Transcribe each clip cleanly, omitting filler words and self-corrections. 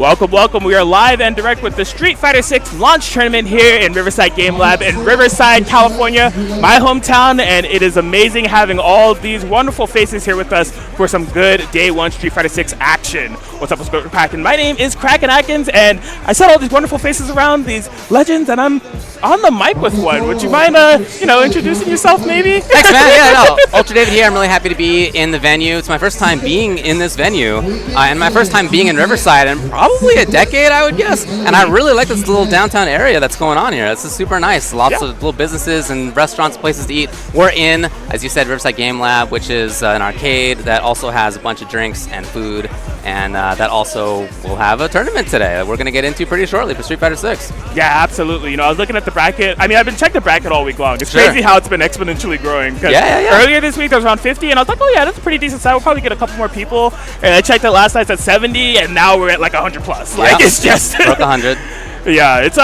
Welcome, welcome. We are live and direct with the Street Fighter 6 launch tournament here in Riverside Game Lab in Riverside, California, my hometown, and it is amazing having all these wonderful faces here with us for some good day one Street Fighter 6 action. What's up, what's cracking? My name is Kraken Atkins, and I saw all these wonderful faces around, these legends, and I'm on the mic with one. Would you mind, introducing yourself, maybe? Thanks, man. Yeah, no. Ultra David here. I'm really happy to be in the venue. It's my first time being in this venue, and my first time being in Riverside in probably a decade, I would guess. And I really like this little downtown area that's going on here. This is super nice. Lots of little businesses and restaurants, places to eat. We're in, as you said, Riverside Game Lab, which is an arcade that also has a bunch of drinks and food, and that also will have a tournament today that we're going to get into pretty shortly for Street Fighter 6. Yeah, absolutely. I was looking at the bracket. I mean, I've been checking the bracket all week long. It's crazy how it's been exponentially growing. Earlier this week, there was around 50, and I was like, oh, yeah, that's a pretty decent side. We'll probably get a couple more people. And I checked it last night at 70, and now we're at like 100 plus. Like, it's just... broke 100. Yeah, it's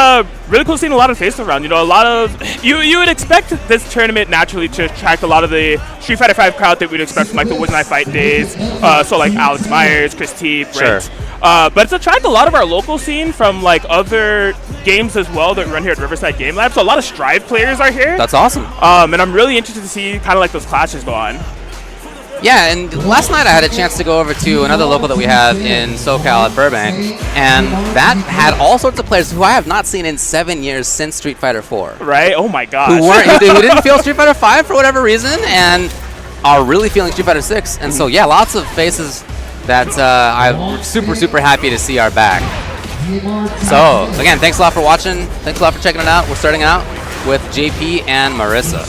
really cool seeing a lot of faces around. A lot of... You would expect this tournament naturally to attract a lot of the Street Fighter 5 crowd that we'd expect from like the Woods Night Fight days. So like Alex Myers, Chris T, Brent. Sure. But it's attracted a lot of our local scene from like other games as well that run here at Riverside Game Lab. So a lot of Strive players are here. That's awesome. And I'm really interested to see kind of like those clashes go on. Yeah, and last night I had a chance to go over to another local that we have in SoCal at Burbank, and that had all sorts of players who I have not seen in 7 years since Street Fighter 4. Right? Oh my gosh. Who didn't feel Street Fighter 5 for whatever reason, and are really feeling Street Fighter 6. And so, yeah, lots of faces that I'm super, super happy to see are back. So, again, thanks a lot for watching. Thanks a lot for checking it out. We're starting out with JP and Marissa.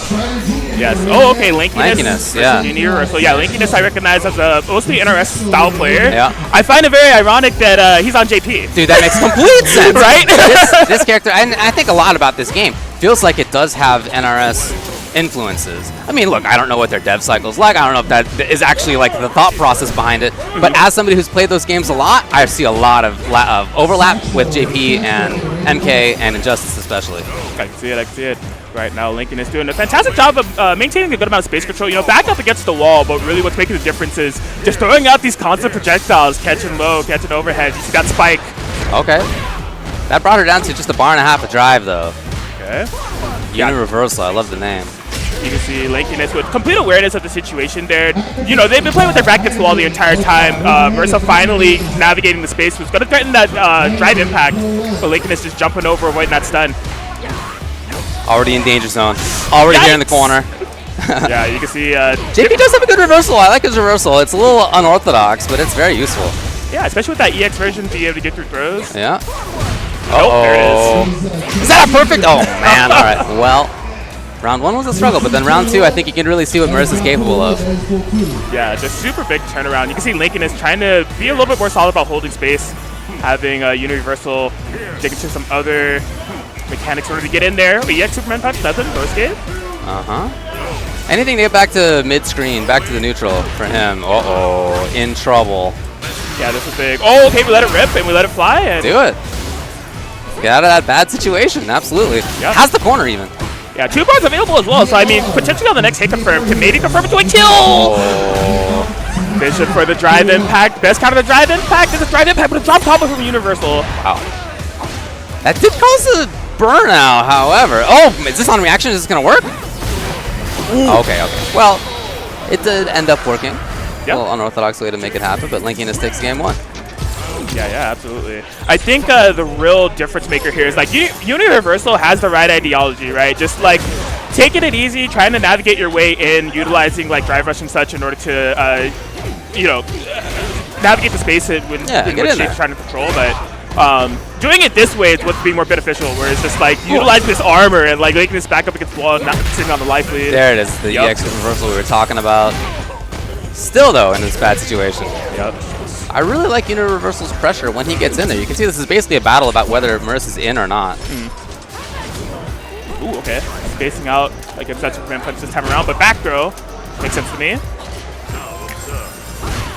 Yes. Oh, okay. Lankiness. Yeah. So yeah, Lankiness I recognize as a mostly NRS style player. Yeah. I find it very ironic that he's on JP. Dude, that makes complete sense. Right? this character, and I think a lot about this game, feels like it does have NRS influences. I mean, look, I don't know what their dev cycle's like. I don't know if that is actually like the thought process behind it. But as somebody who's played those games a lot, I see a lot of overlap with JP and MK and Injustice especially. I can see it. Right now, Lincoln is doing a fantastic job of maintaining a good amount of space control. Back up against the wall, but really what's making the difference is just throwing out these constant projectiles, catching low, catching overhead. You see that spike. Okay. That brought her down to just a bar and a half of drive, though. Okay. Universal, I love the name. You can see Lankiness with complete awareness of the situation there. They've been playing with their back against the wall the entire time. Marissa finally navigating the space, was going to threaten that drive impact, but Lankiness just jumping over, avoiding that stun. Already in danger zone. Already here in the corner. Yeah, you can see... JP does have a good reversal. I like his reversal. It's a little unorthodox, but it's very useful. Yeah, especially with that EX version, being able to get through throws. Yeah. Oh, there it is. Is that a perfect... Oh, man. All right. Well, round one was a struggle, but then round two, I think you can really see what Marissa's capable of. Yeah, just super big turnaround. You can see Lincoln is trying to be a little bit more solid about holding space, having Universal dig into some other mechanics in order to get in there. But EX Superman punch, nothing, first game. Anything to get back to mid-screen, back to the neutral for him. In trouble. Yeah, this is big. Oh, okay, we let it rip and we let it fly. And do it. Get out of that bad situation, absolutely. Yeah. Has the corner even. Yeah, 2 bars available as well, so I mean, potentially on the next hit confirm, can maybe confirm it to a kill! Bishop for the drive impact. Best counter to drive impact is a drive impact, but a drop combo from Universal. Wow. That did cause a burnout, however. Oh, is this on reaction? Is this going to work? Okay. Well, it did end up working. Yep. A little unorthodox way to make it happen, but Lankiness takes game one. Yeah, absolutely. I think the real difference maker here is like Universal has the right ideology, right? Just like taking it easy, trying to navigate your way in, utilizing like drive rush and such in order to, navigate the space in which she's trying to control. But doing it this way is what's being more beneficial, where it's just like utilize this armor and like making this back up against the wall and not sitting on the life lead. There it is, the EX reversal we were talking about. Still though, in this bad situation. Yep. I really like Universal's pressure when he gets in there. You can see this is basically a battle about whether Marissa's in or not. Ooh, okay. Spacing out against that Superman punch this time around, but back throw makes sense to me.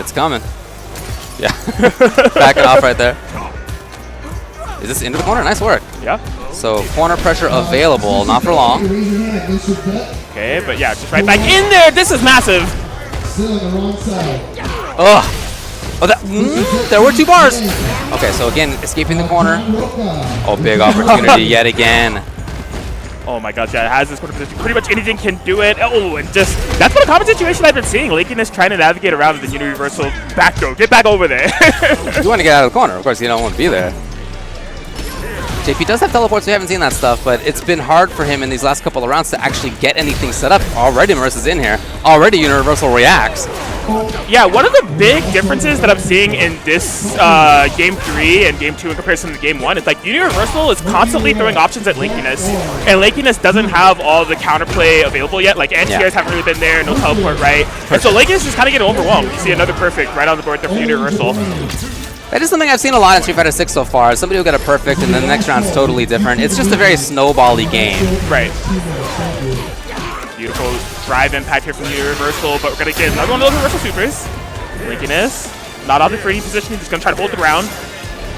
It's coming. Yeah. Backing off right there. Is this into the corner? Nice work. Yeah. So corner pressure available, not for long. Okay, but yeah, just right back in there. This is massive. Ugh. Oh, that, there were 2 bars. Okay, so again, escaping the corner. Oh, big opportunity yet again. Oh my gosh, yeah, it has this corner position. Pretty much anything can do it. Oh, and just, that's been a common situation I've been seeing. Lincoln is trying to navigate around the Uni reversal. Back throw, get back over there. You want to get out of the corner. Of course, you don't want to be there. JP does have teleports, we haven't seen that stuff, but it's been hard for him in these last couple of rounds to actually get anything set up. Already Marissa's in here. Already Universal reacts. Yeah, one of the big differences that I'm seeing in this Game 3 and Game 2 in comparison to Game 1 is like Universal is constantly throwing options at Lankiness, and Lankiness doesn't have all the counterplay available yet. Like anti-airs haven't really been there, no teleport, right? And so Lankiness is kind of getting overwhelmed. You see another perfect right on the board there for Universal. That is something I've seen a lot in Street Fighter 6 so far. Somebody will get a perfect and then the next round's totally different. It's just a very snowbally game. Right. Beautiful drive impact here from Universal, but we're going to get another one of those Universal Supers. Lincolnus, not out for any position, he's just going to try to hold the ground.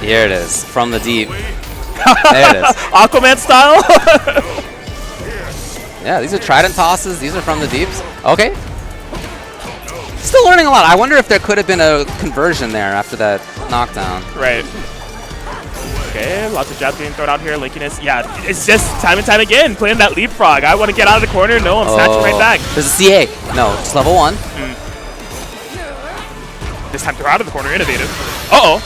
Here it is, from the deep. There it is. Aquaman style. Yeah, these are trident tosses. These are from the deeps. Okay. Still learning a lot. I wonder if there could have been a conversion there after that knockdown. Right. Okay, lots of jabs being thrown out here. Lincolnus, yeah, it's just time and time again playing that leapfrog. I want to get out of the corner. No, I'm snatching right back. There's a CA. No, just level 1. This time throw out of the corner. Innovative. Uh-oh.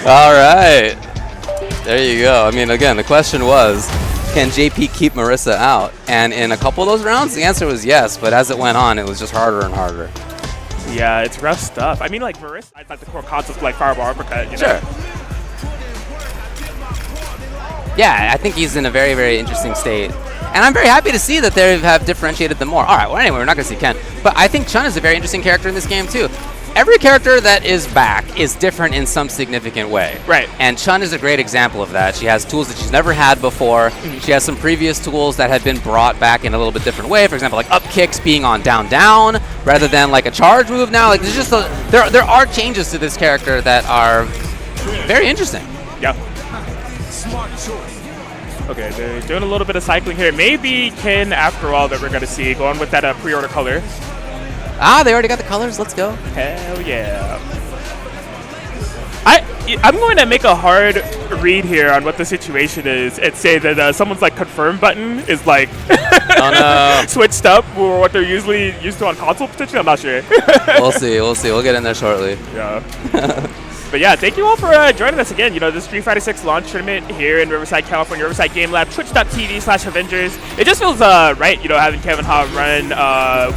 All right. There you go. I mean, again, the question was, can JP keep Marissa out? And in a couple of those rounds, the answer was yes, but as it went on, it was just harder and harder. Yeah, it's rough stuff. I mean, like, Marissa, I thought the core concept like Fireball Uppercut, you know? Sure. Yeah, I think he's in a very, very interesting state. And I'm very happy to see that they have differentiated them more. All right, well, anyway, we're not going to see Ken. But I think Chun is a very interesting character in this game, too. Every character that is back is different in some significant way. Right. And Chun is a great example of that. She has tools that she's never had before. She has some previous tools that have been brought back in a little bit different way. For example, like up kicks being on down down rather than like a charge move now. Like there's just there are changes to this character that are very interesting. Yeah. Okay, they're doing a little bit of cycling here. Maybe Ken, after all, that we're going to see going with that pre-order color. Ah, they already got the colors. Let's go. Hell yeah. I'm going to make a hard read here on what the situation is and say that someone's like confirm button is like switched up or what they're usually used to on console potentially. I'm not sure. We'll see. We'll see. We'll get in there shortly. Yeah. But yeah, thank you all for joining us again. You know, the Street Fighter 6 launch tournament here in Riverside, California, Riverside Game Lab, twitch.tv/Avengers. It just feels right, you know, having Kevin Ha run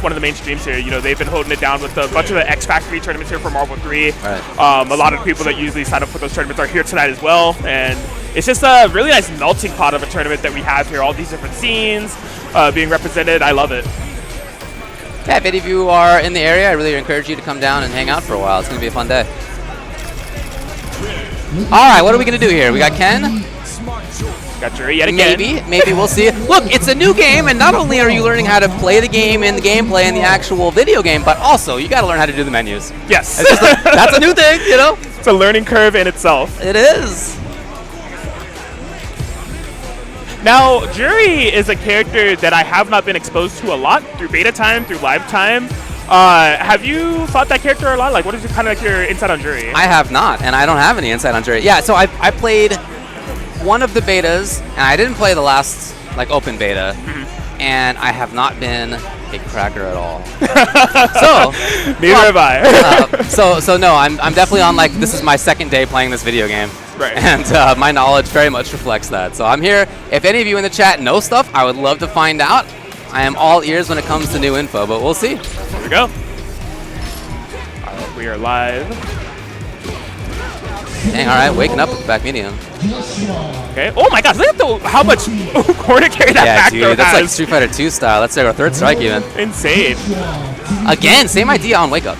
one of the main streams here. You know, they've been holding it down with a bunch of the X Factory tournaments here for Marvel 3. Right. A lot of people that usually sign up for those tournaments are here tonight as well. And it's just a really nice melting pot of a tournament that we have here. All these different scenes being represented. I love it. Yeah, if any of you are in the area, I really encourage you to come down and hang out for a while. It's going to be a fun day. All right, what are we going to do here? We got Ken. Got Jury yet again. Maybe we'll see. Look, it's a new game, and not only are you learning how to play the game and the gameplay in the actual video game, but also you got to learn how to do the menus. Yes. That's a new thing, you know? It's a learning curve in itself. It is. Now, Jury is a character that I have not been exposed to a lot through beta time, through live time. Have you fought that character a lot? Like, what is kind of like your insight on Jury? I have not, and I don't have any insight on Jury. Yeah, so I played one of the betas, and I didn't play the last like open beta, and I have not been a cracker at all. So neither have I. So no, I'm definitely on like this is my second day playing this video game. Right. And my knowledge very much reflects that. So I'm here. If any of you in the chat know stuff, I would love to find out. I am all ears when it comes to new info, but we'll see. Here we go. All right, we are live. Dang, all right, waking up with the back medium. Okay. Oh my gosh, look at how much corner carry that back throw dude, that's has. like Street Fighter 2 style. That's like our third strike even. Insane. Again, same idea on wake up.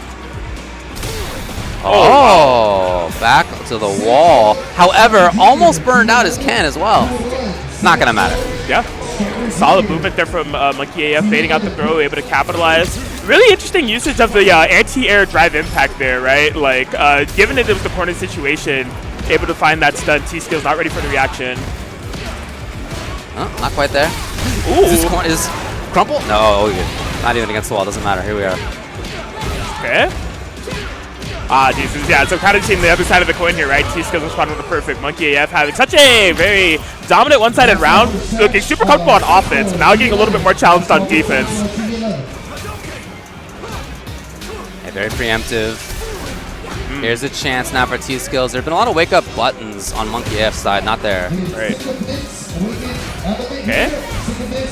Oh, wow. Back to the wall. However, almost burned out as Ken as well. Not gonna matter. Yeah. Solid movement there from Monkey AF, fading out the throw, able to capitalize. Really interesting usage of the anti-air drive impact there, right? Like, given it was the corner situation, able to find that stun. T-Skill's not ready for the reaction. Oh, not quite there. Ooh. Is Crumple? No, not even against the wall. Doesn't matter. Here we are. Okay. Jesus. Yeah, so kind of seeing the other side of the coin here, right? T-Skills responding with the perfect. Monkey AF having such a very dominant one-sided round, looking super comfortable on offense, but now getting a little bit more challenged on defense. Yeah, very preemptive. Here's a chance now for T-Skills. There have been a lot of wake-up buttons on Monkey AF's side, not there. Right. Okay.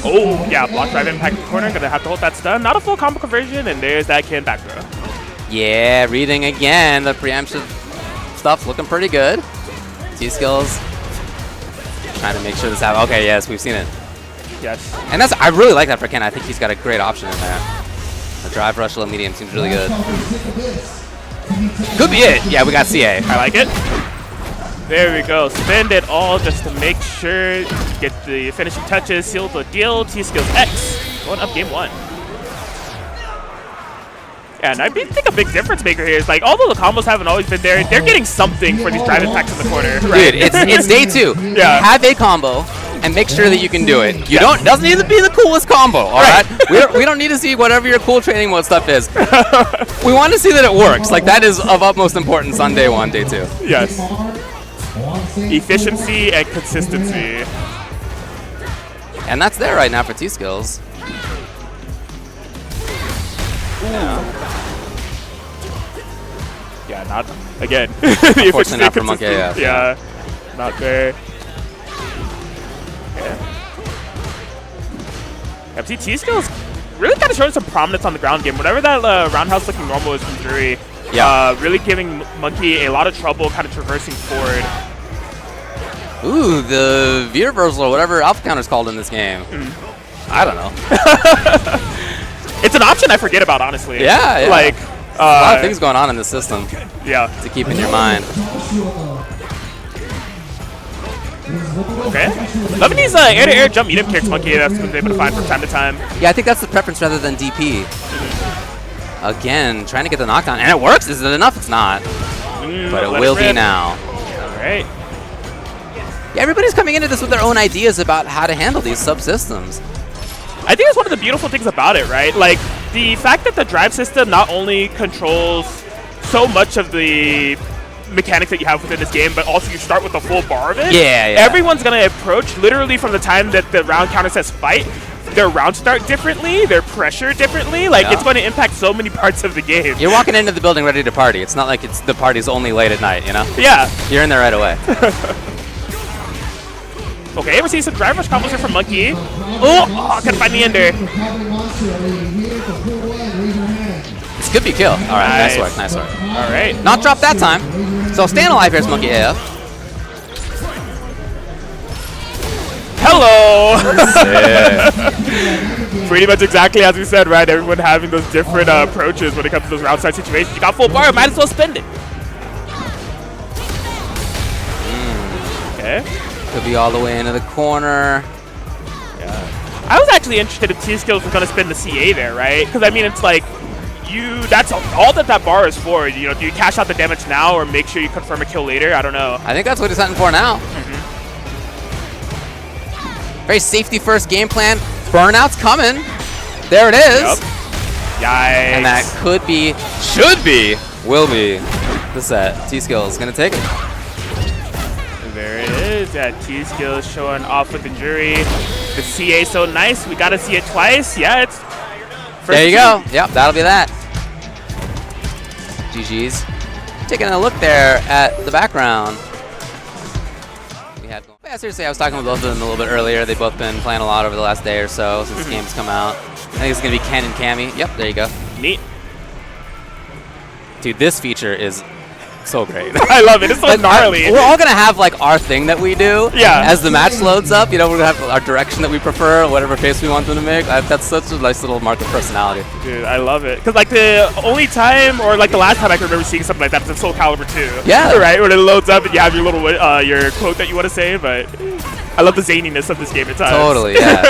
Oh, yeah, block drive impact in the corner. Gonna have to hold that stun. Not a full combo conversion, and there's that can back throw. Yeah, reading again. The preemptive stuff's looking pretty good. T-Skills trying to make sure this happens. Okay, yes, we've seen it. Yes. And I really like that for Ken. I think he's got a great option in there. The drive rush low medium seems really good. Could be it. Yeah, we got CA. I like it. There we go. Spend it all just to make sure to get the finishing touches, seal the deal. T-Skills X going up game 1. Yeah, and I think a big difference maker here is, like, although the combos haven't always been there, they're getting something for these drive attacks in the corner. Right? Dude, it's day 2. Yeah. Have a combo and make sure that you can do it. You doesn't need to be the coolest combo, all right? We don't need to see whatever your cool training mode stuff is. We want to see that it works. Like, that is of utmost importance on day 1, day 2. Yes. Efficiency and consistency. And that's there right now for T-Skills. Yeah, not again. The Unfortunately not for Monkey AF. Yeah, not there. Okay. Yeah, T-Skills really kind of showing some prominence on the ground game. Whatever that roundhouse looking normal is from Jury, really giving Monkey a lot of trouble kind of traversing forward. Ooh, the V-reversal or whatever alpha counter's called in this game. I don't know. It's an option I forget about, honestly. Yeah. Like, a lot of things going on in the system. Yeah. To keep in your mind. Okay. Loving these air-to-air jump medium kicks Monkey that's been able to find from time to time. Yeah, I think that's the preference rather than DP. Again, trying to get the knockdown. And it works. Is it enough? It's not. But it will be now. All right. Yeah, everybody's coming into this with their own ideas about how to handle these subsystems. I think it's one of the beautiful things about it, right? Like, the fact that the drive system not only controls so much of the mechanics that you have within this game, but also you start with the full bar of it. Yeah. Everyone's going to approach literally from the time that the round counter says fight, their round start differently, their pressure differently. Like, it's going to impact so many parts of the game. You're walking into the building ready to party. It's not like the party's only late at night, you know? Yeah. You're in there right away. Okay, we're seeing some drive rush combos here from Monkey. Oh, couldn't find the ender. This could be kill. All right, nice work. All right. Not dropped that time. So staying alive here's Monkey AF. Hello! Pretty much exactly as we said, right? Everyone having those different approaches when it comes to those round side situations. You got full bar, might as well spend it. Okay. Could be all the way into the corner. Yeah. I was actually interested if T-Skills was going to spin the CA there, right? Because, I mean, it's like, that's all that bar is for. You know, do you cash out the damage now or make sure you confirm a kill later? I don't know. I think that's what he's hunting for now. Very safety-first game plan. Burnout's coming. There it is. Yep. Yikes. And that could be, should be, will be the set. T-Skills going to take it. There it is. Yeah, T-Skills showing off with the Jury. The CA so nice. We got to see it twice. Yeah, it's first. There you go. Yep, that'll be that. GG's. Taking a look there at the background. Yeah, seriously, I was talking with both of them a little bit earlier. They've both been playing a lot over the last day or so since the game's come out. I think it's going to be Ken and Cammy. Yep, there you go. Neat. Dude, this feature is so great. I love it. It's so gnarly. We're all going to have, like, our thing that we do. Yeah. As the match loads up, you know, we're going to have our direction that we prefer, whatever face we want them to make. That's such a nice little mark of personality. Dude, I love it. Because, like, the only time, or, like, the last time I can remember seeing something like that is in Soul Calibur 2. Yeah. Right? When it loads up and you have your little, your quote that you want to say, but I love the zaniness of this game at times. Totally, yeah.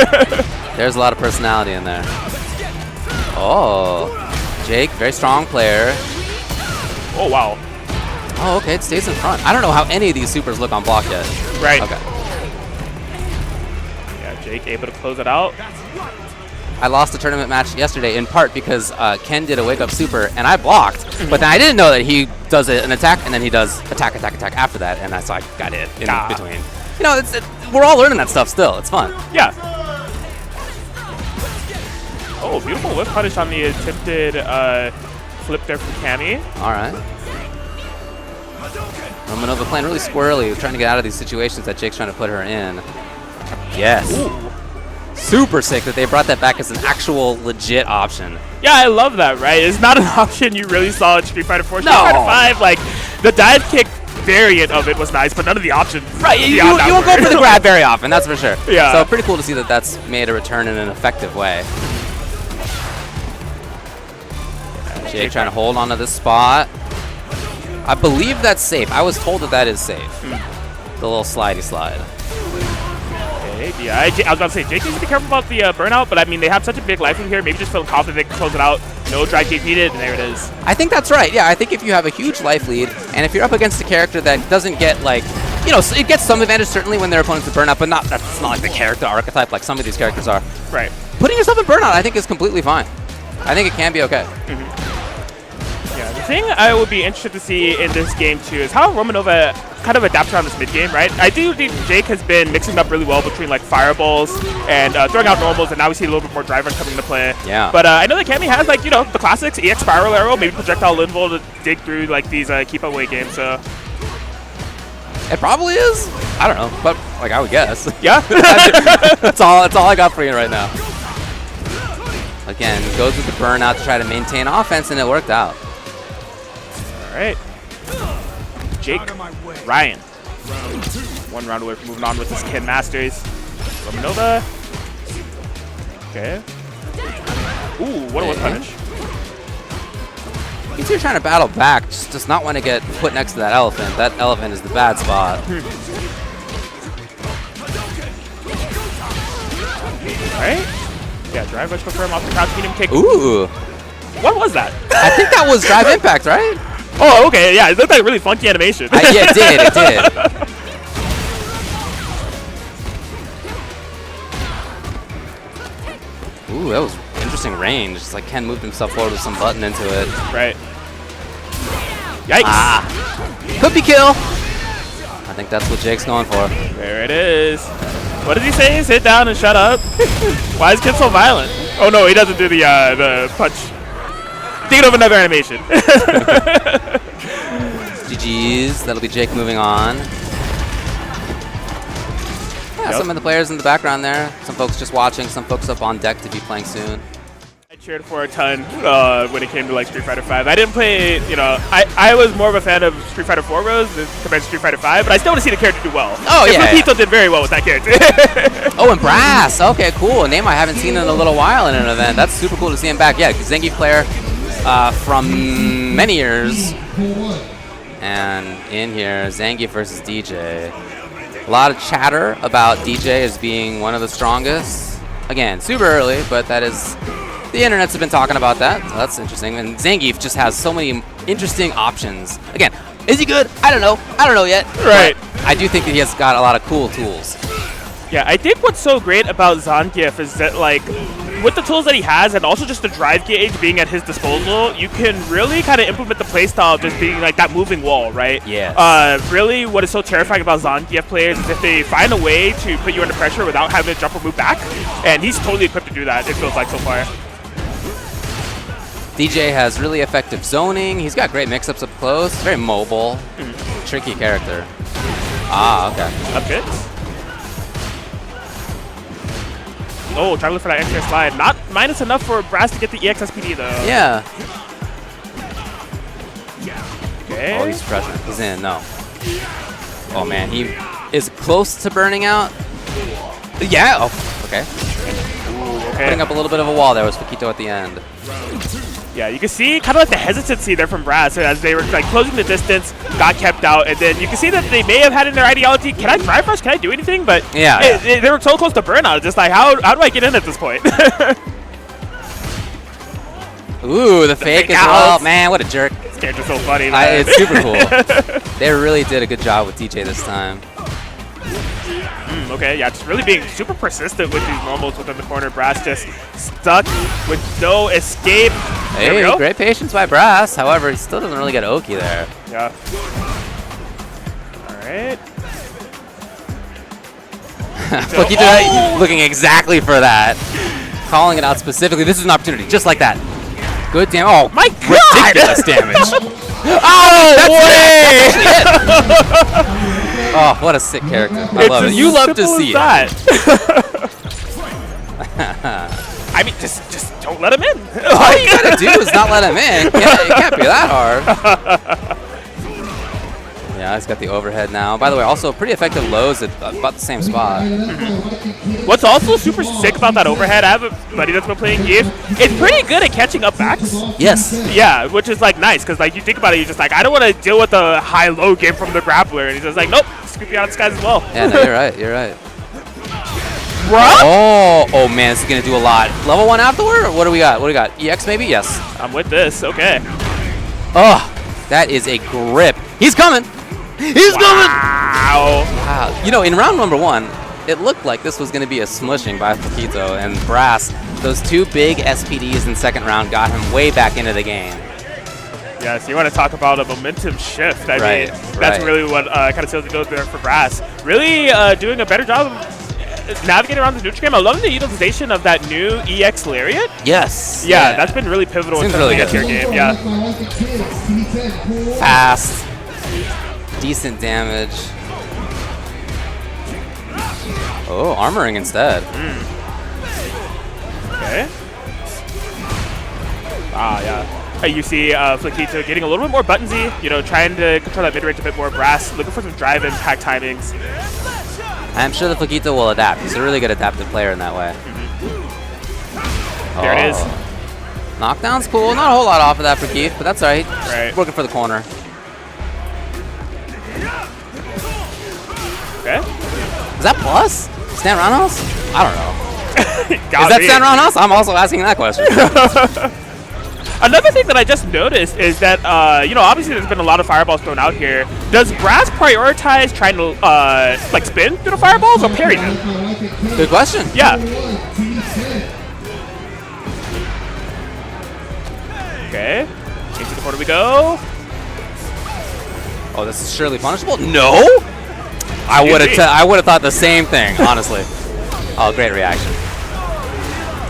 There's a lot of personality in there. Oh. Jake, very strong player. Oh, wow. Oh, okay, it stays in front. I don't know how any of these supers look on block yet. Right. Okay. Yeah, Jake able to close it out. I lost the tournament match yesterday in part because Ken did a wake-up super, and I blocked. But then I didn't know that he does an attack, and then he does attack, attack, attack after that, and that's like got it in between. You know, we're all learning that stuff still. It's fun. Yeah. Oh, beautiful whip punish on the attempted flip there from Cammy. All right. Romanova playing really squirrely, trying to get out of these situations that Jake's trying to put her in. Yes. Ooh. Super sick that they brought that back as an actual legit option. Yeah, I love that, right? It's not an option you really saw in Street Fighter 4. Street No. Fighter 5, like, the dive kick variant of it was nice, but none of the options. Right, you won't go for the grab very often, that's for sure. Yeah. So pretty cool to see that that's made a return in an effective way. Jake trying to hold onto this spot. I believe that's safe. I was told that is safe. The little slidey slide. Okay, yeah, I was about to say, Jake needs to be careful about the burnout, but I mean, they have such a big life in here. Maybe just feeling confident they can close it out. No drive kick needed, and there it is. I think that's right. Yeah, I think if you have a huge life lead, and if you're up against a character that doesn't get, like, you know, it gets some advantage certainly when their opponents are burnout, but that's not like the character archetype like some of these characters are. Right. Putting yourself in burnout, I think, is completely fine. I think it can be okay. Yeah, the thing I would be interested to see in this game, too, is how Romanova kind of adapts around this mid-game, right? I do think Jake has been mixing up really well between, like, fireballs and throwing out normals, and now we see a little bit more drive run coming into play. Yeah. But I know that Cammy has, like, you know, the classics, EX Spiral Arrow, maybe Projectile Linval to dig through, like, these keep away games, so... It probably is. I don't know, but, like, I would guess. Yeah? That's all I got for you right now. Again, goes with the burnout to try to maintain offense, and it worked out. All right. Jake, Ryan. One round away from moving on with this Ken Masters. Romanova. Okay. Ooh, what a whip punish. He's here trying to battle back, just does not want to get put next to that elephant. That elephant is the bad spot. All right. Yeah, drive rush before him off the crouch medium kick. Ooh. What was that? I think that was Drive Impact, right? Oh, okay. Yeah, it looked like a really funky animation. Yeah, it did. It did. Ooh, that was interesting range. It's like Ken moved himself forward with some button into it. Right. Yikes. Ah. Could be kill. I think that's what Jake's going for. There it is. What did he say? Sit down and shut up. Why is Ken so violent? Oh no, he doesn't do the punch. Thinking of another animation. GG's. That'll be Jake moving on. Yeah, some of the players in the background there. Some folks just watching. Some folks up on deck to be playing soon. I cheered for a ton when it came to like Street Fighter 5. I didn't play, you know, I was more of a fan of Street Fighter 4 Rose compared to Street Fighter 5, but I still want to see the character do well. Oh, yeah. Pepito did very well with that character. Oh, and Brass. Okay, cool. A name I haven't seen in a little while in an event. That's super cool to see him back. Yeah, Zangief player from many years. And in here, Zangief versus DJ. A lot of chatter about DJ as being one of the strongest. Again, super early, but that is... The internet's been talking about that, so that's interesting. And Zangief just has so many interesting options. Again, is he good? I don't know. I don't know yet. Right. But I do think that he has got a lot of cool tools. Yeah, I think what's so great about Zangief is that, like, with the tools that he has and also just the drive gauge being at his disposal, you can really kind of implement the playstyle of just being like that moving wall, right? Yes. Really, what is so terrifying about Zangief players is if they find a way to put you under pressure without having to jump or move back, and he's totally equipped to do that, it feels like so far. DJ has really effective zoning. He's got great mix-ups up close. Very mobile. Tricky character. Ah, okay. Up good. Oh, trying to look for that extra slide. Not minus enough for Brass to get the EXSPD, though. Yeah. Okay. Oh, he's pressured. He's in. No. Oh, man. He is close to burning out. Yeah. Oh, okay. Ooh, okay. Putting up a little bit of a wall there was Paquito at the end. Yeah, you can see kind of like the hesitancy there from Brass as they were like closing the distance, got kept out, and then you can see that they may have had in their ideology, can I drive rush, can I do anything? But yeah, they were so close to burnout, it's just like, how do I get in at this point? Ooh, the fake as well. Man, what a jerk. This character's so funny, man. It's super cool. They really did a good job with DJ this time. Okay, yeah, just really being super persistent with these normals within the corner. Brass just stuck with no escape. There we Hey, go. great patience by Brass. However, he still doesn't really get Oki there. Yeah. All right. Flaquito looking exactly for that. Calling it out specifically. This is an opportunity, just like that. Good damn. Oh, My God! ridiculous damage. Oh, That's it. Oh, what a sick character. I love it. You love to see it. I mean, just don't let him in. All you gotta do is not let him in. It can't be that hard. Yeah, he's got the overhead now. By the way, also pretty effective lows at about the same spot. What's also super sick about that overhead, I have a buddy that's been playing Gears. It's pretty good at catching up backs. Yes. Yeah, which is like nice, because like you think about it, you're just like, I don't want to deal with the high-low game from the grappler. And he's just like, nope, scoop you out of skies as well. Yeah, no, you're right. You're right. Bruh? Oh man, this is gonna do a lot. Level 1 afterward? Or what do we got? What do we got? EX maybe? Yes. I'm with this, okay. Oh, that is a grip. He's coming. He's coming. Wow. Wow. You know, in round number 1, it looked like this was going to be a smushing by Flaquito, and Brass, those 2 big SPDs in second round got him way back into the game. Yeah, so you want to talk about a momentum shift. I mean, that's really what kind of seals the deal there for Brass. Really doing a better job of navigating around the neutral game. I love the utilization of that new EX Lariat. Yes. Yeah, that's been really pivotal Seems in really the good. game. Yeah. Fast. Decent damage. Oh, armoring instead. Okay. Yeah. You see Flaquito getting a little bit more buttonsy, you know, trying to control that mid-range a bit more. Brass looking for some drive impact timings. I'm sure the Flaquito will adapt. He's a really good adaptive player in that way. There it is. Knockdown's cool. Not a whole lot off of that for Keith, but that's all right. Right. Working for the corner. Okay. Is that plus? Stan Roundhouse? I don't know. Is Got that me. Stan Roundhouse? I'm also asking that question. Another thing that I just noticed is that, you know, obviously there's been a lot of fireballs thrown out here. Does Brass prioritize trying to, like, spin through the fireballs or parry them? Good question. Yeah. Okay. Into the corner we go. Oh, this is surely punishable? No? I would have thought the same thing, honestly. Oh, great reaction.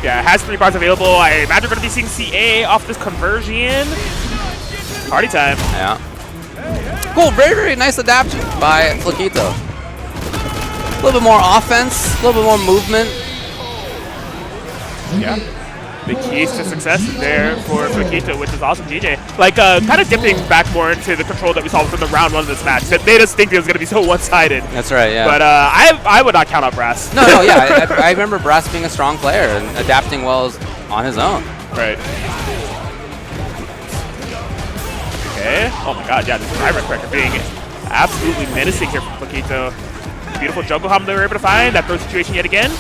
Yeah, it has 3 bars available. I imagine we're going to be seeing CA off this conversion. Party time. Yeah. Cool, very, very nice adaptation by Flaquito. A little bit more offense, a little bit more movement. Yeah. The keys to success there for Flaquito, which is awesome, DJ. Like, kind of dipping back more into the control that we saw from the round 1 of this match. That made us think it was going to be so one-sided. That's right, yeah. But I would not count out Brass. No, yeah. I remember Brass being a strong player and adapting well on his own. Right. Okay. Oh my god, yeah, this drive record being absolutely menacing here from Flaquito. Beautiful jungle hum they were able to find. That throw situation yet again.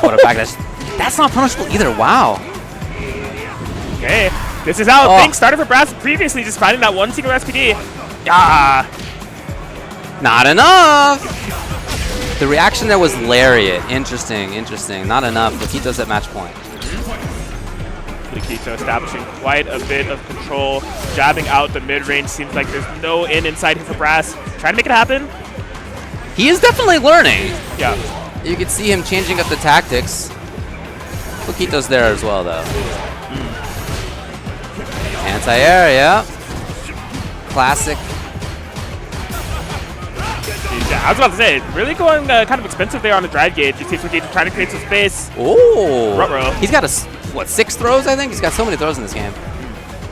What a backdash. That's not punishable either. Wow. Okay. This is how things started for Brass previously, just finding that one single SPD. Ah. Not enough. The reaction there was lariat. Interesting, interesting. Not enough. Flaquito's at match point. Flaquito establishing quite a bit of control, jabbing out the mid-range. Seems like there's no in inside here for Brass. Trying to make it happen. He is definitely learning. Yeah. You can see him changing up the tactics. Flaquito's there as well, though. Anti-air, yeah. Classic. Yeah, I was about to say, really going kind of expensive there on the drive gauge. You see Flaquito trying to create some space. Ooh. Ruh-roh. He's got, 6 throws, I think? He's got so many throws in this game.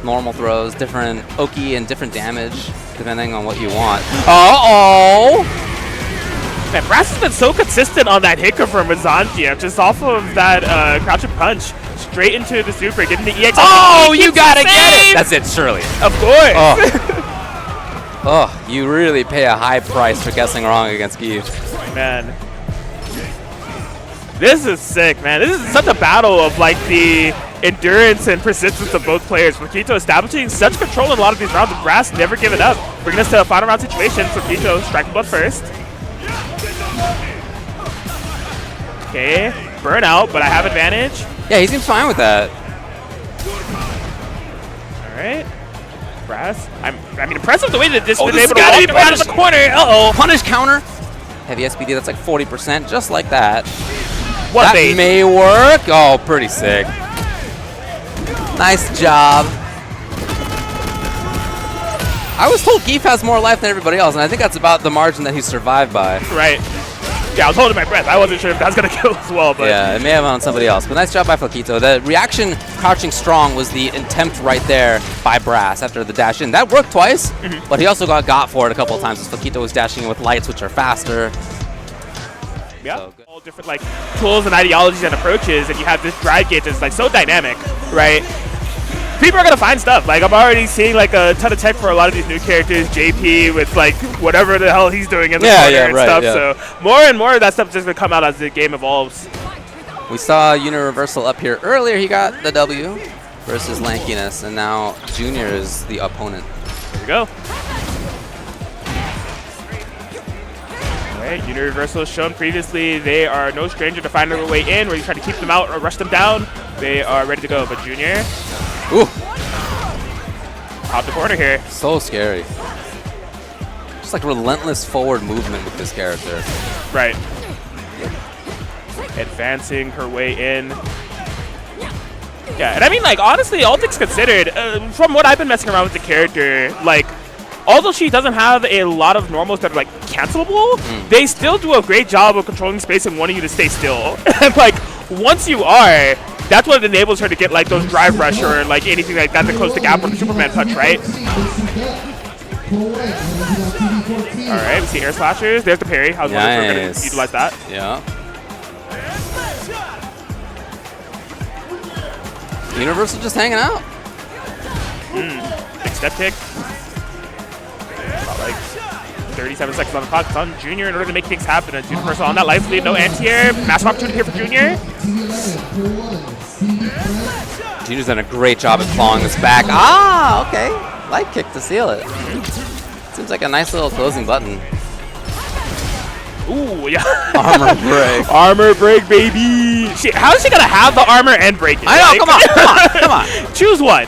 Normal throws, different Oki, and different damage, depending on what you want. Uh-oh! Man, Brass has been so consistent on that hit confirm with Zantia, just off of that crouch and punch, straight into the super, getting the EX. Oh, you gotta get it! That's it, surely. Of course! Oh. Oh, you really pay a high price for guessing wrong against Give. Man. This is sick, man. This is such a battle of, like, the endurance and persistence of both players. Flaquito establishing such control in a lot of these rounds, with Brass never giving up. Bringing us to a final round situation. Flaquito striking blood first. Okay, burnout, but I have advantage. Yeah, he seems fine with that. All right. Brass. I mean, impressive the way that this was this able to gotta walk be him out of the corner. Uh-oh. Punish counter. Heavy SPD, that's like 40%, just like that. What That bait? may work. Oh, pretty sick. Nice job. I was told Geef has more life than everybody else, and I think that's about the margin that he survived by. Right. Yeah, I was holding my breath. I wasn't sure if that was going to kill as well, but Yeah, it may have on somebody else, but nice job by Flaquito. The reaction crouching strong was the attempt right there by Brass after the dash in. That worked twice, but he also got for it a couple of times as Flaquito was dashing in with lights, which are faster. yeah, So good. all different like tools and ideologies and approaches, and you have this drive gauge that's like so dynamic, right? People are gonna find stuff. Like I'm already seeing like a ton of tech for a lot of these new characters. JP with like whatever the hell he's doing in the corner and right, stuff. yeah. So more and more of that stuff is just gonna come out as the game evolves. We saw Unireversal up here earlier. He got the W versus Lankiness, and now Junior is the opponent. Here we go. Alright, Universal has shown previously they are no stranger to finding their way in, where you try to keep them out or rush them down. They are ready to go, but Junior Ooh, out the corner here. so scary. Just like relentless forward movement with this character. Right. Advancing her way in. Yeah, and I mean, like, honestly, all things considered, from what I've been messing around with the character, like, although she doesn't have a lot of normals that are, like, cancelable, they still do a great job of controlling space and wanting you to stay still. And, like, once you are, that's what enables her to get, like, those drive rush or, like, anything like that to close the gap with the Superman punch, right? All right, we see air slashers. There's the parry. I was wondering if we're going to Nice. utilize that. Yeah. Universal just hanging out. Big step kick. About like 37 seconds on the clock. It's on Junior in order to make things happen. And Universal on that life lead. No anti-air. Massive opportunity here for Junior. Junior's done a great job at clawing this back. Ah, okay. Light kick to seal it. Seems like a nice little closing button. Ooh, yeah. Armor break. Armor break, baby. How is she going to have the armor and break it? I know, Like, come on. choose one.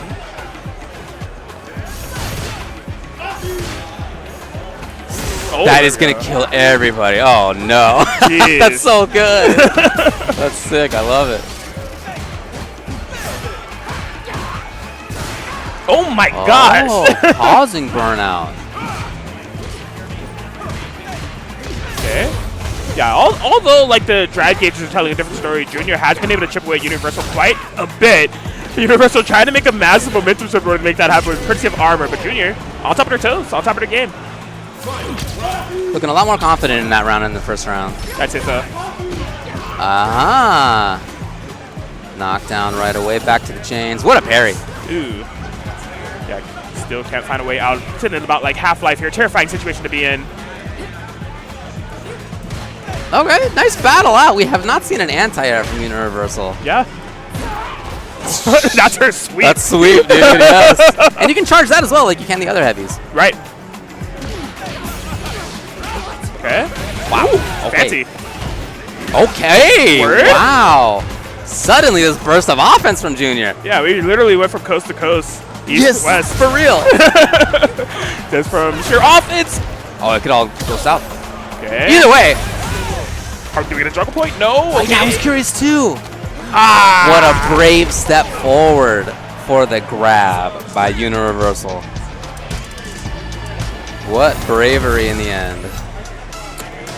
Oh, That is going to kill everybody. Oh, no. Jeez. That's so good. That's sick. I love it. Oh my gosh. Oh, pausing burnout. Okay. Yeah, although like the drag gauges are telling a different story, Junior has been able to chip away at Universal quite a bit. Universal trying to make a massive momentum shift to make that happen with courtesy of armor, but Junior on top of their toes, on top of their game. Looking a lot more confident in that round in the first round. That's it, though. Ah. Knockdown right away, back to the chains. What a parry. Ooh. Yeah, still can't find a way out. Sitting in about like half-life here. Terrifying situation to be in. Okay, nice battle out. We have not seen an anti-air from Universal. Yeah. That's her sweep. That's sweet, dude. Yes. And you can charge that as well, like you can the other heavies. Right. Okay. Wow. Ooh, Okay. fancy. Okay. Word? Wow. Suddenly, this burst of offense from Junior. Yeah, we literally went from coast to coast, east to west. for real. Just from sheer offense. Oh, it could all go south. Okay. Either way. Are we gonna juggle point? No. Oh, yeah, I was curious too. Ah. What a brave step forward for the grab by Universal. What bravery in the end.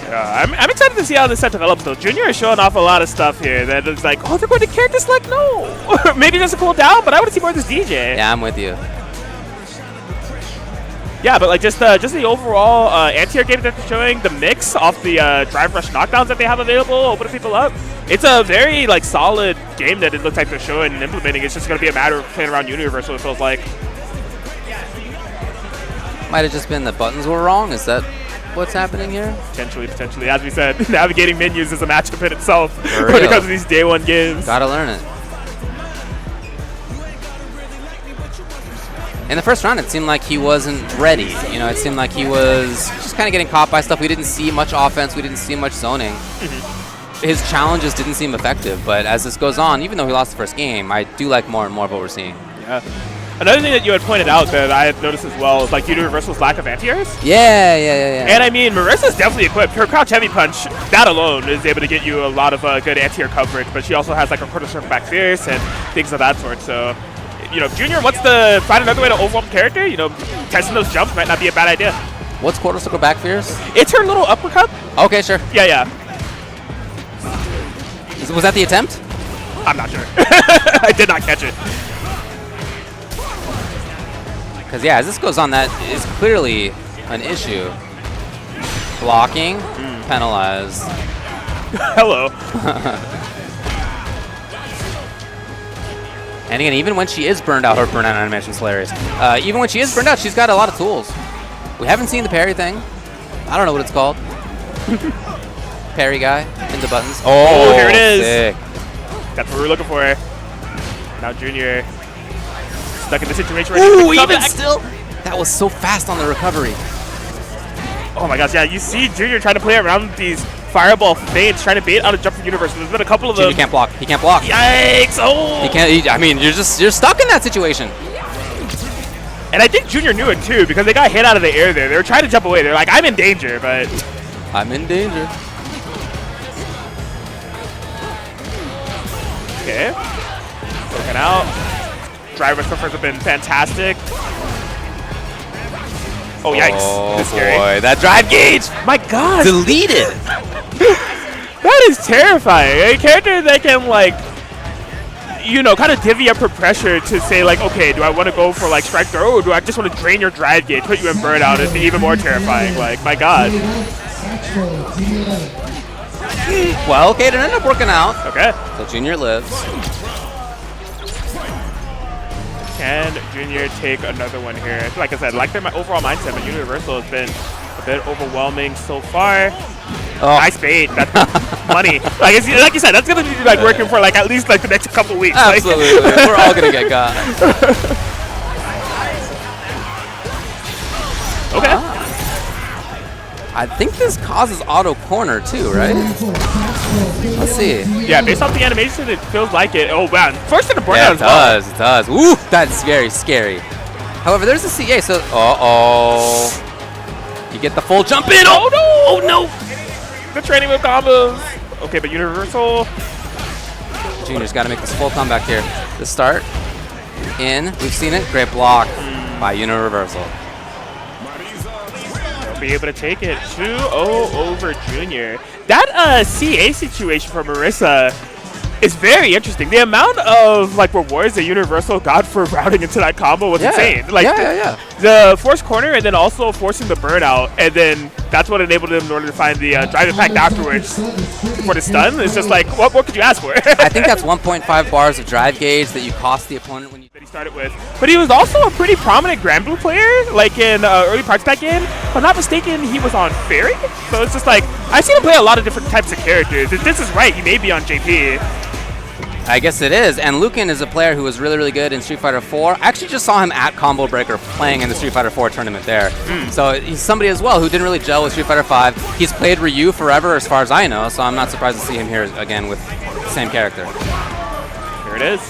Yeah, I'm excited to see how this set develops, though. Junior is showing off a lot of stuff here that is like, oh, they're going to character select? No. Maybe there's a cool down, but I want to see more of this DJ. Yeah, I'm with you. Yeah, but like just the overall anti-air game that they're showing, the mix off the drive rush knockdowns that they have available, opening people up. It's a very like solid game that it looks like they're showing and implementing. It's just going to be a matter of playing around Universal, it feels like. Might have just been the buttons were wrong. Is that what's happening here? Potentially. As we said, navigating menus is a matchup in itself For when it real. comes to these day one games. Gotta learn it. in the first round, it seemed like he wasn't ready. You know, it seemed like he was just kind of getting caught by stuff. We didn't see much offense. We didn't see much zoning. His challenges didn't seem effective. But as this goes on, even though he lost the first game, I do like more and more of what we're seeing. Yeah. Another thing that you had pointed out that I had noticed as well is like Universal's lack of anti-airs. Yeah. And I mean, Marissa's definitely equipped. Her crouch heavy punch, that alone is able to get you a lot of good anti-air coverage, but she also has like a quarter circle back fierce and things of that sort. So, you know, Junior wants to find another way to overwhelm the character. You know, testing those jumps might not be a bad idea. What's quarter circle back fierce? It's her little uppercut. Okay, sure. Yeah. Was that the attempt? I'm not sure. I did not catch it. Because, yeah, as this goes on, that is clearly an issue. Blocking, penalized. Hello. And again, even when she is burned out, her burnout animation is hilarious. Even when she is burned out, she's got a lot of tools. We haven't seen the parry thing. I don't know what it's called. Parry guy into buttons. Oh, here it is. Sick. That's what we're looking for. Now Junior stuck in the situation where Ooh, he can come even back. still. That was so fast on the recovery. Oh my gosh, yeah, you see Junior trying to play around with these fireball feints, trying to bait out a jump from Universal. There's been a couple of them. Junior can't block. He can't block. Yikes! Oh! He can't. I mean, you're stuck in that situation. And I think Junior knew it too because they got hit out of the air there. They were trying to jump away. They're like, I'm in danger, but I'm in danger. okay. Looking out. Driver stuffers have been fantastic. Oh, yikes. Oh, This is scary. boy. That drive gauge. My God. Deleted. That is terrifying. A character that can, like, you know, kind of divvy up her pressure to say, like, okay, do I want to go for, like, strike throw, or do I just want to drain your drive gauge, put you in burnout, is even more terrifying. Like, my God. Well, okay, it ended up working out. Okay. So Junior lives. Can Junior take another one here? Like I said, like their overall mindset, but Universal has been a bit overwhelming so far. Oh. Nice bait. That's money. Like you said, that's gonna be like working for like at least like the next couple weeks. Absolutely. Like, We're all gonna get got. Okay. I think this causes auto corner too, right? Let's see. Yeah, based off the animation, it feels like it. Oh man, first in the burnout Yeah, as well. it does. Ooh, that's very scary. However, there's a CA, so you get the full jump in. Oh no! Oh no! The training with combos. Okay, but Universal. Junior's got to make this full comeback here. The start in. We've seen it. Great block by Universal. Be able to take it 2-0 over Junior. That CA situation for Marissa is very interesting. The amount of like rewards that Universal got for routing into that combo was insane. Like the forced corner and then also forcing the burnout, and then that's what enabled him in order to find the drive impact afterwards for the stun. It's just like, what could you ask for? I think that's 1.5 bars of drive gauge that you cost the opponent when you. That he started with, but he was also a pretty prominent Grand Blue player, like in early parts of that game. If I'm not mistaken, he was on Fairy, so it's just like I've seen him play a lot of different types of characters. If this is right, he may be on JP. I guess it is, and Lucan is a player who was really, really good in Street Fighter 4. I actually just saw him at Combo Breaker playing in the Street Fighter 4 tournament there. So he's somebody as well who didn't really gel with Street Fighter 5. He's played Ryu forever as far as I know, so I'm not surprised to see him here again with the same character. Here it is.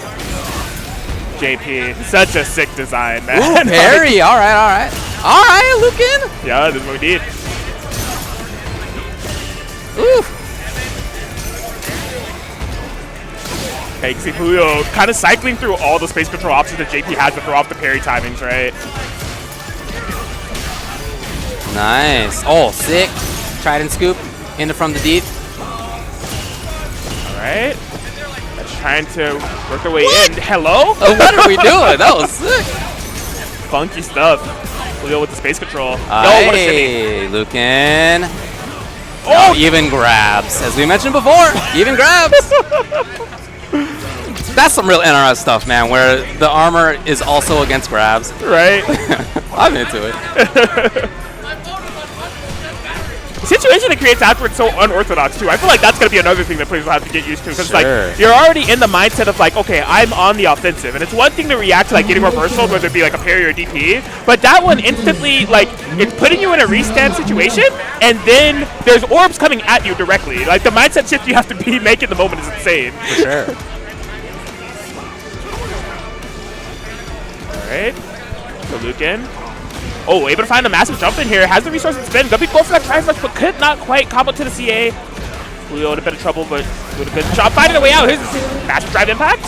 JP, such a sick design, man. Ooh, parry, all right, Lucan. Yeah, this is what we need. Ooh. Okay, you can see Julio kind of cycling through all the space control options that JP has to throw off the parry timings, right? Nice. Oh, sick. Trident scoop into from the deep. All right. That's trying to work their way in. Hello? What are we doing? That was sick. Funky stuff. Julio with the space control. Yo, what a shimmy. Hey, Lucan. Oh! No, even grabs. As we mentioned before, even grabs. That's some real NRS stuff, man, where the armor is also against grabs. Right? I'm into it. situation it creates afterwards so unorthodox too. I feel like that's going to be another thing that players will have to get used to, because Sure. like you're already in the mindset of like, okay, I'm on the offensive, and it's one thing to react to like getting reversal, whether it be like a parry or DP, but that one instantly like it's putting you in a restand situation, and then there's orbs coming at you directly. Like the mindset shift you have to be making the moment is insane. For sure. All right, so Lucan. Oh, able to find a massive jump in here. Has the resources to spin. Gonna be go for that drive rush, but could not quite combo to the CA. Julio in a bit of trouble, but doing a good job finding a way out. His massive drive impact.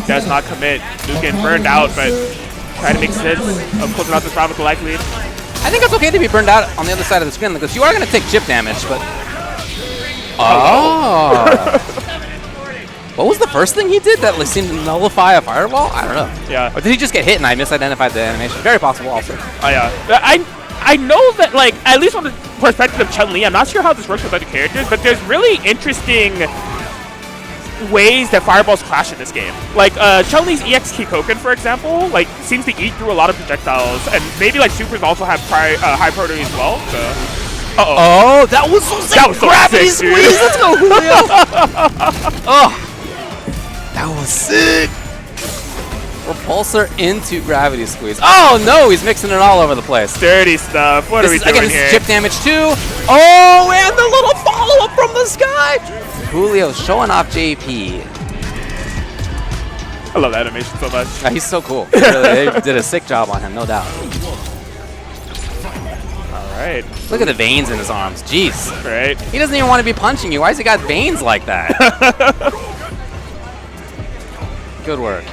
Does not commit. Lucan burned out, but trying to make sense of closing out this round with the life lead. I think it's okay to be burned out on the other side of the screen, because you are going to take chip damage, but... Oh! What was the first thing he did that seemed to nullify a fireball? I don't know. Yeah. Or did he just get hit and I misidentified the animation? Very possible also. Oh, yeah. I know that, like, at least from the perspective of Chun-Li, I'm not sure how this works with other characters, but there's really interesting ways that fireballs clash in this game. Like, Chun-Li's EX Kikoken, for example, like, seems to eat through a lot of projectiles, and maybe, like, supers also have high priority as well, so... Uh-oh. Oh, that was so sick! That was so Gravity sick, dude. squeeze! Let's go, Julio! Oh! That was sick! Repulsor into gravity squeeze. Oh no, he's mixing it all over the place. Dirty stuff. What are we doing again, here? this is chip damage too. Oh, and the little follow-up from the sky! Julio showing off JP. I love that animation so much. Yeah, he's so cool. Really, they did a sick job on him, no doubt. All right. Look at the veins in his arms. Jeez. Right. He doesn't even want to be punching you. Why has he got veins like that? Good work.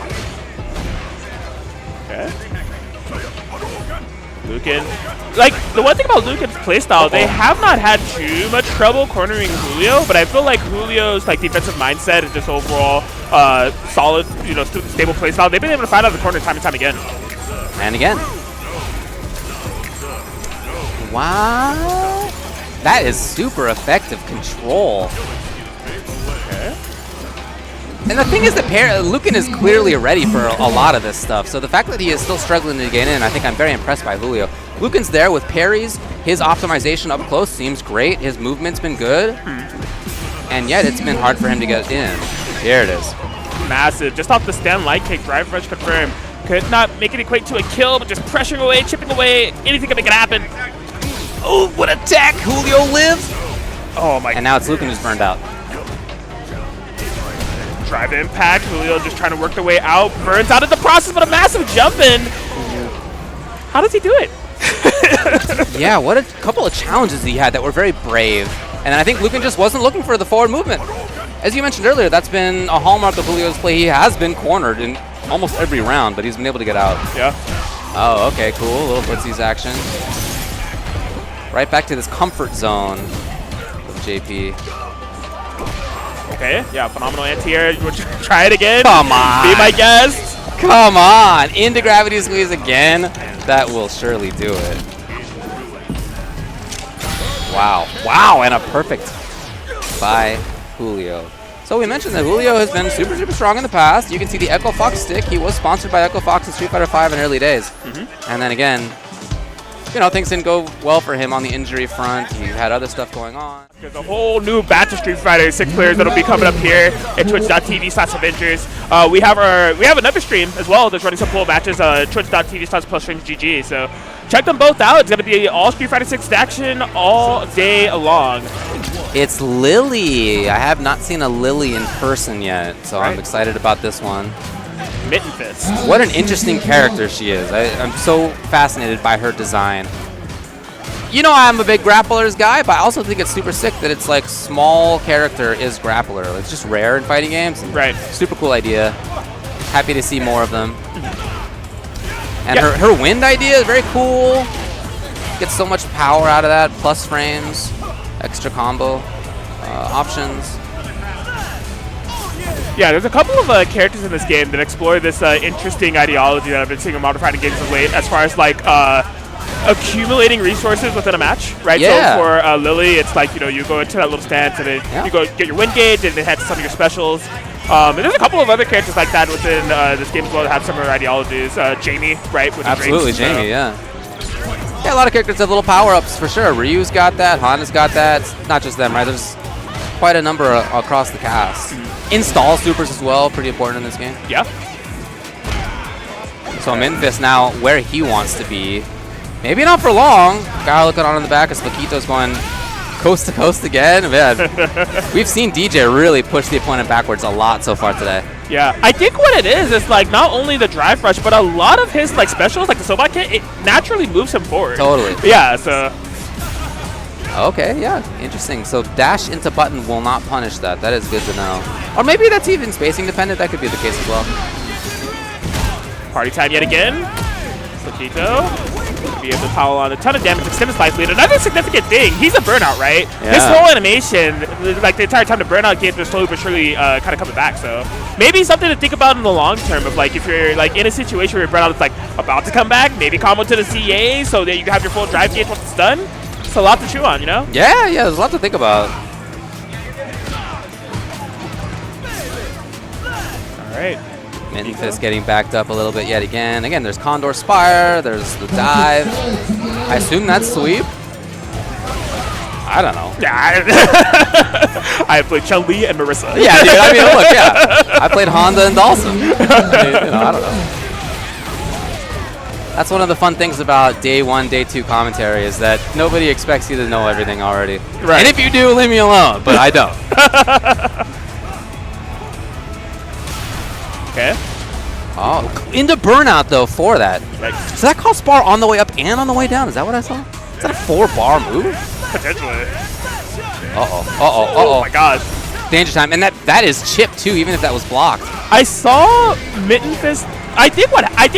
Okay. Lucan. Like, the one thing about Lucan's playstyle, they have not had too much trouble cornering Julio, but I feel like Julio's like defensive mindset and just overall solid, you know, stable playstyle, they've been able to find out the corner time and time again. And again. Wow. That is super effective control. Okay. And the thing is that Lucan is clearly ready for a lot of this stuff. So the fact that he is still struggling to get in, I think I'm very impressed by Julio. Lucan's there with parries. His optimization up close seems great. His movement's been good. And yet it's been hard for him to get in. Here it is. Massive. Just off the stand, light kick, drive rush confirmed. Could not make it equate to a kill, but just pressuring away, chipping away. Anything can make it happen. Oh, what attack! Julio lives! Oh my. And now it's Lucan who's burned out. Drive impact. Julio just trying to work their way out. Burns out of the process, but a massive jump in. How does he do it? Yeah, what a couple of challenges he had that were very brave. And I think Lucan just wasn't looking for the forward movement. As you mentioned earlier, that's been a hallmark of Julio's play. He has been cornered in almost every round, but he's been able to get out. Yeah. Oh, okay, cool. A little footsies action. Right back to this comfort zone with JP. Okay, yeah, phenomenal anti-air. Would you try it again? Come on. Be my guest. Come on. Into gravity squeeze again. That will surely do it. Wow. Wow, and a perfect by Julio. So we mentioned that Julio has been super, super strong in the past. You can see the Echo Fox stick. He was sponsored by Echo Fox in Street Fighter V in early days. And then again, you know, things didn't go well for him on the injury front. He had other stuff going on. There's a whole new batch of Street Fighter 6 players that'll be coming up here at twitch.tv/Avengers. We have another stream as well that's running some pool matches, twitch.tv/PlusStreamGG. So check them both out. It's going to be all Street Fighter 6 action all day long. It's Lily. I have not seen a Lily in person yet, so I'm excited about this one. Mitten Fist. What an interesting character she is. I'm so fascinated by her design. You know, I'm a big grapplers guy, but I also think it's super sick that it's like small character is grappler. It's just rare in fighting games. Right. Super cool idea. Happy to see more of them. And her wind idea is very cool. Gets so much power out of that. Plus frames, extra combo options. Yeah, there's a couple of characters in this game that explore this interesting ideology that I've been seeing in modern fighting games of late, as far as like accumulating resources within a match, right? Yeah. So for Lily, it's like, you know, you go into that little stance and then you go get your win gauge and then head to some of your specials. And there's a couple of other characters like that within this game as well that have similar ideologies. Jamie, right? With Absolutely, the drinks, Jamie, yeah. Yeah, a lot of characters have little power-ups for sure. Ryu's got that, Honda's got that. It's not just them, right? There's quite a number across the cast. Install supers as well, pretty important in this game. Yeah. So Minfist now where he wants to be. Maybe not for long. Guy looking on in the back as Fakito's going coast to coast again. Man, we've seen DJ really push the opponent backwards a lot so far today. Yeah, I think what it is like not only the drive rush, but a lot of his like specials, like the Sobot kit, it naturally moves him forward. Totally. Yeah, so. Okay, yeah, interesting. So dash into button will not punish that. That is good to know. Or maybe that's even spacing dependent. That could be the case as well. Party time yet again. Fakito be able to pile on a ton of damage, extend his life lead. Another significant thing, he's a burnout, right? Yeah. This whole animation, like the entire time the burnout gauge was slowly but surely kind of coming back. So maybe something to think about in the long term of like if you're like in a situation where your burnout is like about to come back, maybe combo to the CA so that you can have your full drive gauge once it's done. It's a lot to chew on, you know? Yeah, there's a lot to think about. All right. Minfist getting backed up a little bit yet again. Again, there's Condor Spire, there's the dive. I assume that's sweep. I don't know. Yeah, I played Chun-Li and Marissa. Yeah, dude, I mean, look, yeah. I played Honda and Dawson. I don't know. That's one of the fun things about day 1, day 2 commentary is that nobody expects you to know everything already. Right. And if you do, leave me alone, but I don't. Okay. Oh, into burnout though for that. Right. So that costs bar on the way up and on the way down. Is that what I saw? Is that a 4-bar move? Potentially. Oh my god. Danger time. And that is chip too, even if that was blocked. I saw Mittenfist. I think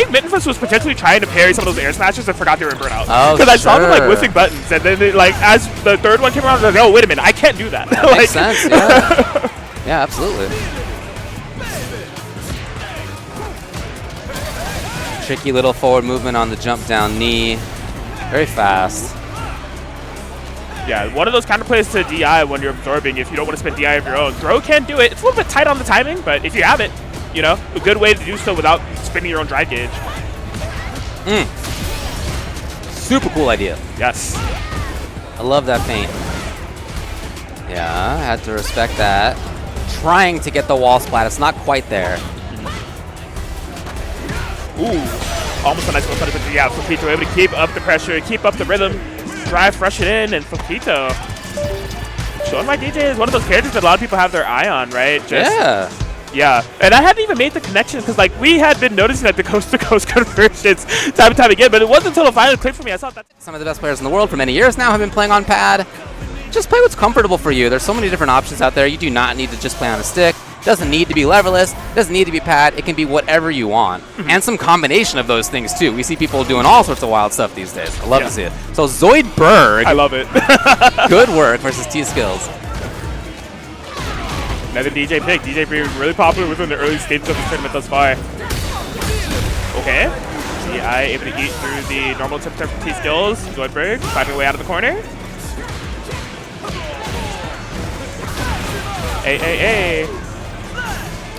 Mittenfist was potentially trying to parry some of those air smashes and forgot they were in burnout. Oh, because I saw them like sure. whiffing buttons, and then like as the third one came around, I was like, oh wait a minute, I can't do that. That like, makes sense. Yeah. Yeah, absolutely. Tricky little forward movement on the jump down knee. Very fast. Yeah, one of those counterplays to DI when you're absorbing if you don't want to spend DI of your own. Throw can do it. It's a little bit tight on the timing, but if you have it, you know, a good way to do so without spinning your own drive gauge. Super cool idea. Yes. I love that paint. Yeah, I had to respect that. Trying to get the wall splat. It's not quite there. Ooh, almost a nice little punishment. Yeah, Fakito able to keep up the pressure, keep up the rhythm, drive, rush it in, and Fakito. Showing my DJ is one of those characters that a lot of people have their eye on, right? Yeah. Yeah, and I hadn't even made the connection because like we had been noticing that the coast-to-coast conversions time and time again, but it wasn't until it finally clicked for me. I thought that Some of the best players in the world for many years now have been playing on pad. Just play what's comfortable for you. There's so many different options out there. You do not need to just play on a stick. Doesn't need to be leverless. Doesn't need to be pad. It can be whatever you want. And some combination of those things too. We see people doing all sorts of wild stuff these days. I love to see it. So Zoidberg. I love it. Good work versus T-Skills. Another DJ pick. DJ being really popular within the early stages of the tournament thus far. Okay. DI able to eat through the normal tip from T-Skills. Zoidberg finding a way out of the corner. Hey.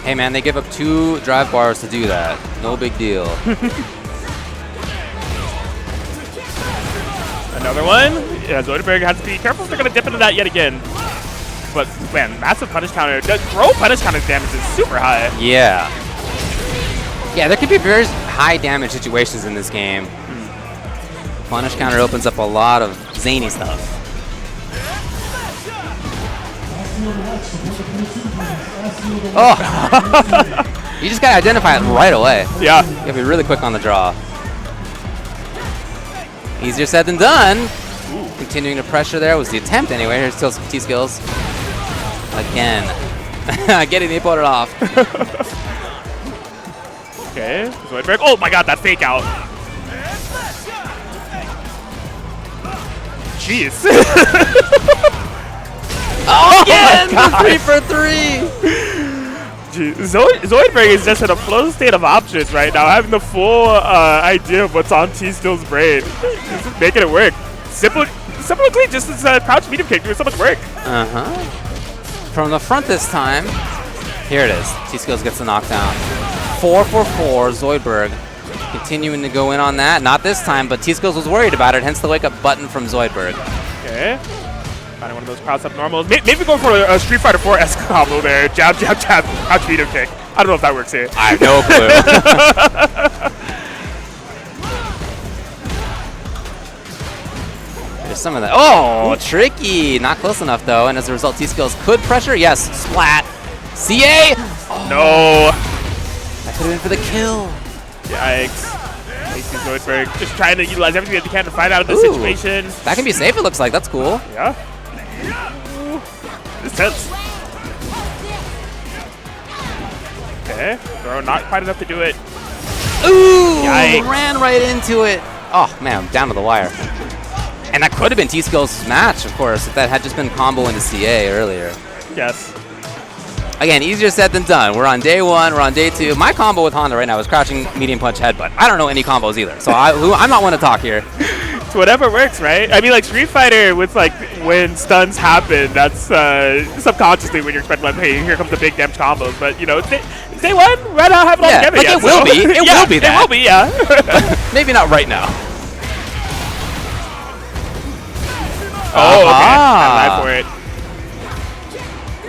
Hey man, they give up 2 drive bars to do that. No big deal. Another one. Yeah, Zoidberg has to be careful if they're going to dip into that yet again. But man, massive punish counter. The throw punish counter damage is super high. Yeah. Yeah, there could be very high damage situations in this game. Punish counter opens up a lot of zany stuff. Oh! You just gotta identify it right away. Yeah. You gotta be really quick on the draw. Easier said than done. Ooh. Continuing to pressure there was the attempt anyway. Here's still some T-Skills. Again. Getting the opponent off. Okay. Zoidberg. Oh my god, that fake out. Jeez. Oh, again! The 3 for 3! Zoidberg is just in a flow state of options right now, having the full idea of what's on T-Skill's brain. Just making it work. Simply just as a crouch medium kick doing so much work. From the front this time. Here it is. T-Skills gets the knockdown. 4 for 4, Zoidberg. continuing to go in on that. Not this time, but T-Skills was worried about it, hence the wake-up button from Zoidberg. Okay. Finding one of those cross-up normals. Maybe go for a Street Fighter 4-esque combo there. Jab, jab, jab, crouch medium kick. I don't know if that works here. I have no clue. There's some of that. Oh, tricky. Not close enough, though. And as a result, T-Skills could pressure. Yes, splat. CA! Oh, no. That could have been for the kill. Yikes. AC Zoidberg just trying to utilize everything that he can to find out the situation. That can be safe, it looks like. That's cool. Yeah. This is tense. Okay. Throw not quite enough to do it. Ooh! Yikes. Ran right into it. Oh, man, down to the wire. And that could have been T-Skills' match, of course, if that had just been combo into CA earlier. Yes. Again, easier said than done. We're on day 1, we're on day 2. My combo with Honda right now is crouching, medium punch, headbutt. I don't know any combos either, so I'm not one to talk here. It's whatever works, right? I mean, like Street Fighter with like when stuns happen, that's subconsciously when you're expecting like, hey, here comes the big damage combos. But you know, day 1, right now, have it all together. Like yet, it will be. It will be that. It will be, yeah. Maybe not right now. Oh, okay. Right for it.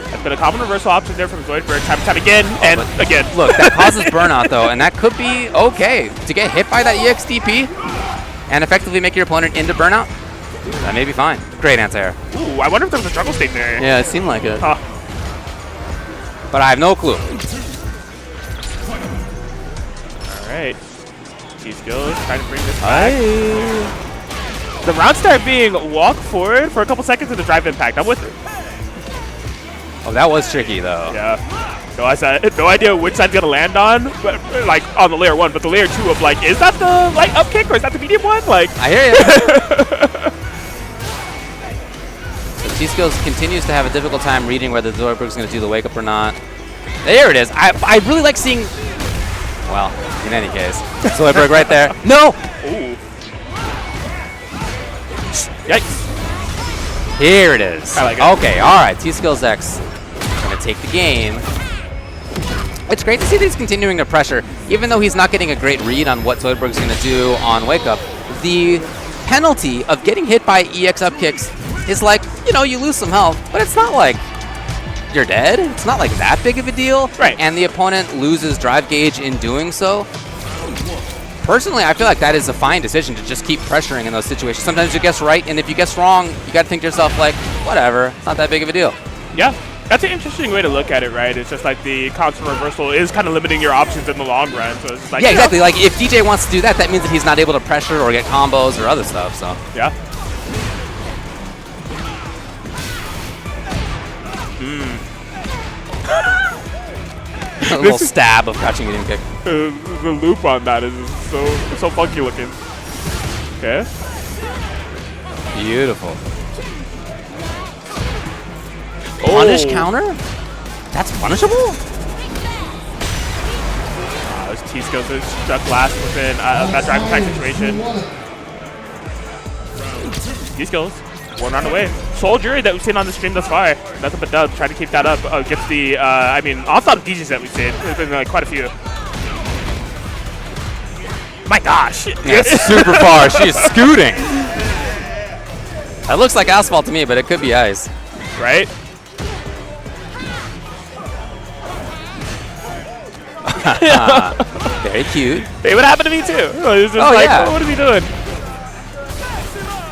That's been a common reversal option there from Zoidberg time and time again, and again. Look, that causes burnout, though, and that could be okay. To get hit by that EXDP and effectively make your opponent into burnout, that may be fine. Great anti-air. Ooh, I wonder if there was a struggle state there. Yeah, it seemed like it. Huh. But I have no clue. All right. T-Skills trying to bring this back. The round start being walk forward for a couple seconds and the drive impact. I'm with it. Oh, that was tricky, though. Yeah. No, I said no idea which side's gonna land on, but like on the layer 1, but the layer 2 of like, is that the light up kick or is that the medium one? Like, I hear you. So T-Skills continues to have a difficult time reading whether Zoidberg's gonna do the wake up or not. There it is. I really like seeing. Well, in any case, Zoidberg right there. No. Ooh. Yikes. Here it is. I like it. Okay, all right. T-Skills X gonna take the game. It's great to see that he's continuing to pressure, even though he's not getting a great read on what Zoidberg's gonna do on Wake Up. The penalty of getting hit by EX up kicks is like, you know, you lose some health, but it's not like you're dead. It's not like that big of a deal. Right. And the opponent loses drive gauge in doing so. Personally, I feel like that is a fine decision to just keep pressuring in those situations. Sometimes you guess right, and if you guess wrong, you got to think to yourself, like, whatever, it's not that big of a deal. Yeah, that's an interesting way to look at it, right? It's just like the constant reversal is kind of limiting your options in the long run. So it's just like, yeah, exactly. Like, if DJ wants to do that, that means that he's not able to pressure or get combos or other stuff, so. Yeah. A little stab of crouching medium kick. The loop on that is so funky looking. Okay. Beautiful. Punish counter? That's punishable? Those T-Skills is stuck last within that drive attack situation. T-Skills, one round away. Soldier that we've seen on the stream thus far. Nothing but dub. Trying to keep that up against the, I mean, onslaught of DJs that we've seen. There's been like quite a few. My gosh. Yeah, super far. She is scooting. That looks like asphalt to me, but it could be ice. Right? Very cute. They would happen to me too. It's just like, yeah. what are we doing?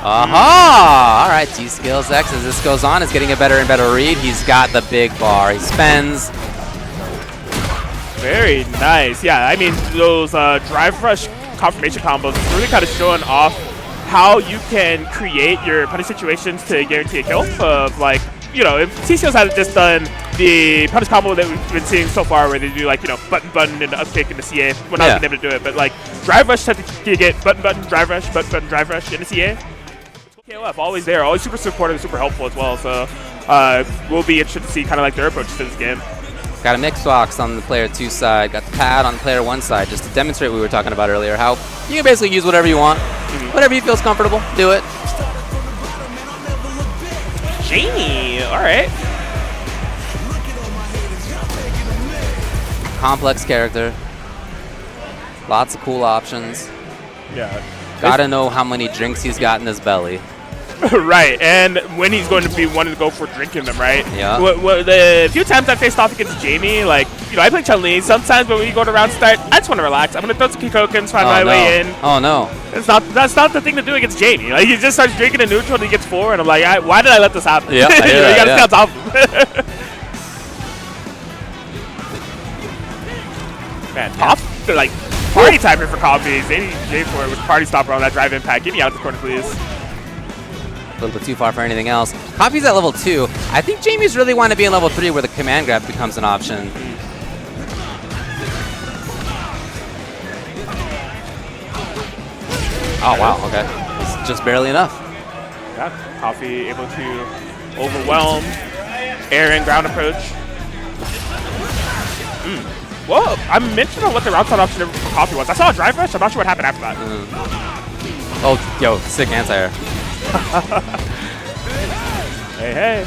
All right, T-Skills X, as this goes on, is getting a better and better read. He's got the big bar. He spends. Very nice. Yeah, I mean, those drive rush confirmation combos is really kind of showing off how you can create your punish situations to guarantee a kill. Of like, you know, if T-Skills had just done the punish combo that we've been seeing so far, where they do like, you know, button and up kick in the CA, we're not been able to do it. But like, drive rush had to get button, drive rush, button, drive rush in the CA. KOF always there, always super supportive, super helpful as well. So we'll be interested to see kind of like their approach to this game. Got a mix box on the player 2 side, got the pad on player 1 side, just to demonstrate what we were talking about earlier, how you can basically use whatever you want, whatever you feels comfortable, do it. Jamie, all right. Complex character. A Lots of cool options. Yeah. Gotta know how many drinks he's got in his belly. Right, and when he's going to be wanting to go for drinking them, right? Yeah. The few times I faced off against Jamie, like, I play Chun-Li. Sometimes when we go to round start, I just want to relax. I'm going to throw some Kikokens, find my way in. Oh, no. That's not the thing to do against Jamie. Like, he just starts drinking in neutral and he gets 4, and I'm like, why did I let this happen? Yeah, you got to stay on top of him. Man, top, like, party timer for Coffee. Zany J4 with party stopper on that drive impact. Get me out of the corner, please. A little bit too far for anything else. Coffee's at level 2. I think Jamie's really want to be in level 3 where the command grab becomes an option. Oh, wow, okay. It's just barely enough. Yeah, Coffee able to overwhelm air and ground approach. Whoa, I'm mentioning what the route side option for Coffee was. I saw a drive rush. I'm not sure what happened after that. Oh, yo, sick anti-air. Hey.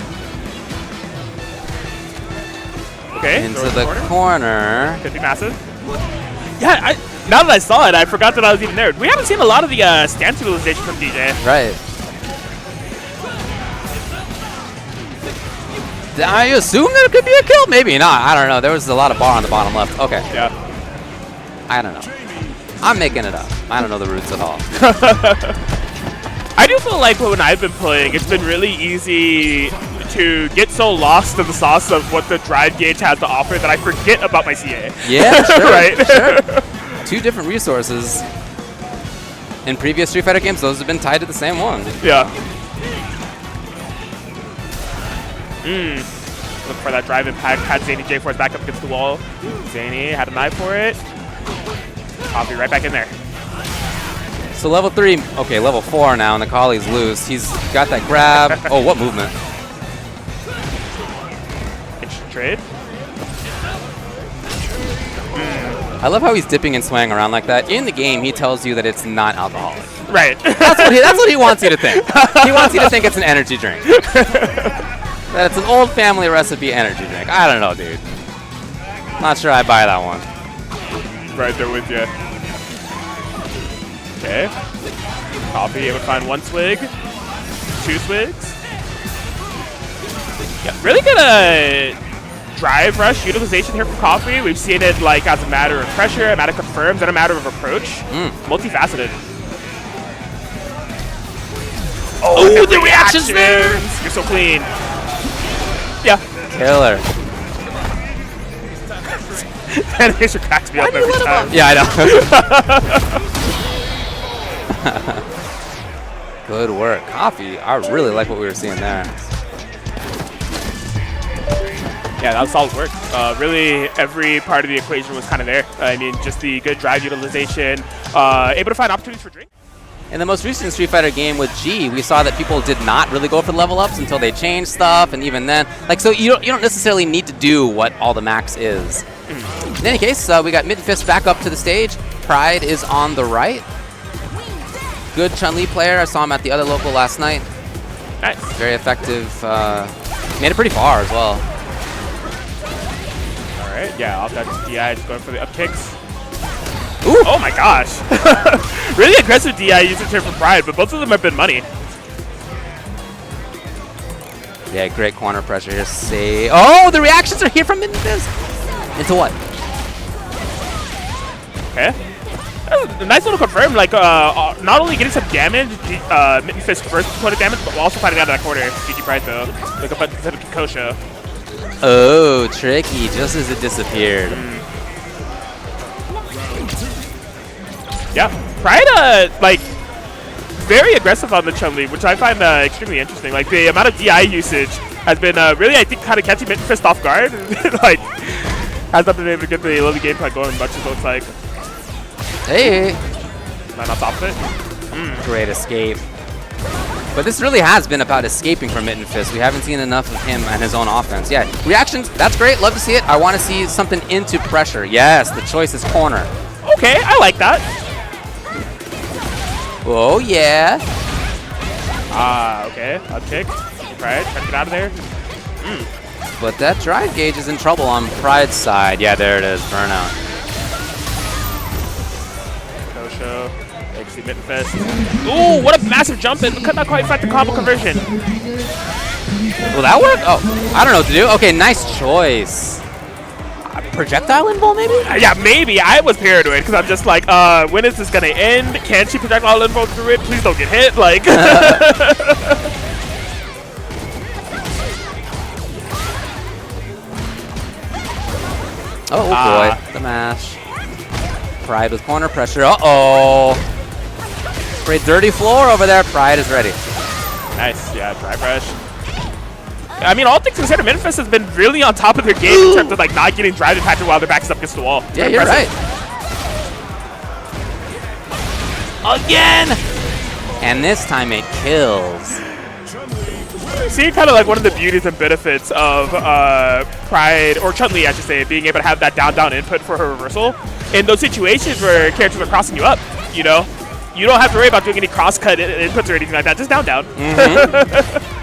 Okay. Into the corner. Could be massive. Yeah, now that I saw it, I forgot that I was even there. We haven't seen a lot of the stance utilization from DJ. Right. I assume there could be a kill? Maybe not. I don't know. There was a lot of bar on the bottom left. Okay. Yeah. I don't know. I'm making it up. I don't know the roots at all. I do feel like when I've been playing, it's been really easy to get so lost in the sauce of what the drive gauge has to offer that I forget about my CA. Yeah, sure, right? Sure. 2 different resources. In previous Street Fighter games, those have been tied to the same one. Yeah. Look for that drive impact. Had Zany J4's back up against the wall. Zany had an eye for it. Coffee right back in there. So level 3, okay, level 4 now, and the Collie's loose. He's got that grab. Oh, what movement? Interesting trade. I love how he's dipping and swaying around like that. In the game, he tells you that it's not alcoholic. Right. That's what he wants you to think. He wants you to think it's an energy drink. That it's an old family recipe energy drink. I don't know, dude. Not sure I buy that one. Right there with you. Okay. Coffee able to find 1 swig. 2 swigs. Yeah, really good drive rush utilization here from Coffee. We've seen it like as a matter of pressure, a matter of confirms, and a matter of approach. Multifaceted. Oh, the reactions there! You're so clean. Yeah. Killer. Animation cracks me up every time. Yeah, I know. Good work. Coffee, I really like what we were seeing there. Yeah, that was solid work. Really, every part of the equation was kind of there. I mean, just the good drive utilization, able to find opportunities for drink. In the most recent Street Fighter game with G, we saw that people did not really go for level ups until they changed stuff, and even then, like, so you don't necessarily need to do what all the max is. In any case, we got Mitten Fist back up to the stage. Pride is on the right. Good Chun-Li player. I saw him at the other local last night. Nice. Very effective. Made it pretty far as well. All right. Yeah, off that DI, just going for the up kicks. Ooh. Oh my gosh. Really aggressive DI usage here from Pride, but both of them have been money. Yeah, great corner pressure here. Say, oh, the reactions are here from Mitten Fist. Into what? Okay. A nice little confirm, like, not only getting some damage, Mitten Fist first total damage, but also fighting out of that corner. GG Pride, though. Look up at the Kikosha. Oh, tricky, just as it disappeared. Yeah, Pride, like, very aggressive on the Chun-Li, which I find extremely interesting. Like, the amount of DI usage has been really, I think, kind of catching Mitten Fist off guard. Like, has not been able to get the early game plan going much, it looks like. Hey. Not on top of it. Great escape. But this really has been about escaping from Mitten Fist. We haven't seen enough of him and his own offense. Yeah, reactions, that's great. Love to see it. I want to see something into pressure. Yes, the choice is corner. Okay, I like that. Oh, yeah. Okay. Up kick. Pride, trying to get out of there. But that drive gauge is in trouble on Pride's side. Yeah, there it is. Burnout. Kikosho. Thanks to Mitten Fist. Ooh, what a massive jump in. Could not quite find the combo conversion. Will that work? Oh, I don't know what to do. Okay, nice choice. Projectile invul, maybe? Yeah, maybe. I was paranoid because I'm just like, when is this gonna end? Can she projectile invul through it? Please don't get hit. Like. Oh boy, the mash. Pride with corner pressure. Uh-oh. Pretty dirty floor over there. Pride is ready. Nice, yeah, drive rush. I mean, all things considered, Minifest has been really on top of their game in terms of like not getting drive impacted while their back is up against the wall. Yeah, you're right. Again! And this time it kills. See, kind of like one of the beauties and benefits of Pride, or Chun-Li, I should say, being able to have that down-down input for her reversal. In those situations where characters are crossing you up, you know, you don't have to worry about doing any cross-cut inputs or anything like that. Just down-down. Mm-hmm.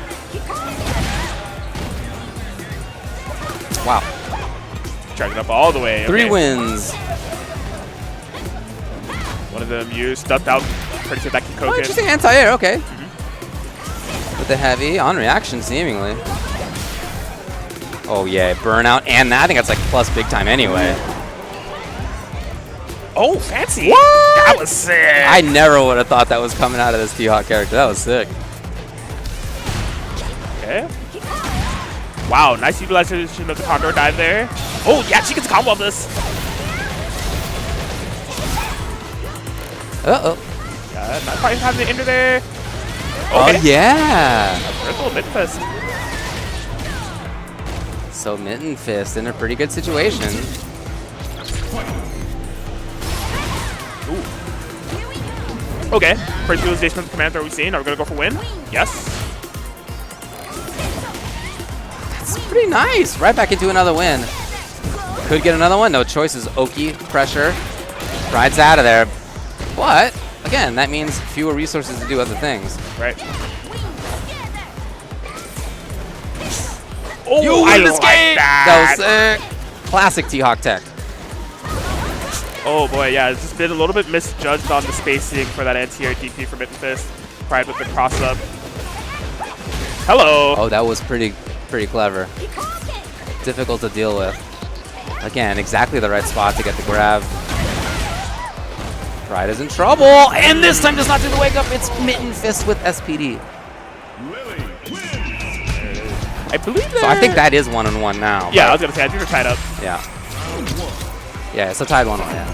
Wow. Tracking up all the way. 3 wins. One of them you stuffed out pretty sure that Kikoken. Oh, interesting anti-air, okay. With the heavy, on reaction seemingly. Oh yeah, burnout, and that, I think that's like plus big time anyway. Oh, fancy. What? That was sick. I never would have thought that was coming out of this T-Hawk character. That was sick. Okay. Wow, nice utilization of the Condor dive there. Oh, yeah, she gets a combo of this. Uh-oh. Yeah, not quite having to enter there. Okay. Oh, yeah. Triple Mitten Fist. So Mitten Fist in a pretty good situation. Ooh. Okay, first utilization of the command throw we've seen. Are we going to go for win? Yes. That's pretty nice. Right back into another win. Could get another one. No choices. Oki, pressure. Pride's out of there. But, again, that means fewer resources to do other things. Right. Oh, You win I this like game! that. That was sick. Classic T-Hawk tech. Oh boy, yeah, it's just been a little bit misjudged on the spacing for that anti-air DP for Mitten Fist. Pride with the cross-up. Hello! Oh, that was pretty clever. Difficult to deal with. Again, exactly the right spot to get the grab. Pride is in trouble, and this time does not do the wake up. It's Mitten Fist with SPD. I believe that. So I think that is 1-on-1 now. Yeah, I was gonna say, I think they're tied up. Yeah. Yeah, it's a tied 1-on, yeah.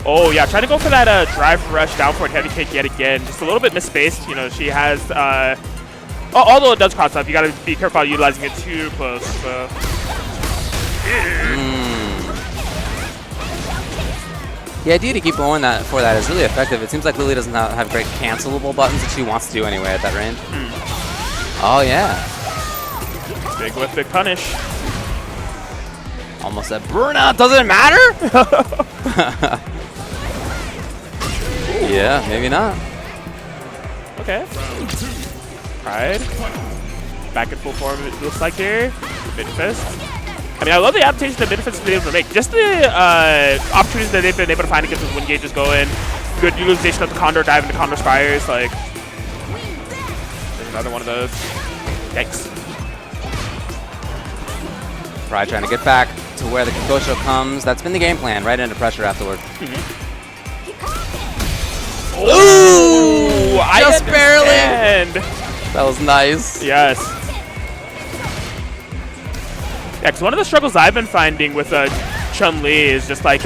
Oh yeah, trying to go for that drive rush down forward heavy kick yet again. Just a little bit misspaced. You know, she has. Although it does cross up, you gotta be careful about utilizing it too close. So. The idea to keep going for that is really effective. It seems like Lily doesn't have great cancelable buttons that she wants to do anyway at that range. Oh, yeah. Big whip, big punish. Almost said burnout. Does it matter? Yeah, maybe not. Okay. Pride. Back in full form, it looks like here. Mitten Fist. I mean, I love the adaptation that Mitten Fist has been able to make. Just the opportunities that they've been able to find to get those win gauges going. Good utilization of the Condor dive into Condor Spires. Like, there's another one of those. Thanks. Pride trying to get back to where the Kikosho comes. That's been the game plan, right into pressure afterward. Ooh! Just barely. That was nice. Yes. Yeah, because one of the struggles I've been finding with Chun-Li is just like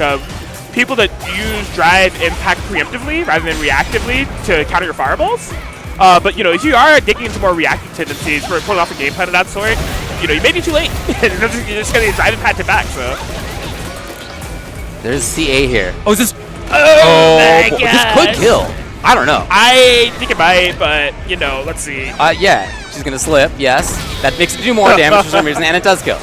people that use drive impact preemptively rather than reactively to counter your fireballs. But you know, if you are digging into more reactive tendencies for pulling off a game plan of that sort, you know, you may be too late. You're just going to drive impacted back. So there's CA here. Oh, is this? Oh my this gosh. could kill. I don't know. I think it might, but you know, let's see. Yeah, she's gonna slip. Yes, that makes it do more damage for some reason, and it does kill.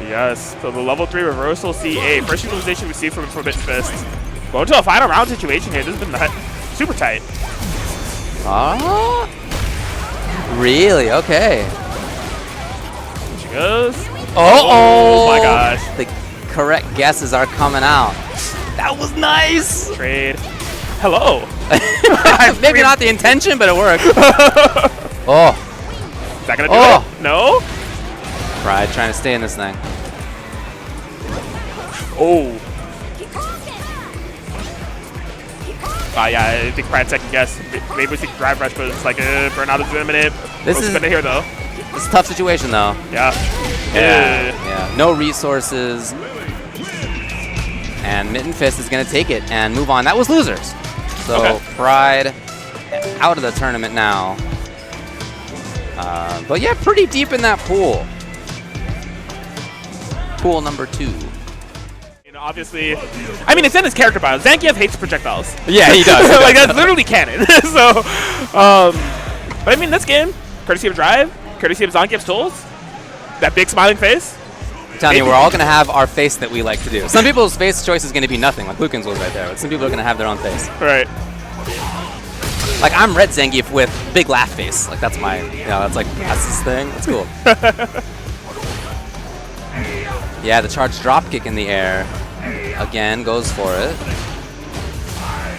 Yes, so the level 3 reversal CA. First utilization we see from Forbidden Fist. Going to a final round situation here. This has been super tight. Really? Okay. Here she goes. Oh my gosh. the correct guesses are coming out. That was nice. Trade. Hello. Maybe not the intention, but it worked. Oh. Is that going to do it? No? Pride trying to stay in this thing. Oh. Yeah, I think Pride second guess. Maybe we see drive rush, but it's like burnout is imminent. This is here though. It's a tough situation though. Yeah. Yeah. No resources. And Mitten Fist is going to take it and move on. That was losers. So okay. Pride out of the tournament now. But yeah, pretty deep in that pool. Pool number 2. Obviously, I mean, it's in his character bio. Zangief hates projectiles. Yeah, he does. Like, that's literally canon. So, but I mean, this game, courtesy of Drive, courtesy of Zangief's tools, that big smiling face. I'm telling you, we're all going to have our face that we like to do. Some people's face choice is going to be nothing, like Lucan's was right there. But some people are going to have their own face. Right. Like, I'm Red Zangief with big laugh face. Like, that's my, that's his thing. That's cool. Yeah, the charge drop kick in the air. Again, goes for it.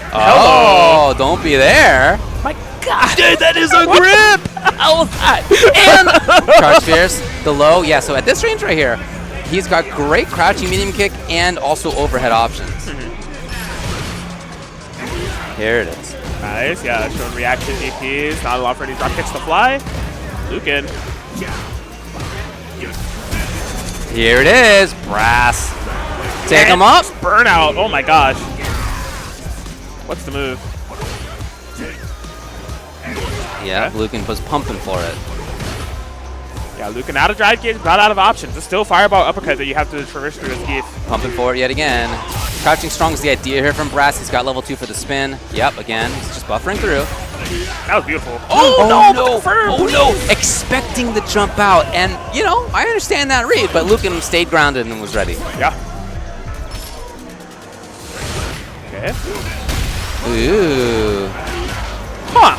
Hello. Oh, don't be there. My God. Dude, that is a grip. How was that? And charge fierce, the low. Yeah, so at this range right here, he's got great crouching medium kick and also overhead options. Here it is. Nice, yeah, showing reaction DPs. Not a lot for any drop kicks to fly. Lucan. Here it is, Brass. Take him up. Burnout, oh my gosh. What's the move? Yeah, Okay. Lucan was pumping for it. Yeah, Lucan out of drive kick, not out of options. It's still fireball uppercut that you have to traverse through his teeth. Pumping for it yet again. Crouching strong is the idea here from Brass. He's got level 2 for the spin. Yep, again, he's just buffering through. That was beautiful. Oh no! Confirm, Oh no! Expecting the jump out, and I understand that read, but Lucan stayed grounded and was ready. Yeah. Okay. Ooh. Huh.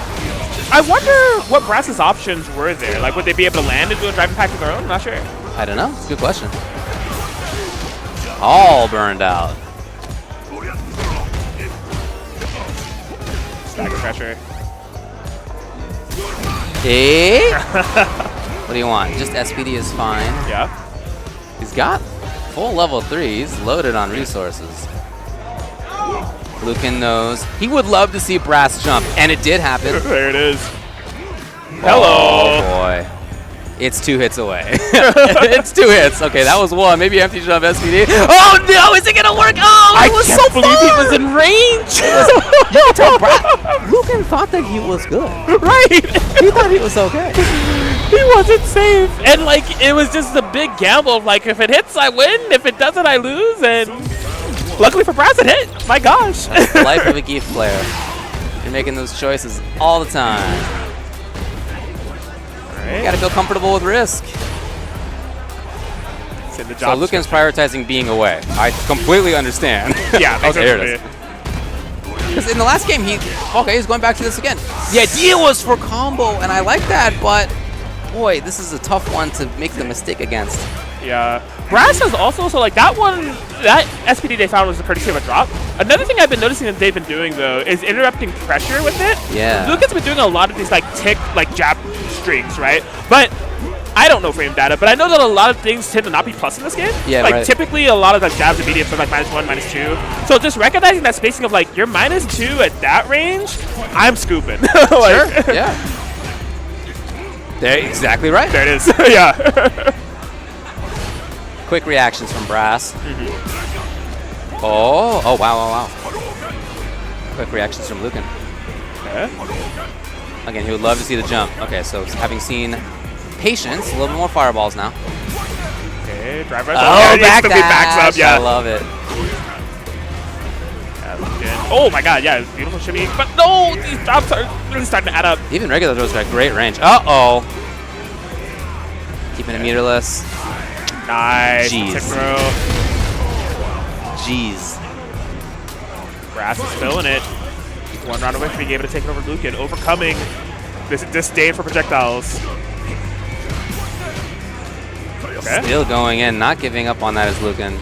I wonder what Brass's options were there. Like, would they be able to land and do a drive impact of their own? Not sure. I don't know. It's a good question. All burned out. Stagger pressure. Hey? What do you want? Just SPD is fine. Yeah. He's got full level 3. He's loaded on resources. Lucan knows. He would love to see Brass jump, and it did happen. There it is. Hello. Oh, boy. It's 2 hits away. It's 2 hits. Okay, that was 1. Maybe empty jump SPD. Oh, no. Is it going to work? Oh, I it was can't so believe far. he was in range. Lucan thought that he was good. Right. He thought he was okay. He wasn't safe. And, like, it was just a big gamble of, like, if it hits, I win. If it doesn't, I lose. And luckily for Brass, it hit. My gosh. That's the life of a Geef player. You're making those choices all the time. You gotta feel comfortable with risk. So Lucan's prioritizing being away. I completely understand. Yeah, okay, here it is. Because in the last game, he's going back to this again. The idea was for combo, and I like that, but boy, this is a tough one to make the mistake against. Yeah. Brass is also, so like that one, that SPD they found was the courtesy of a drop. Another thing I've been noticing that they've been doing though is interrupting pressure with it. Yeah. Lucan's been doing a lot of these like jab streaks, right? But I don't know frame data, but I know that a lot of things tend to not be plus in this game. Yeah, like right. Typically a lot of like jabs immediate are like -1, -2. So just recognizing that spacing of like you're -2 at that range, I'm scooping. Like, Sure. Yeah. They're exactly right. There it is. Yeah. Quick reactions from Brass. Oh, wow. Quick reactions from Lucan. Okay. Again, he would love to see the jump. Okay, so having seen Patience, a little bit more fireballs now. Okay, drive right. Oh, back backs up. Yeah. I love it. Oh my god, yeah, it's beautiful shimmy. But no, these drops are really starting to add up. Even regular throws got great range. Uh-oh. Keeping it meterless. Nice. Jeez. Tick throw. Jeez. Brass is filling it. One round away from being able to take it over Lucan, overcoming this disdain for projectiles. Okay. Still going in, not giving up on that is Lucan.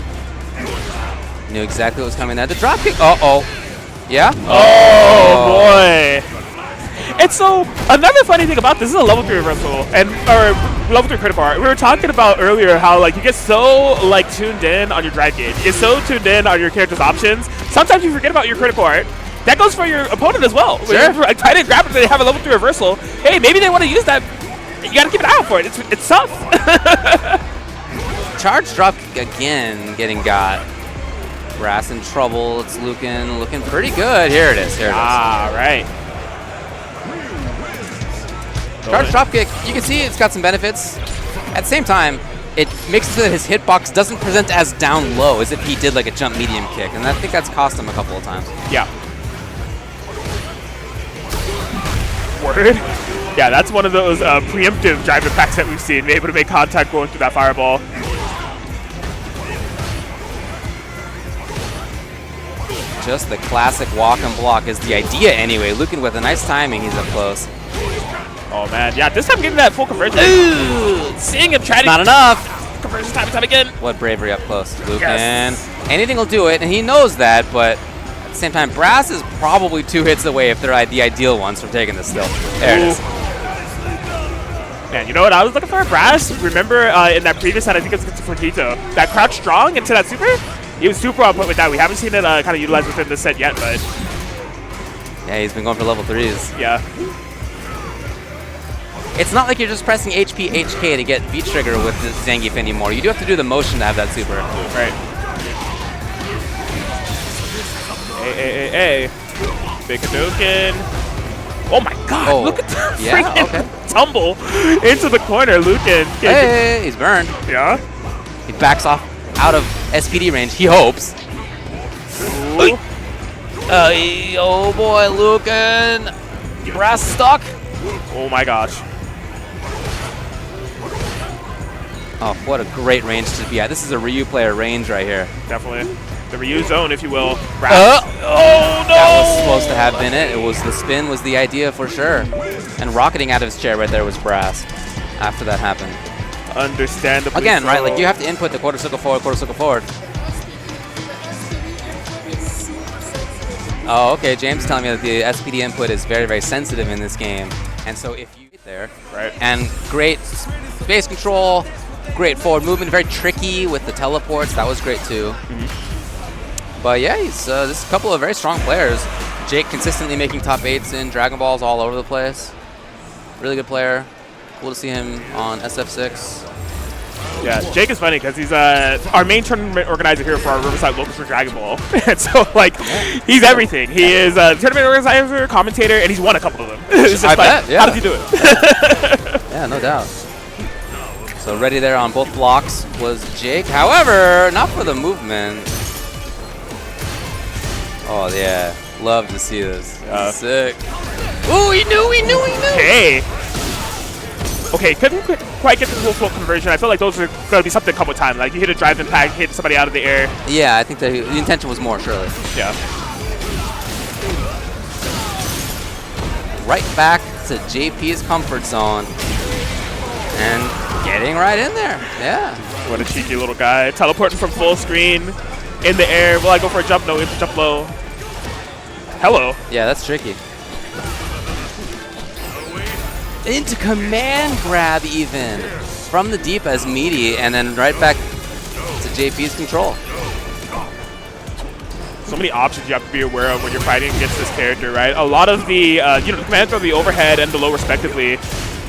Knew exactly what was coming there. The drop kick. Uh-oh. Yeah? Oh, boy. And so, another funny thing about this is a level 3 reversal, or level 3 critical art. We were talking about earlier how like you get so like tuned in on your drive gauge. You get so tuned in on your character's options. Sometimes you forget about your critical art. That goes for your opponent as well. Sure. Like, try to grab it, they have a level 3 reversal. Hey, maybe they want to use that. You got to keep an eye out for it. It's tough. Charge drop kick again, getting got. Brass in trouble. It's Lucan looking pretty good. Here it is. Here it is. Ah, right. Charge drop kick. You can see it's got some benefits. At the same time, it makes it so that his hitbox doesn't present as down low as if he did like a jump medium kick, and I think that's cost him a couple of times. Yeah. Word. Yeah, that's one of those preemptive drive attacks that we've seen. Able to make contact going through that fireball. Just the classic walk and block is the idea anyway. Lucan with a nice timing, he's up close. Oh man, yeah, this time getting that full conversion. Ooh, seeing him try to Not enough. conversion time and time again. What bravery up close. Lucan, Yes. anything will do it, and he knows that, but at the same time, Brass is probably 2 hits away if they're the ideal ones from taking this still. There it is. Man, you know what I was looking for? Brass, remember in that previous set, I think it's Fortito, that crouch strong into that super? He was super on point with that. We haven't seen it kind of utilized within this set yet, but Yeah, he's been going for level 3s. yeah. It's not like you're just pressing HP, HK to get V-Trigger with the Zangief anymore. You do have to do the motion to have that super. Right. Hey. Big Hadouken. Oh my god, Oh, look at the yeah, freaking okay. tumble into the corner, Lucan. Hey, he's burned. Yeah? He backs off out of SPD range, he hopes. Ooh. Oh boy, Lucan. Brass stuck. Oh my gosh. Oh, what a great range to be at. This is a Ryu player range right here. Definitely. The Ryu zone, if you will. Oh no! That was supposed to have been it. It was the spin was the idea for sure. And rocketing out of his chair right there was Brass after that happened. Understandably Again, so. right? Like you have to input the quarter circle forward, quarter circle forward. Oh, okay. James is telling me that the SPD input is very, very sensitive in this game. And so if you get there, Right. and great space control, great forward movement, very tricky with the teleports. That was great too. But yeah, he's this is a couple of very strong players. Jake consistently making top 8s in Dragon Balls all over the place. Really good player. Cool to see him on SF6. Yeah, Jake is funny because he's our main tournament organizer here for our Riverside Locals for Dragon Ball. And so, like, he's everything. He is a tournament organizer, commentator, and he's won a couple of them. It's just I like, bet, yeah. how does he do it? Yeah, no doubt. So ready there on both blocks was Jake. However, not for the movement. Oh, yeah. Love to see this. Sick. Ooh, he knew. Hey. Okay, couldn't quite get the full float conversion. I feel like those are going to be something a couple of times. Like, you hit a drive impact, hit somebody out of the air. Yeah, I think the intention was more, surely. Yeah. Right back to JP's comfort zone. And getting right in there. Yeah. What a cheeky little guy. Teleporting from full screen in the air. Will I go for a jump? No, it's a jump low. Hello. Yeah, that's tricky. Into command grab even. From the deep as meaty, and then right back to JP's control. So many options you have to be aware of when you're fighting against this character, right? A lot of the, the commands of the overhead and the low respectively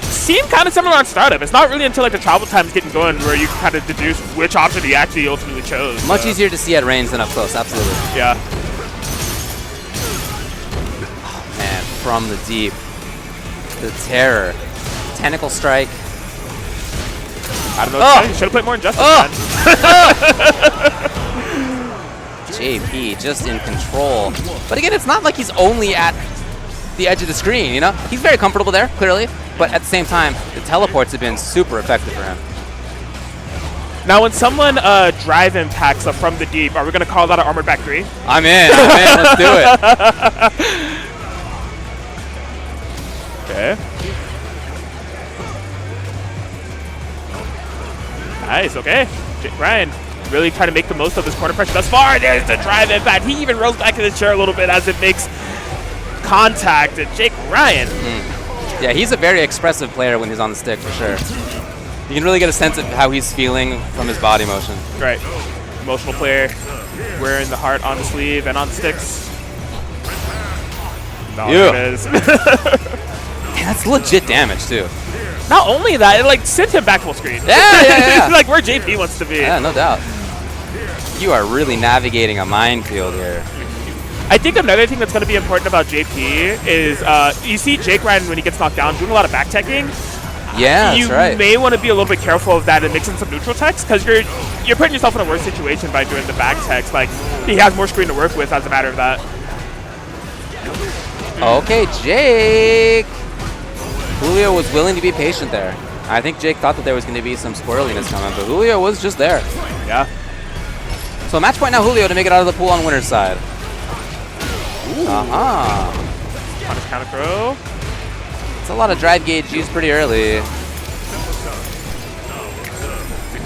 seem kind of similar on startup. It's not really until like the travel time is getting going where you can kind of deduce which option he actually ultimately chose. Much easier to see at range than up close, absolutely. Yeah. Man, from the deep. The terror. Tentacle strike. I don't know. Should have played more Injustice, man. JP just in control. But again, it's not like he's only at the edge of the screen, you know? He's very comfortable there, clearly. But at the same time, the teleports have been super effective for him. Now, when someone drive impacts from the deep, are we going to call that an armored back 3? I'm in. Let's do it. Okay. Nice, okay. Jake Ryan really trying to make the most of this corner pressure thus far. There's the drive. In fact, he even rolls back in the chair a little bit as it makes contact. And Jake Ryan. Yeah, he's a very expressive player when he's on the stick, for sure. You can really get a sense of how he's feeling from his body motion. Right. Emotional player, wearing the heart on the sleeve and on the sticks. No, Yeah. there it is. Man, that's legit damage, too. Not only that, it like sent him back full screen. Yeah. Like where JP wants to be. Yeah, no doubt. You are really navigating a minefield here. I think another thing that's going to be important about JP is you see Jake Ryan when he gets knocked down doing a lot of back teching. Yeah, You that's right. may want to be a little bit careful of that and mix in some neutral techs because you're putting yourself in a worse situation by doing the back techs. Like he has more screen to work with as a matter of that. Okay, Jake. Julio was willing to be patient there. I think Jake thought that there was going to be some squirreliness coming, but Julio was just there. Yeah. So match point now, Julio, to make it out of the pool on winner's side. Punish counter throw. It's a lot of drive gauge used pretty early.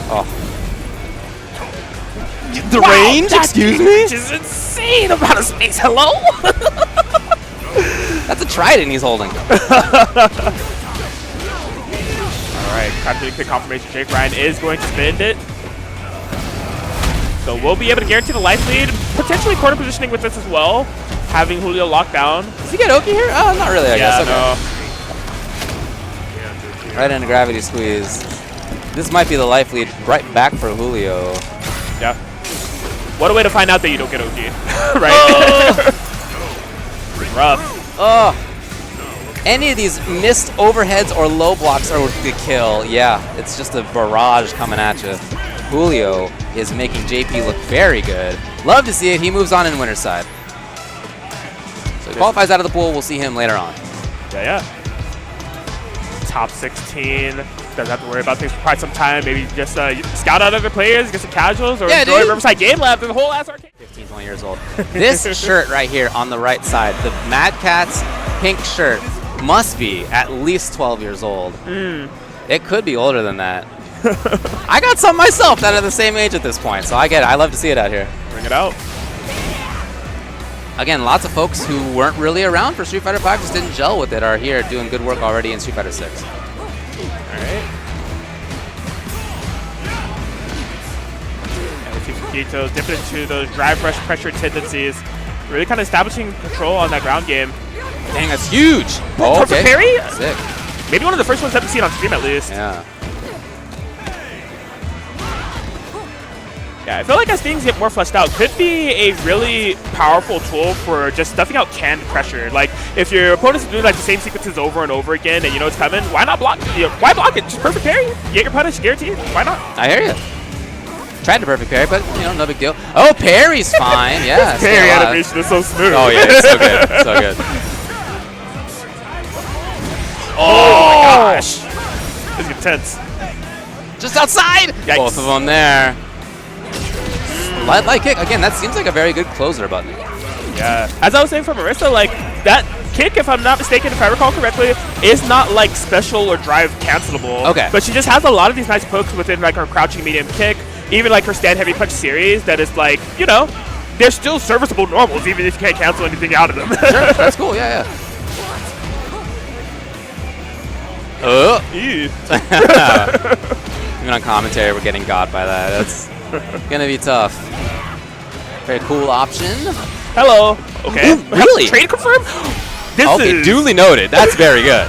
Oh. The range? Excuse me? Which is insane amount of space. Hello? That's a trident he's holding. All right, time to quick confirmation. Jake Ryan is going to spin it. So we'll be able to guarantee the life lead. Potentially corner positioning with this as well. Having Julio locked down. Does he get Oki here? Oh, not really, I guess. Okay. No. Right into gravity squeeze. This might be the life lead right back for Julio. Yeah. What a way to find out that you don't get OG. Right? Rough. Oh. Any of these missed overheads or low blocks are the kill. Yeah, it's just a barrage coming at you. Julio is making JP look very good. Love to see it. He moves on in winner's side. So he qualifies out of the pool. We'll see him later on. Yeah. Top 16. Doesn't have to worry about things for quite some time. Maybe just scout out other players, get some casuals, or enjoy Riverside Game Lab. There's a whole ass arcade. 15, 20 years old. This shirt right here on the right side, the Mad Catz pink shirt, must be at least 12 years old. It could be older than that. I got some myself that are the same age at this point, so I get it. I love to see it out here. Bring it out. Again, lots of folks who weren't really around for Street Fighter V, just didn't gel with it, are here doing good work already in Street Fighter 6. Alright. And we see Fukito dipping into those drive rush pressure tendencies. Really kind of establishing control on that ground game. Dang, that's huge! Oh, perfect parry? Sick. Maybe one of the first ones I've seen on stream at least. Yeah. Yeah, I feel like as things get more fleshed out, could be a really powerful tool for just stuffing out canned pressure. Like, if your opponent's doing like the same sequences over and over again, and you know it's coming, why not block? Why block it? Just perfect parry. You get your punish, guaranteed. Why not? I hear you. Tried to perfect parry, but you know, no big deal. Oh, parry's fine. Yeah. Parry animation is so smooth. Oh yeah, it's so good, so good. Oh my gosh, this is intense. Just outside. Yikes. Both of them there. Light kick again. That seems like a very good closer button. Yeah, as I was saying for Marissa, like that kick, if I'm not mistaken, if I recall correctly, is not like special or drive cancelable. Okay. But she just has a lot of these nice pokes within like her crouching medium kick, even like her stand heavy punch series. That is like, you know, they're still serviceable normals even if you can't cancel anything out of them. Sure, that's cool. Yeah. Ew. Even on commentary, we're getting got by that. That's gonna be tough. Very cool option. Hello. Okay. Ooh, really? Trade confirmed? This Okay, is... duly noted. That's very good.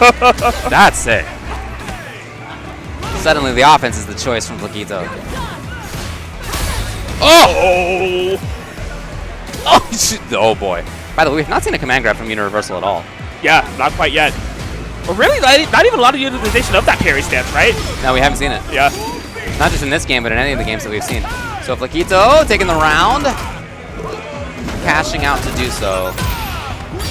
That's sick. Suddenly, the offense is the choice from Fukito. Oh! Oh, shit. Oh boy. By the way, we've not seen a command grab from Universal at all. Yeah, not quite yet. Well, really, not even a lot of utilization of that parry stance, right? No, we haven't seen it. Yeah. Not just in this game, but in any of the games that we've seen. So Fukito taking the round. Cashing out to do so.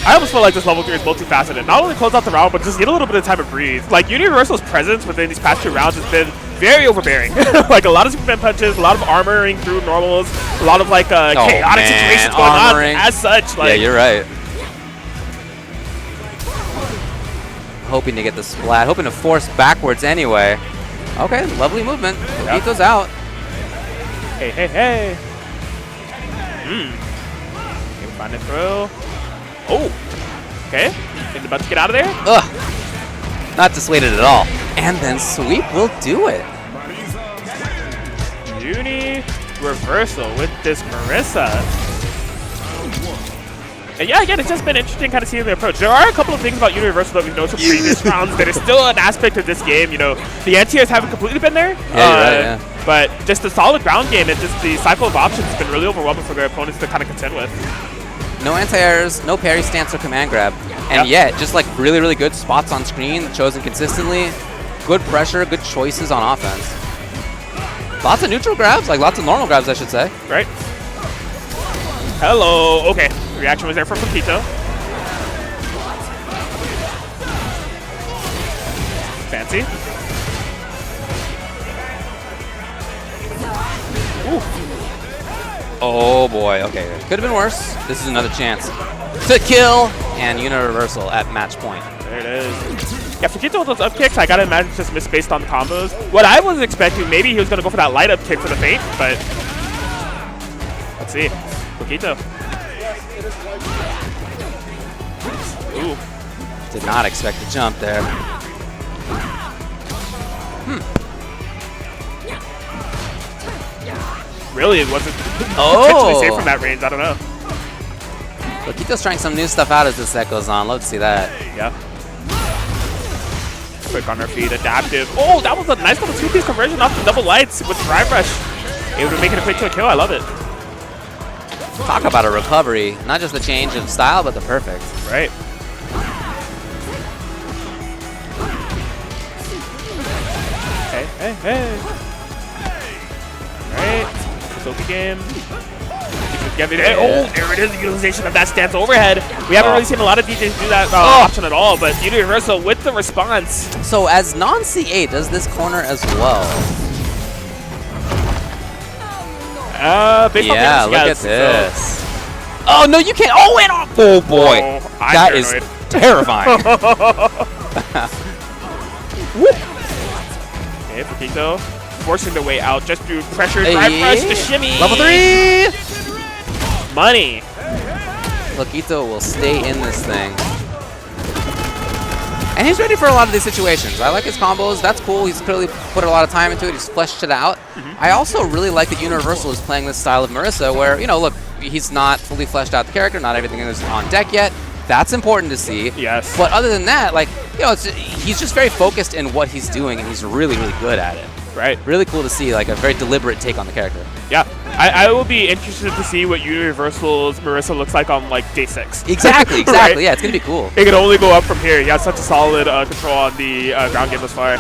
I almost feel like this level 3 is multifaceted. Not only close out the round, but just get a little bit of time to breathe. Like, Universal's presence within these past 2 rounds has been very overbearing. Like, a lot of Superman punches, a lot of armoring through normals, a lot of, like, chaotic situations going armoring. on as such. Like, Yeah, you're right. Hoping to get the splat, hoping to force backwards anyway. Okay, lovely movement. Yep. Floquito's out. Hey, hey, hey. Okay, find it through. Oh. Okay. He's about to get out of there. Ugh. Not dissuaded at all. And then sweep will do it. Uni reversal with this Marisa. And yeah, again, it's just been interesting kind of seeing the approach. There are a couple of things about Uni reversal that we've noticed from previous rounds that is still an aspect of this game. You know, the anti-airs haven't completely been there. Yeah, you're right, yeah. But just the solid ground game and just the cycle of options has been really overwhelming for their opponents to kind of contend with. No anti-airs, no parry stance or command grab. And yet, just like really, really good spots on screen, chosen consistently. Good pressure, good choices on offense. Lots of neutral grabs, like lots of normal grabs, I should say. Right. Hello. Okay. Reaction was there for Floquito. Fancy. Ooh. Oh boy, okay. Could have been worse. This is another chance to kill and uni-reversal at match point. There it is. Yeah, Floquito with those up kicks, I gotta imagine just missed based on the combos. What I was expecting, maybe he was gonna go for that light up kick for the feint, but let's see. Floquito. Ooh. Did not expect the jump there. Really, it wasn't potentially safe from that range. I don't know. Floquito's trying some new stuff out as this set goes on. Love to see that. Yeah. Quick on her feet, adaptive. Oh, that was a nice little two-piece conversion off the double lights with Drive Rush. Able to make it a quick to a kill. I love it. Talk about a recovery. Not just the change of style, but the perfect. Right. Hey, hey, hey. Right. Sophie game. Oh, there it is, the utilization of that stance overhead. We haven't really seen a lot of DJs do that option at all, but Universal with the response. So as non-CA, does this corner as well? Based on Yeah, the look at this. Oh, no, you can't. Oh, and off. Oh, boy. Oh, that is terrifying. Okay, Floquito forcing the way out just through pressure. Drive rush, the shimmy. Level 3. Money. Floquito will stay in this thing. And he's ready for a lot of these situations. I like his combos. That's cool. He's clearly put a lot of time into it. He's fleshed it out. I also really like that Universal is playing this style of Marisa where, you know, look, he's not fully fleshed out the character. Not everything is on deck yet. That's important to see. Yes. But other than that, like, you know, he's just very focused in what he's doing, and he's really, really good at it. Right. Really cool to see, like, a very deliberate take on the character. Yeah. I will be interested to see what Universal's Marisa looks like on, like, day 6. Exactly, exactly. Right? Yeah, it's going to be cool. It can only go up from here. He has such a solid control on the ground game thus far.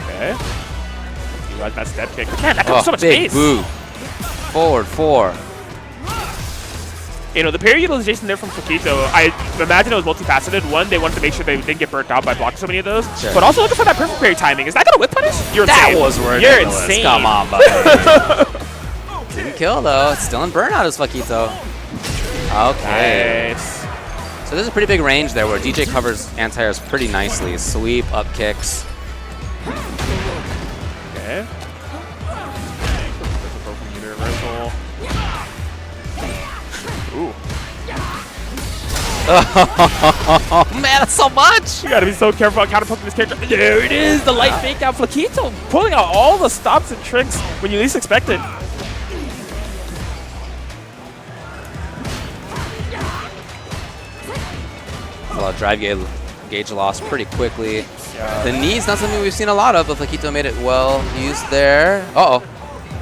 Okay. You like that step kick. Man, that comes so much big space. Boo. Forward 4. You know, the parry utilization there from Floquito, I imagine it was multifaceted. One, they wanted to make sure they didn't get burnt out by blocking so many of those. Sure. But also looking for that perfect parry timing. Is that going to whip punish? You're That insane. was ridiculous. You're insane. Come on, buddy. Didn't kill, though. It's still in burnout as Floquito. Okay. Nice. So there's a pretty big range there where DJ covers anti-airs pretty nicely. Sweep, up kicks. Okay. Universal. Ooh. Oh, man, that's so much. You gotta be so careful about counterpunching this character. There it is, the light fake out. Floquito pulling out all the stops and tricks when you least expect it. Well, drive gauge loss pretty quickly. Yeah. The knee's not something we've seen a lot of, but Floquito made it well used there. Uh-oh.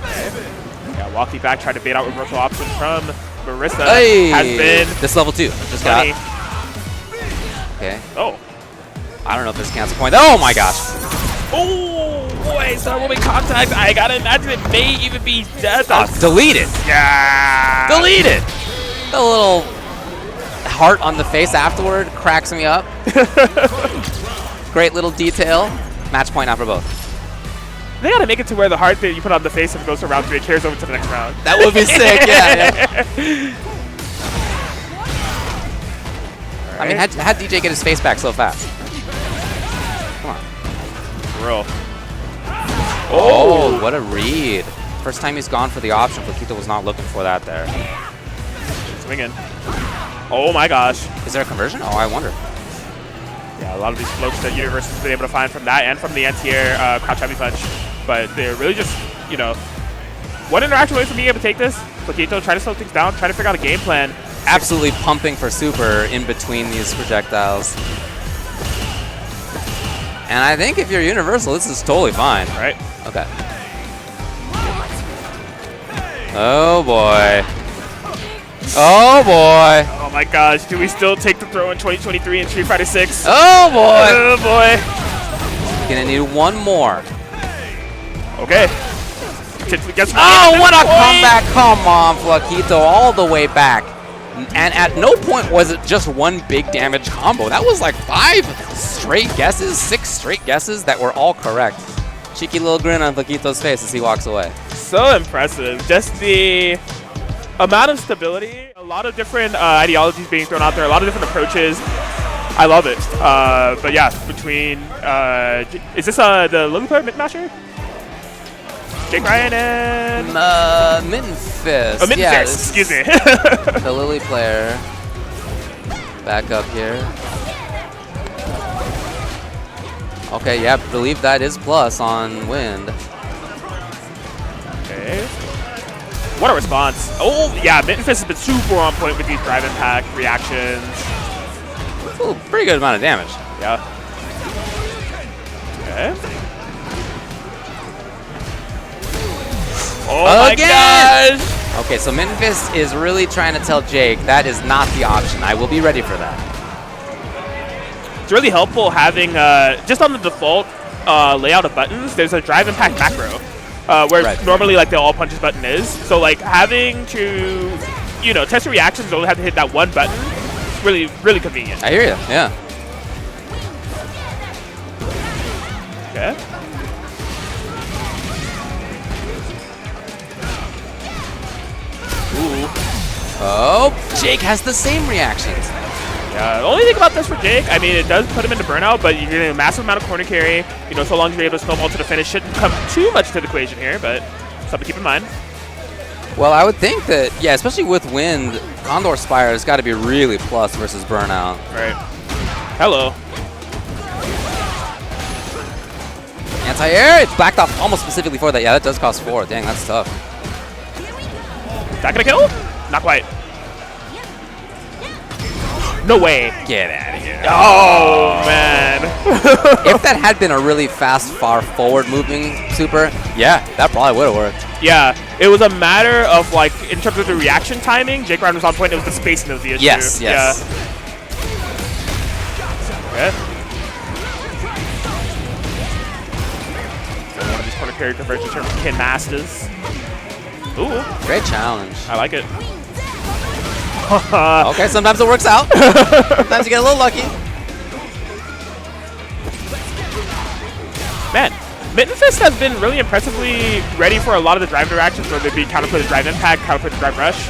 Yeah, walkie back, trying to bait out reversal option from Marisa. Hey! Has been This level 2. Just got. funny. Okay. Oh. I don't know if there's cancel point. Oh my gosh. Oh, boy, Star Woman contact. I gotta imagine it may even be death. Delete it. Yeah. Delete it. The little heart on the face afterward cracks me up. Great little detail. Match point now for both. They gotta make it to where the heart that you put on the face if it goes to round 3, it carries over to the next round. That would be sick, yeah. I mean, how'd DJ get his face back so fast? Come on. Real. Oh, what a read. First time he's gone for the option. Flaquito was not looking for that there. Swinging. Oh my gosh. Is there a conversion? Oh, I wonder. Yeah, a lot of these floats that Universe has been able to find from that and from the anti-air crouch heavy punch. But they're really just, you know, one interaction away from being able to take this. Flaquito, try to slow things down, try to figure out a game plan. Absolutely pumping for super in between these projectiles. And I think if you're Universal, this is totally fine. Right. Okay. Oh boy. Oh boy. Oh my gosh, do we still take the throw in 2023 in Street Fighter 6? Oh boy. Oh boy. Gonna need one more. Okay. Oh, what a comeback. Come on, Flaquito, all the way back. And at no point was it just one big damage combo. That was like 5 straight guesses, 6 straight guesses that were all correct. Cheeky little grin on Flaquito's face as he walks away. So impressive. Just the amount of stability, a lot of different ideologies being thrown out there, a lot of different approaches. I love it. But yeah, between, is this the Lily player Mid-Masher? Jake Ryan and Mitten Fist. Oh, Mitten yeah, Fist, excuse me. The Lily player. Back up here. Okay, yeah, believe that is plus on Wind. Okay. What a response. Oh, yeah, Mitten Fist has been super on point with these drive impact reactions. Ooh, pretty good amount of damage. Yeah. Okay. Oh my gosh! Okay, so Mitten Fist is really trying to tell Jake that is not the option. I will be ready for that. It's really helpful having, just on the default layout of buttons, there's a drive impact macro, where normally like the all punches button is. So like having to, you know, test your reactions, only have to hit that one button, really, really convenient. I hear you, yeah. Okay. Ooh. Oh, Jake has the same reactions. Yeah, the only thing about this for Jake, I mean, it does put him into burnout, but you're getting a massive amount of corner carry. You know, so long as you're able to snowball to the finish, shouldn't come too much to the equation here, but something to keep in mind. Well, I would think that, yeah, especially with Wind, Condor Spire has got to be really plus versus burnout. Right. Hello. Anti-air, it's backed off almost specifically for that. Yeah, that does cost 4. Dang, that's tough. Is that gonna kill? Not quite. No way. Get out of here. Oh, man. If that had been a really fast, far forward moving super, yeah, that probably would have worked. Yeah, it was a matter of, like, in terms of the reaction timing, Jake Ryan was on point. It was the spacing that was the issue. Yes, yes. Yeah. Okay. So one of these corner carry conversions here from Ken Masters. Ooh. Great challenge. I like it. Okay, sometimes it works out. Sometimes you get a little lucky. Man, Mitten Fist has been really impressively ready for a lot of the drive interactions, whether it be counterplay to drive impact, counterplay to drive rush.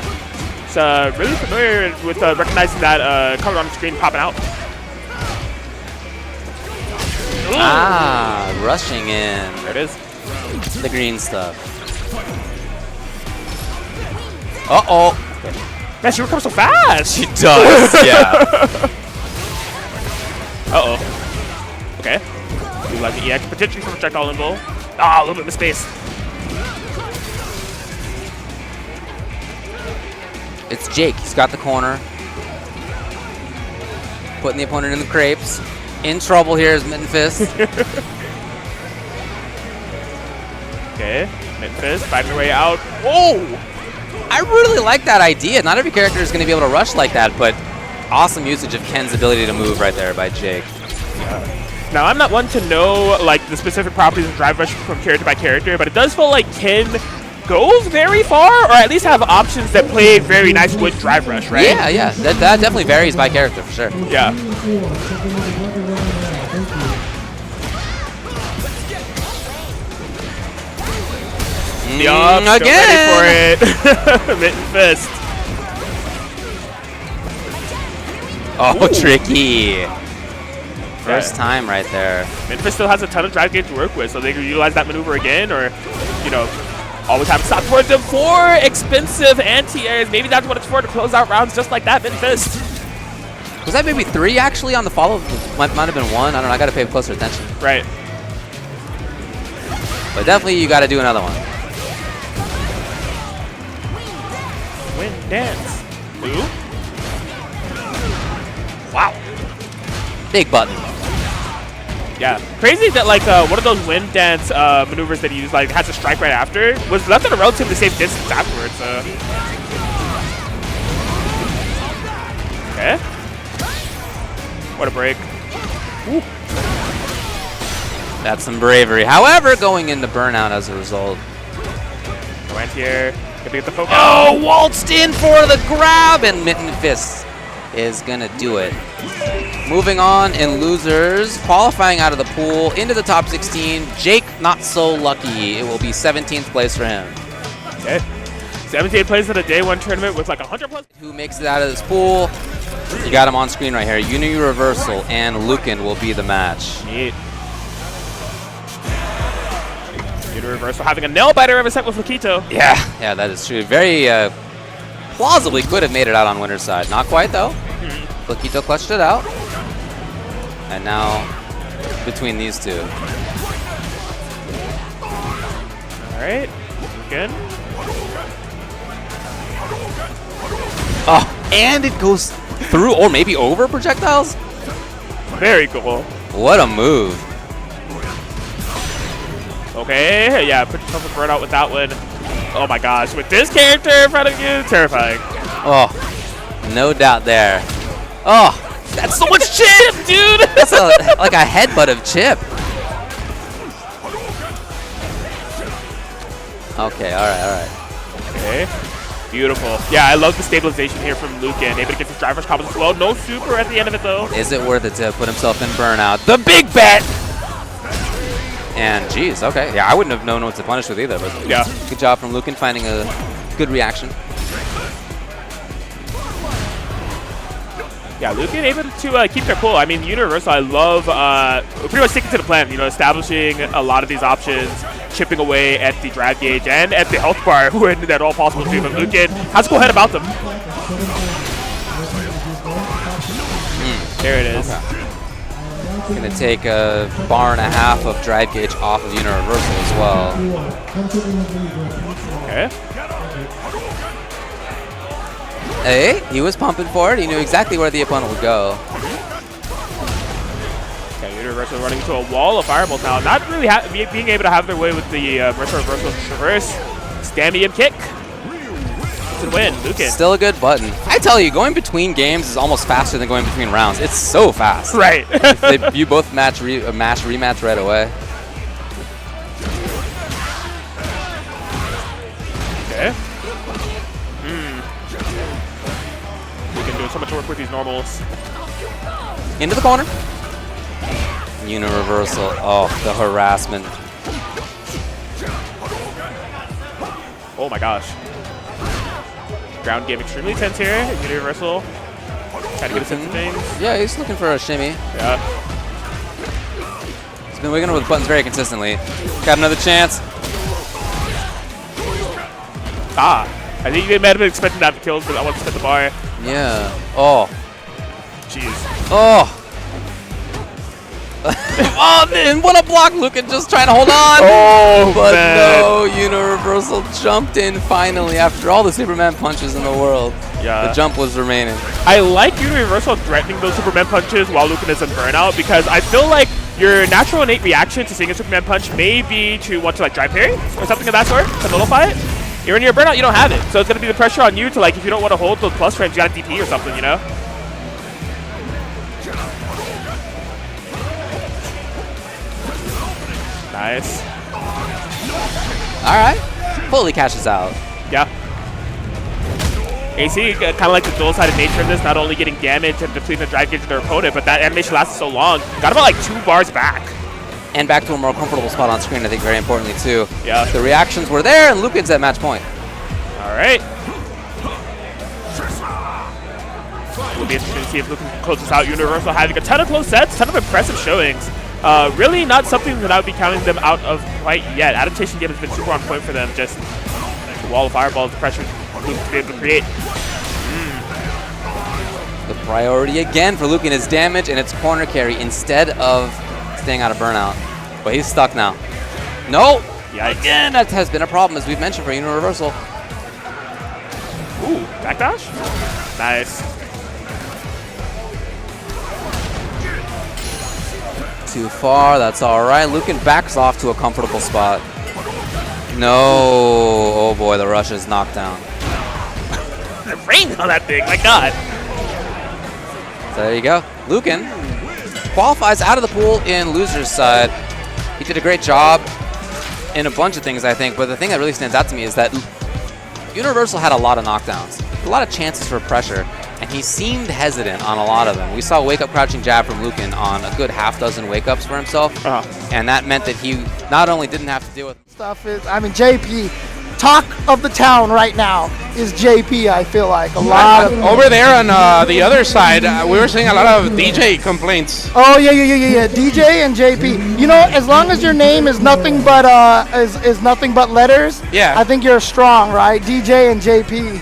It's really familiar with recognizing that color on the screen popping out. Ooh. Ah, rushing in. There it is. The green stuff. Uh-oh. Man, she recovers so fast. She does, yeah. Uh-oh. Okay. Utilizing EX, potentially from projectile involved. Ah, a little bit of space. It's Jake. He's got the corner. Putting the opponent in the crepes. In trouble here is Mitten Fist. Okay. Mitten Fist fighting her way out. Oh! I really like that idea. Not every character is going to be able to rush like that, but awesome usage of Ken's ability to move right there by Jake. Now, I'm not one to know like the specific properties of drive rush from character by character, but it does feel like Ken goes very far, or at least have options that play very nice with drive rush, right? Yeah, yeah. That definitely varies by character, for sure. Yeah. Yup, again! Ready for it. Mitten Fist. Oh, Ooh. tricky. First time right there. Memphis still has a ton of drive gauge to work with, so they can utilize that maneuver again, or, you know, always have stop towards them for expensive anti-airs. Maybe that's what it's for, to close out rounds just like that, Memphis. Was that maybe 3 actually on the follow? Might have been 1. I don't know. I got to pay closer attention. Right. But definitely you got to do another one. Wind dance. Ooh. Wow. Big button. Yeah. Crazy that like one of those wind dance maneuvers that he used like has a strike right after was left at a relatively safe distance afterwards. Okay. What a break. Ooh. That's some bravery. However, going into burnout as a result. Went here. Gonna get the focus. Oh, waltzed in for the grab, and Mitten Fist is gonna do it. Moving on in losers, qualifying out of the pool into the top 16. Jake, not so lucky. It will be 17th place for him. Okay. 17 plays at a day one tournament with like 100 plus. Who makes it out of this pool? You got him on screen right here. Uni Reversal and Lucan will be the match. Neat. Uni Reversal having a nail biter ever set with Laquito. Yeah, that is true. Very plausibly could have made it out on winner's side. Not quite though. Laquito clutched it out. And now between these two. All right. Good. Oh, and it goes through or maybe over projectiles? Very cool. What a move. Okay, yeah, put yourself in burnout with that one. Oh my gosh, with this character in front of you, terrifying. Oh, no doubt there. Oh, That's so much chip, dude! that's like a headbutt of Chip. Okay, all right. Okay, beautiful. Yeah, I love the stabilization here from Lucan. Able to get the driver's combos as well. No super at the end of it, though. Is it worth it to put himself in burnout? The big bet! And geez, okay. Yeah, I wouldn't have known what to punish with either, but Yeah. good job from Lucan finding a good reaction. Yeah, Lucan able to keep their cool. I mean, Universal, I love pretty much sticking to the plan, you know, establishing a lot of these options, chipping away at the drive gauge and at the health bar when at all possible too. But Lucan has a cool head about them. There it is. Okay. Gonna take a bar and a half of drive gauge off of Universal as well. Okay. Hey, he was pumping for it. He knew exactly where the opponent would go. Okay, Universal running into a wall of fireballs now. Not really being able to have their way with the Reversal Traverse. Stamium kick. To win, Lucan. Still a good button. I tell you, going between games is almost faster than going between rounds. It's so fast. Right. You both match rematch right away. Okay. Lucan doing so much work with these normals. Into the corner. Universal. Oh, the harassment. Oh my gosh. Ground game extremely tense here. Universal trying to get a sense of things. Yeah, he's looking for a shimmy. Yeah. He's been wiggling with buttons very consistently. Got another chance. I think they might have been expecting that to kills, but I want to set the bar. Yeah. Oh. Jeez. Oh. Oh, and what a block. Lucan just trying to hold on. Oh, but man. no, Universal jumped in finally after all the Superman punches in the world. Yeah. The jump was remaining. I like Universal threatening those Superman punches while Lucan is in burnout because I feel like your natural innate reaction to seeing a Superman punch may be to want to like drive parry or something of that sort to nullify it. You're in your burnout, you don't have it. So it's going to be the pressure on you to like, if you don't want to hold those plus frames, you got to DP or something, you know? Nice. All right. Fully cashes out. Yeah. AC, kind of like the dual-sided nature of this, not only getting damage and depleting the drive gauge of their opponent, but that animation lasted so long. Got about like 2 bars back. And back to a more comfortable spot on screen, I think, very importantly, too. Yeah. The reactions were there, and Lucan's at match point. All right. it'll be interesting to see if Lucan can close this out. Universal having a ton of close sets, ton of impressive showings. Really not something that I would be counting them out of quite yet. Adaptation game has been super on point for them. Just the wall of fireballs, the pressure Lucan to be able to create. The priority again for Lucan is damage and it's corner carry instead of staying out of burnout. But he's stuck now. No! Yikes. Again, that has been a problem, as we've mentioned, for Universal. Ooh, backdash? Nice. Too far, that's all right. Lucan backs off to a comfortable spot. No, oh boy, the rush is knocked down. The rain on that thing, my god. So there you go. Lucan qualifies out of the pool in loser's side. He did a great job in a bunch of things, I think, but the thing that really stands out to me is that Universal had a lot of knockdowns, a lot of chances for pressure, and he seemed hesitant on a lot of them. We saw wake-up crouching jab from Lucan on a good half-dozen wake-ups for himself, and that meant that he not only didn't have to deal with stuff is, I mean, JP, talk of the town right now is JP, I feel like. A lot of... Over there on the other side, we were seeing a lot of DJ complaints. Oh, yeah. DJ and JP. You know, as long as your name is nothing but is nothing but letters, yeah, I think you're strong, right? DJ and JP.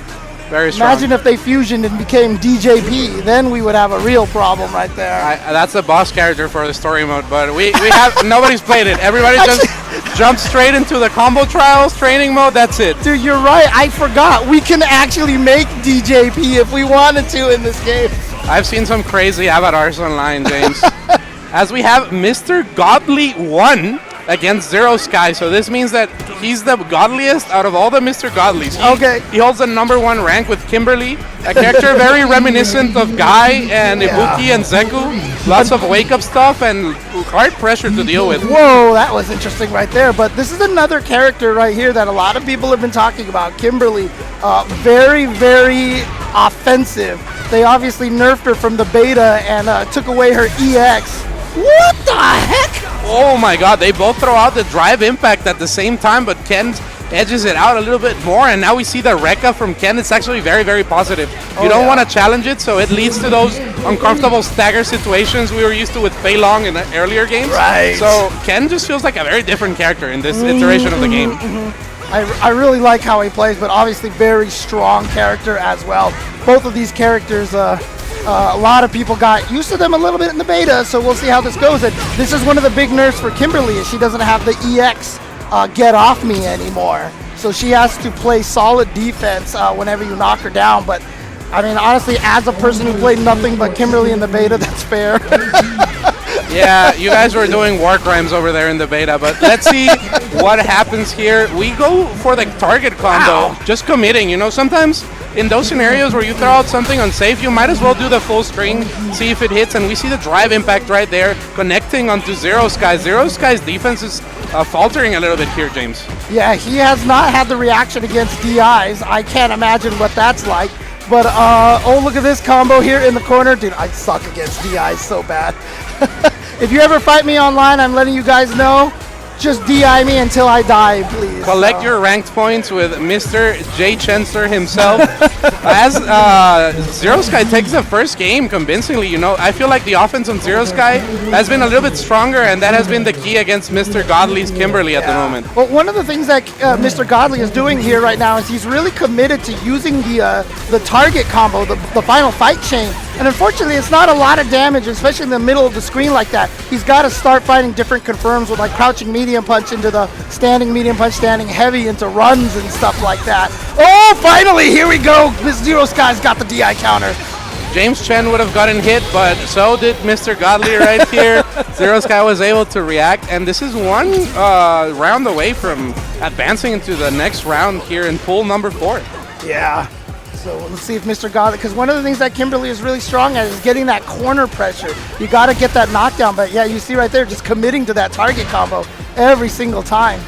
Very strong. Imagine if they fusioned and became DJP. Then we would have a real problem right there. That's the boss character for the story mode, but we have nobody's played it. Everybody just jumps straight into the combo trials training mode. That's it. Dude, you're right. I forgot. We can actually make DJP if we wanted to in this game. I've seen some crazy avatars online, James. As we have Mr. Godly 1 against Zero Sky, so this means that he's the godliest out of all the Mr. Godlies. He holds the #1 rank with Kimberly, a character very reminiscent of Guy and Ibuki and Zeku. Lots of wake-up stuff and hard pressure to deal with. Whoa, that was interesting right there. But this is another character right here that a lot of people have been talking about. Kimberly, very, very offensive. They obviously nerfed her from the beta and took away her EX. What the heck? Oh my god, they both throw out the drive impact at the same time, but Ken edges it out a little bit more, and now we see the Rekka from Ken. It's actually very, very positive. You don't want to challenge it, so it leads to those uncomfortable stagger situations we were used to with Fei Long in the earlier games. Right. So Ken just feels like a very different character in this iteration of the game. I really like how he plays, but obviously very strong character as well. Both of these characters, a lot of people got used to them a little bit in the beta, so we'll see how this goes. And this is one of the big nerfs for Kimberly, is she doesn't have the EX get off me anymore. So she has to play solid defense whenever you knock her down. But I mean, honestly, as a person who played nothing but Kimberly in the beta, that's fair. Yeah, you guys were doing war crimes over there in the beta, but let's see what happens here. We go for the target combo, just committing. You know, sometimes in those scenarios where you throw out something unsafe, you might as well do the full string, see if it hits, and we see the drive impact right there, connecting onto Zero Sky. Zero Sky's defense is faltering a little bit here, James. Yeah, he has not had the reaction against DIs. I can't imagine what that's like. But, oh, look at this combo here in the corner. Dude, I suck against DIs so bad. If you ever fight me online, I'm letting you guys know, just DI me until I die, please. Collect your ranked points with Mr. Jay Chenster himself. As Zero Sky takes the first game convincingly, you know, I feel like the offense on Zero Sky has been a little bit stronger, and that has been the key against Mr. Godly's Kimberly at the moment. Well, one of the things that Mr. Godly is doing here right now is he's really committed to using the target combo, the final fight chain. And unfortunately, it's not a lot of damage, especially in the middle of the screen like that. He's got to start finding different confirms with like crouching medium punch into the standing medium punch, standing heavy into runs and stuff like that. Oh, finally, here we go. Miss Zero Sky's got the DI counter. James Chen would have gotten hit, but so did Mr. Godly right here. Zero Sky was able to react, and this is one round away from advancing into the next round here in pool number 4. Yeah. So let's see if Mr. Godly, because one of the things that Kimberly is really strong at is getting that corner pressure. You got to get that knockdown, but yeah, you see right there, just committing to that target combo every single time.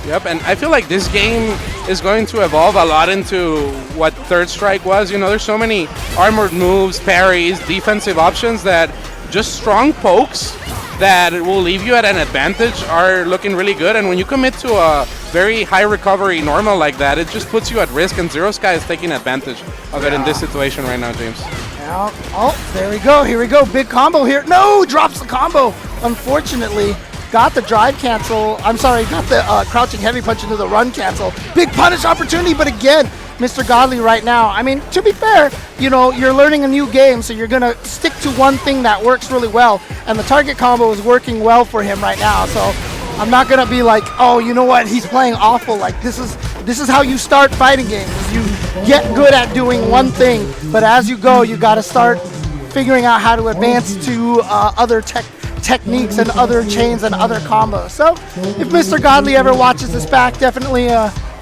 Yep, and I feel like this game is going to evolve a lot into what Third Strike was. You know, there's so many armored moves, parries, defensive options that just strong pokes that will leave you at an advantage are looking really good. And when you commit to a very high recovery normal like that, it just puts you at risk, and Zero Sky is taking advantage of it in this situation right now, James. Now, oh, there we go. Here we go. Big combo here. No, drops the combo. Unfortunately, got the drive cancel. I'm sorry, got the crouching heavy punch into the run cancel. Big punish opportunity, but again, Mr. Godly right now. I mean, to be fair, you know, you're learning a new game, so you're going to stick to one thing that works really well. And the target combo is working well for him right now. So I'm not going to be like, oh, you know what, he's playing awful. Like, this is how you start fighting games. Is you get good at doing one thing, but as you go, you got to start figuring out how to advance to other techniques and other chains and other combos. So if Mr. Godly ever watches this back, definitely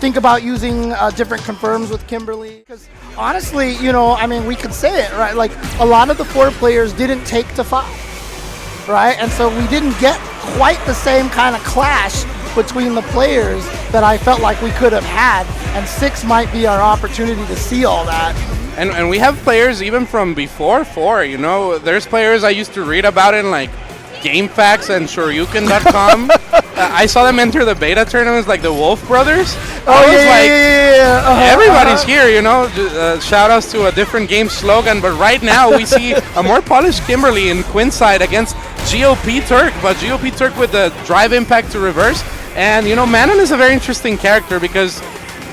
think about using different confirms with Kimberly. Because honestly, you know, I mean, we could say it, right? Like, a lot of the 4 players didn't take to 5, right? And so we didn't get quite the same kind of clash between the players that I felt like we could have had, and 6 might be our opportunity to see all that. And we have players even from before 4, you know. There's players I used to read about in like GameFAQs and Shoryuken.com. I saw them enter the beta tournaments, like the Wolf Brothers. Everybody's here, you know. Shout outs to a different game slogan, but right now we see a more polished Kimberly in Quinn side against GOP Turk, but GOP Turk with the drive impact to reverse. And you know, Manon is a very interesting character because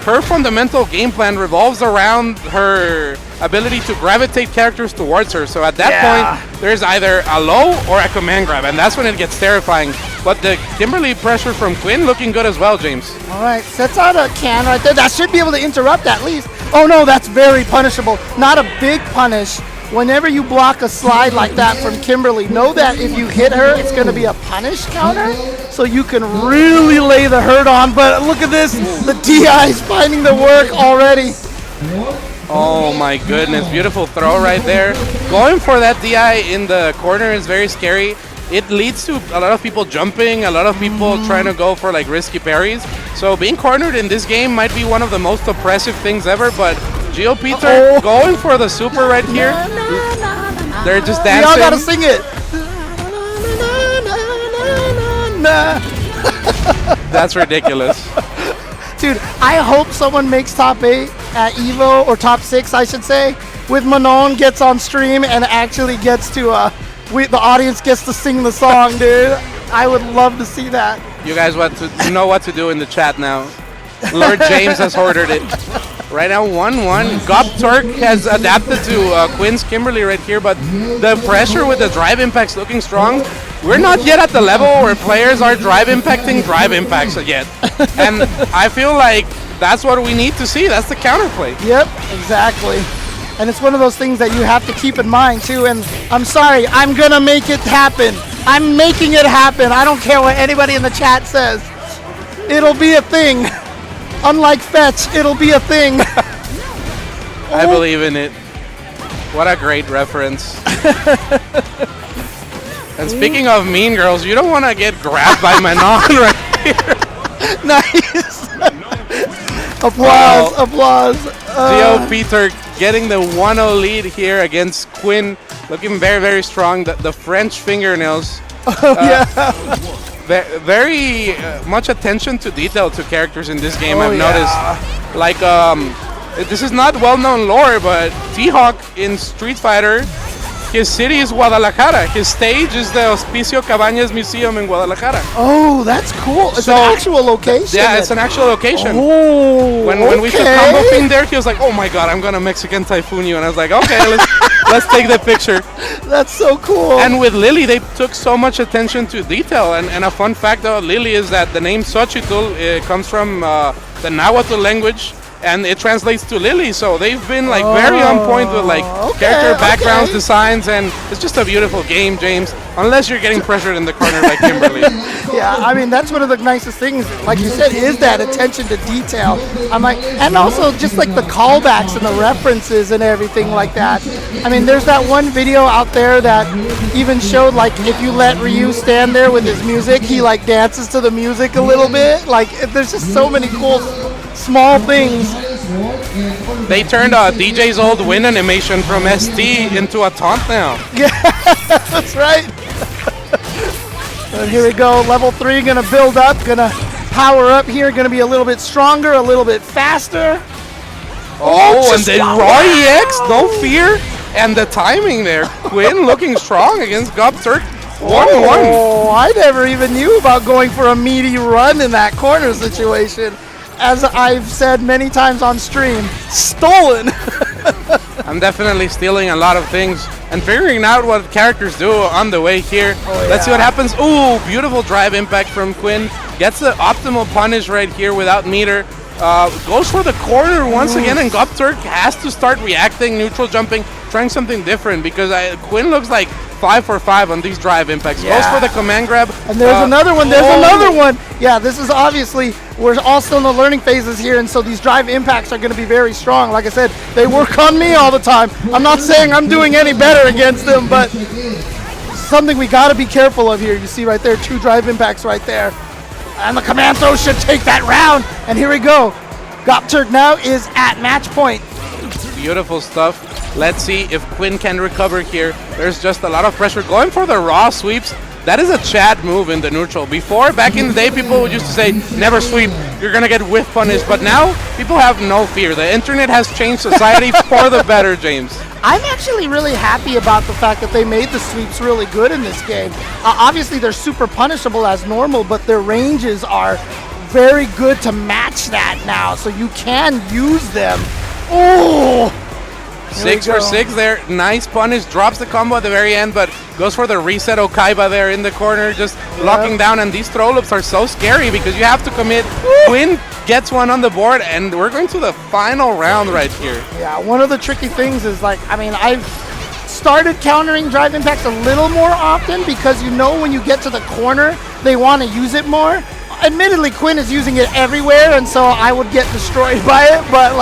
her fundamental game plan revolves around her ability to gravitate characters towards her. So at that point, there's either a low or a command grab, and that's when it gets terrifying. But the Kimberly pressure from Quinn looking good as well, James. All right, sets out a can right there. That should be able to interrupt at least. Oh no, that's very punishable. Not a big punish. Whenever you block a slide like that from Kimberly, know that if you hit her, it's going to be a punish counter, so you can really lay the hurt on. But look at this, the DI is finding the work already. Oh my goodness, beautiful throw right there. Going for that DI in the corner is very scary. It leads to a lot of people jumping, a lot of people trying to go for like risky parries. So being cornered in this game might be one of the most oppressive things ever, but GOP Turk going for the super right here. They're just dancing. We all gotta sing it. That's ridiculous. Dude, I hope someone makes top 8 at EVO, or top 6, I should say, with Manon gets on stream and actually gets to, the audience gets to sing the song, dude. I would love to see that. You guys know what to do in the chat now. Lord James has ordered it. Right now, 1-1. Gop Turk has adapted to Quinn's Kimberly right here, but the pressure with the drive impacts looking strong. We're not yet at the level where players are drive impacting drive impacts yet. And I feel like that's what we need to see. That's the counterplay. Yep, exactly. And it's one of those things that you have to keep in mind, too. And I'm sorry, I'm going to make it happen. I'm making it happen. I don't care what anybody in the chat says. It'll be a thing. Unlike Fetch, it'll be a thing. I believe in it. What a great reference. And speaking of Mean Girls, you don't want to get grabbed by Manon right here. Nice. Applause, applause. GOP Turk getting the 1-0 lead here against Quinn. Looking very, very strong. The French fingernails. Very much attention to detail to characters in this game, I've noticed. Like, this is not well-known lore, but T-Hawk in Street Fighter, his city is Guadalajara. His stage is the Hospicio Cabañas Museum in Guadalajara. Oh, that's cool. It's an actual location. Yeah, it's an actual location. Oh, when we took Combo Fiend there, he was like, oh my god, I'm going to Mexican Typhoon you. And I was like, okay, let's take the picture. That's so cool. And with Lily, they took so much attention to detail. And a fun fact about Lily is that the name Xochitl comes from the Nahuatl language, and it translates to Lily. So they've been like very on point with like character backgrounds, designs, and it's just a beautiful game, James. Unless you're getting pressured in the corner by Kimberly. Yeah, I mean, that's one of the nicest things, like you said, is that attention to detail. I'm like, and also just like the callbacks and the references and everything like that. I mean, there's that one video out there that even showed like if you let Ryu stand there with his music, he like dances to the music a little bit. Like, there's just so many cool small things. They turned DJ's old win animation from ST into a taunt now. Yeah, that's right. And here we go, level 3 gonna build up, gonna power up here, gonna be a little bit stronger, a little bit faster. Oh, and then Raw EX, no fear. And the timing there, Quinn looking strong against Gopturk. 1-1. Oh, I never even knew about going for a meaty run in that corner situation. As I've said many times on stream, stolen. I'm definitely stealing a lot of things and figuring out what characters do on the way here. Oh, Let's see yeah. what happens. Ooh, beautiful drive impact from Quinn. Gets the optimal punish right here without meter. Goes for the corner once again, and Gopturk has to start reacting, neutral jumping, trying something different because Quinn looks like 5 for 5 on these drive impacts. Yeah. Goes for the command grab. And there's another one. There's another one. Yeah, this is obviously, we're all still in the learning phases here, and so these drive impacts are going to be very strong. Like I said, they work on me all the time. I'm not saying I'm doing any better against them, but something we got to be careful of here. You see right there, 2 drive impacts right there. And the command throw should take that round. And here we go. Gopturk now is at match point. Beautiful stuff. Let's see if Quinn can recover here. There's just a lot of pressure going for the raw sweeps. That is a Chad move in the neutral. Before, back in the day, people would used to say, never sweep, you're going to get whiff punished. But now, people have no fear. The internet has changed society for the better, James. I'm actually really happy about the fact that they made the sweeps really good in this game. Obviously, they're super punishable as normal, but their ranges are very good to match that now, so you can use them. Oh! 6 for 6 there. Nice punish. Drops the combo at the very end, but goes for the reset Okaiba there in the corner, just locking down. And these throw loops are so scary because you have to commit. Quinn gets one on the board, and we're going to the final round right here. Yeah, one of the tricky things is I've started countering drive impacts a little more often because you know when you get to the corner, they want to use it more. Admittedly, Quinn is using it everywhere, and so I would get destroyed by it, but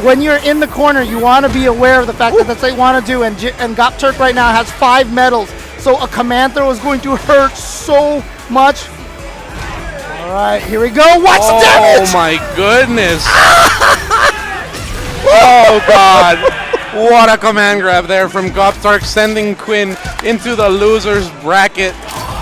when you're in the corner, you want to be aware of the fact that that's what they want to do, and Gopturk right now has 5 medals, so a command throw is going to hurt so much. All right, here we go. Watch the damage! Oh my goodness. Oh god. What a command grab there from Gopturk, sending Quinn into the loser's bracket.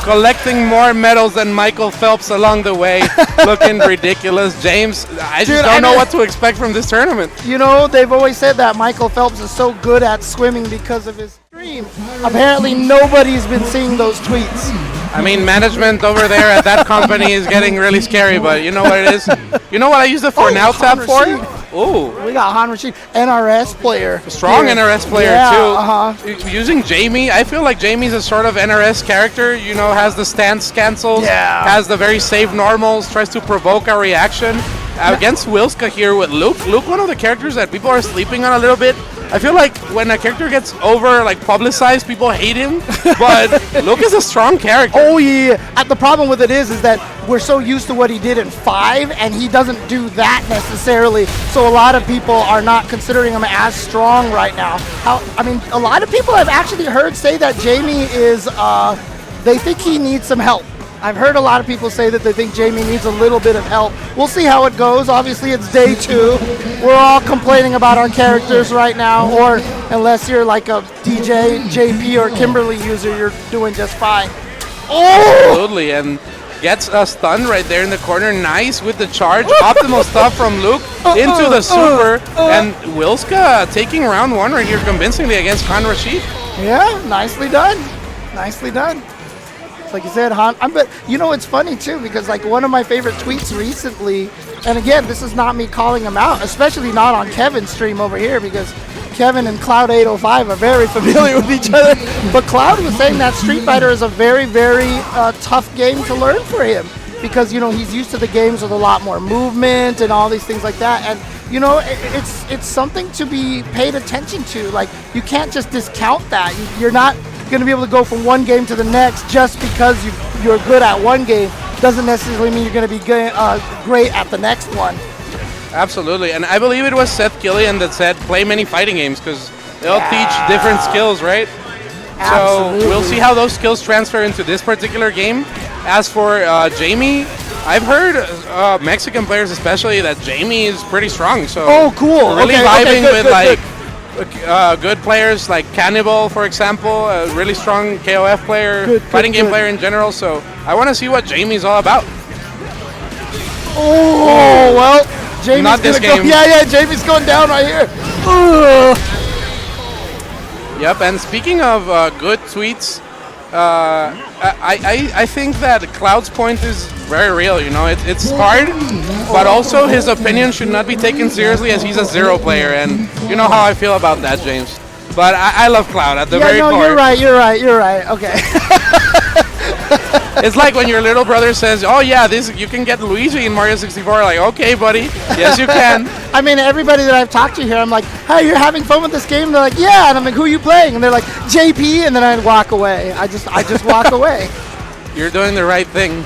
Collecting more medals than Michael Phelps along the way. Looking ridiculous. James, I just don't know what to expect from this tournament. You know, they've always said that Michael Phelps is so good at swimming because of his stream. Apparently, nobody's been seeing those tweets. I mean, management over there at that company is getting really scary, but you know what it is? You know what I use the For Now tab for? Ooh. We got Han Rashid, NRS player. Strong here. NRS player, yeah, too. Using Jamie, I feel like Jamie's a sort of NRS character, you know, has the stance cancels, has the very safe normals, tries to provoke a reaction. Against Wilska here with Luke. Luke, one of the characters that people are sleeping on a little bit. I feel like when a character gets over publicized, people hate him, but Luke is a strong character. Oh yeah. The problem with it is that we're so used to what he did in 5, and he doesn't do that necessarily. So a lot of people are not considering him as strong right now. A lot of people have actually heard say that Jamie is. They think he needs some help. I've heard a lot of people say that they think Jamie needs a little bit of help. We'll see how it goes. Obviously, it's day 2. We're all complaining about our characters right now, or unless you're like a DJ, JP, or Kimberly user, you're doing just fine. Oh! Absolutely, and gets a stun right there in the corner. Nice with the charge. Optimal stuff from Luke into the super. And Wilska taking round 1 right here convincingly against Han Rashid. Yeah, nicely done. Nicely done. Like you said, Han, it's funny too because one of my favorite tweets recently, and again, this is not me calling him out, especially not on Kevin's stream over here because Kevin and Cloud805 are very familiar with each other. But Cloud was saying that Street Fighter is a very, very tough game to learn for him because he's used to the games with a lot more movement and all these things like that. And it's something to be paid attention to. You can't just discount that. You're not going to be able to go from one game to the next just because you're good at one game doesn't necessarily mean you're going to be great at the next one. Absolutely, and I believe it was Seth Killian that said play many fighting games because they'll teach different skills, right? Absolutely. So we'll see how those skills transfer into this particular game. As for Jamie, I've heard Mexican players especially that Jamie is pretty strong. So cool. Really vibing good, with good players like Cannibal, for example, a really strong KOF player, fighting game player in general. So I want to see what Jamie's all about. Oh, well, Jamie's not this game. Yeah, Jamie's going down right here. Yep, and speaking of good tweets, I think that Cloud's point is very real. You know, it's hard, but also his opinion should not be taken seriously as he's a zero player, and you know how I feel about that, James. But I love Cloud at the very core. You're right. Okay. It's like when your little brother says, "Oh yeah, this you can get Luigi in Mario 64." Like, okay, buddy, yes you can. I mean, everybody that I've talked to here, I'm like, "Hey, you're having fun with this game?" And they're like, "Yeah," and I'm like, "Who are you playing?" And they're like, "JP," and then I walk away. I just walk away. You're doing the right thing.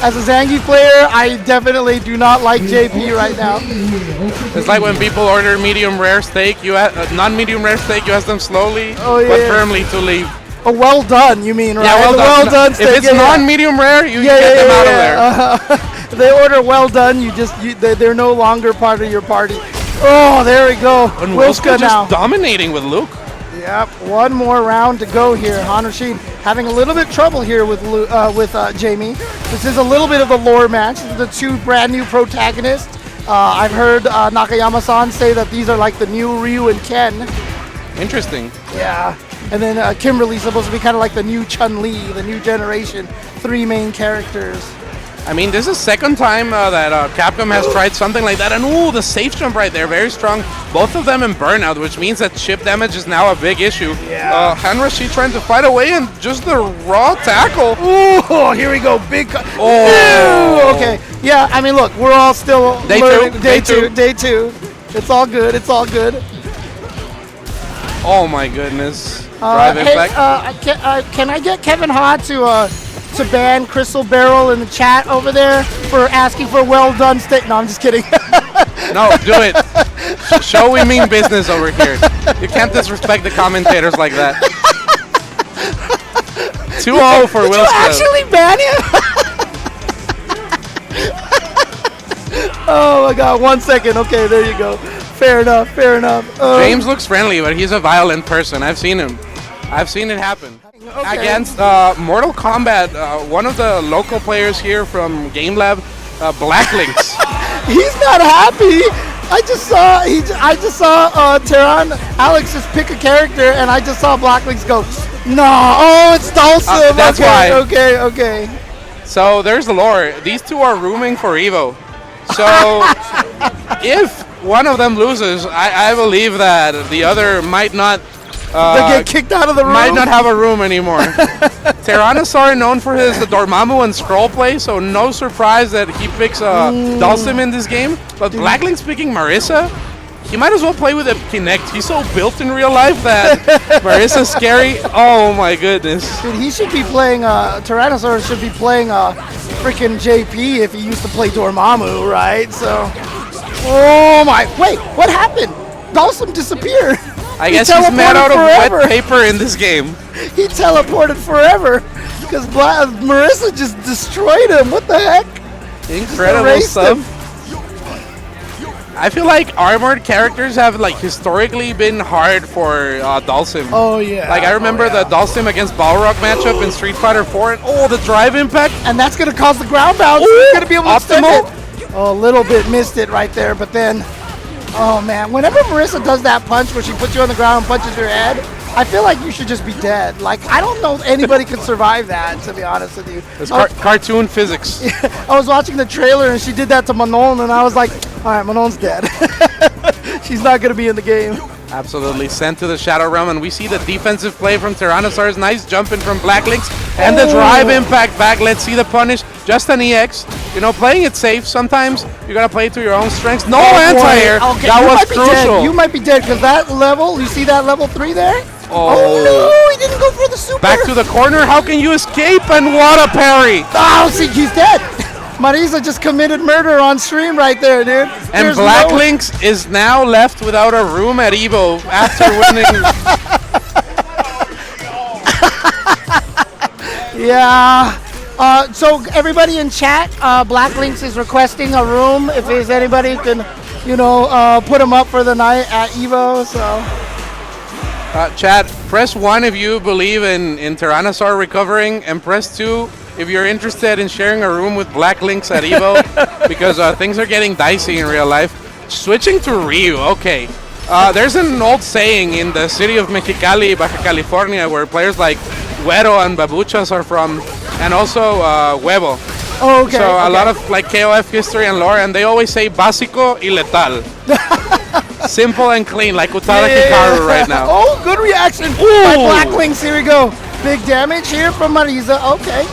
As a Zangief player, I definitely do not like JP right now. It's like when people order medium rare steak, non-medium rare steak, you ask them slowly but firmly to leave. Oh, well done, you mean, right? Yeah, well done. Steak, if it's non-medium rare, you get them out of there. They order well done. They're no longer part of your party. Oh, there we go. And Wilska now. just dominating with Luke. Yep, one more round to go here. Hanoshin having a little bit trouble here with Jamie. This is a little bit of a lore match. This is the two brand new protagonists. I've heard Nakayama-san say that these are like the new Ryu and Ken. Interesting. Yeah. And then Kimberly's supposed to be kind of like the new Chun-Li, the new generation. Three main characters. I mean, this is the second time that Capcom has tried something like that. And ooh, the safe jump right there, very strong. Both of them in burnout, which means that chip damage is now a big issue. Yeah. Hanrashi trying to fight away and just the raw tackle. Ooh, here we go. Big. Oh. Ooh, okay. Yeah, I mean, look, we're all still Day learning. two. Day two. It's all good. It's all good. Oh my goodness. Drive impact. Can I get Kevin Ha to ban Crystal Barrel in the chat over there for asking for well done steak? No, I'm just kidding. No, do it. Show we mean business over here. You can't disrespect the commentators like that. 2-0 for Will Smith. Actually ban him? Oh my God! 1 second. Okay, there you go. Fair enough. James looks friendly, but he's a violent person. I've seen him. I've seen it happen. Okay. Against Mortal Kombat, one of the local players here from Game Lab, Black Lynx. He's not happy. I just saw Tehran Alex just pick a character, and I just saw Black Lynx go, no, oh, it's Dulcim. That's okay, why. Okay. So there's the lore. These two are rooming for Evo. So if one of them loses, I believe that the other might not. They get kicked out of the room. Might not have a room anymore. Tyrannosaur known for his Dormammu and scroll play, so no surprise that he picks Dulcim in this game. But Black Lynx picking Marissa, he might as well play with a Kinect. He's so built in real life that Marissa's scary. Oh my goodness. Dude, he should be playing, Tyrannosaurus should be playing freaking JP if he used to play Dormammu, right? So, oh my, wait, what happened? Dulcim disappeared. I guess he's made out of wet paper in this game. He teleported forever because Marissa just destroyed him. What the heck? Incredible stuff. I feel like armored characters have like historically been hard for Dulcim. Oh yeah. Like I remember the Dulcim against Balrog matchup in Street Fighter 4, and oh, the drive impact, and that's gonna cause the ground bounce. Ooh, He's gonna be able to extend optimal. it. Oh, a little bit missed it right there, but then, oh man, whenever Marissa does that punch where she puts you on the ground and punches your head, I feel like you should just be dead. Like, I don't know if anybody could survive that, to be honest with you. It's cartoon physics. I was watching the trailer and she did that to Manon, and I was like, all right, Manon's dead. She's not going to be in the game. Absolutely. Sent to the Shadow Realm, and we see the defensive play from Tyrannosaurus. Nice jumping from Black Lynx, and the drive impact back. Let's see the punish. Just an EX. You know, playing it safe. Sometimes you got to play to your own strengths. No anti-air. Okay, that was crucial. You might be dead because that level, you see that level 3 there? Oh no, he didn't go for the super. Back to the corner. How can you escape? And what a parry. Oh, see, he's dead. Marisa just committed murder on stream right there, dude. And There's Black Lynx is now left without a room at Evo after winning. Yeah. So everybody in chat, Black Lynx is requesting a room. If there's anybody who can, you know, put him up for the night at Evo. So. Chat, press 1 if you believe in Tyrannosaur recovering, and press 2 if you're interested in sharing a room with Black Lynx at Evo, because things are getting dicey in real life. Switching to Ryu, okay. There's an old saying in the city of Mexicali, Baja California, where players like Güero and Babuchas are from, and also Huevo. Oh, okay. So a lot of like KOF history and lore, and they always say básico y letal. Simple and clean, like Utada Hikaru right now. Oh, good reaction by Black Lynx. Here we go. Big damage here from Marisa. Okay.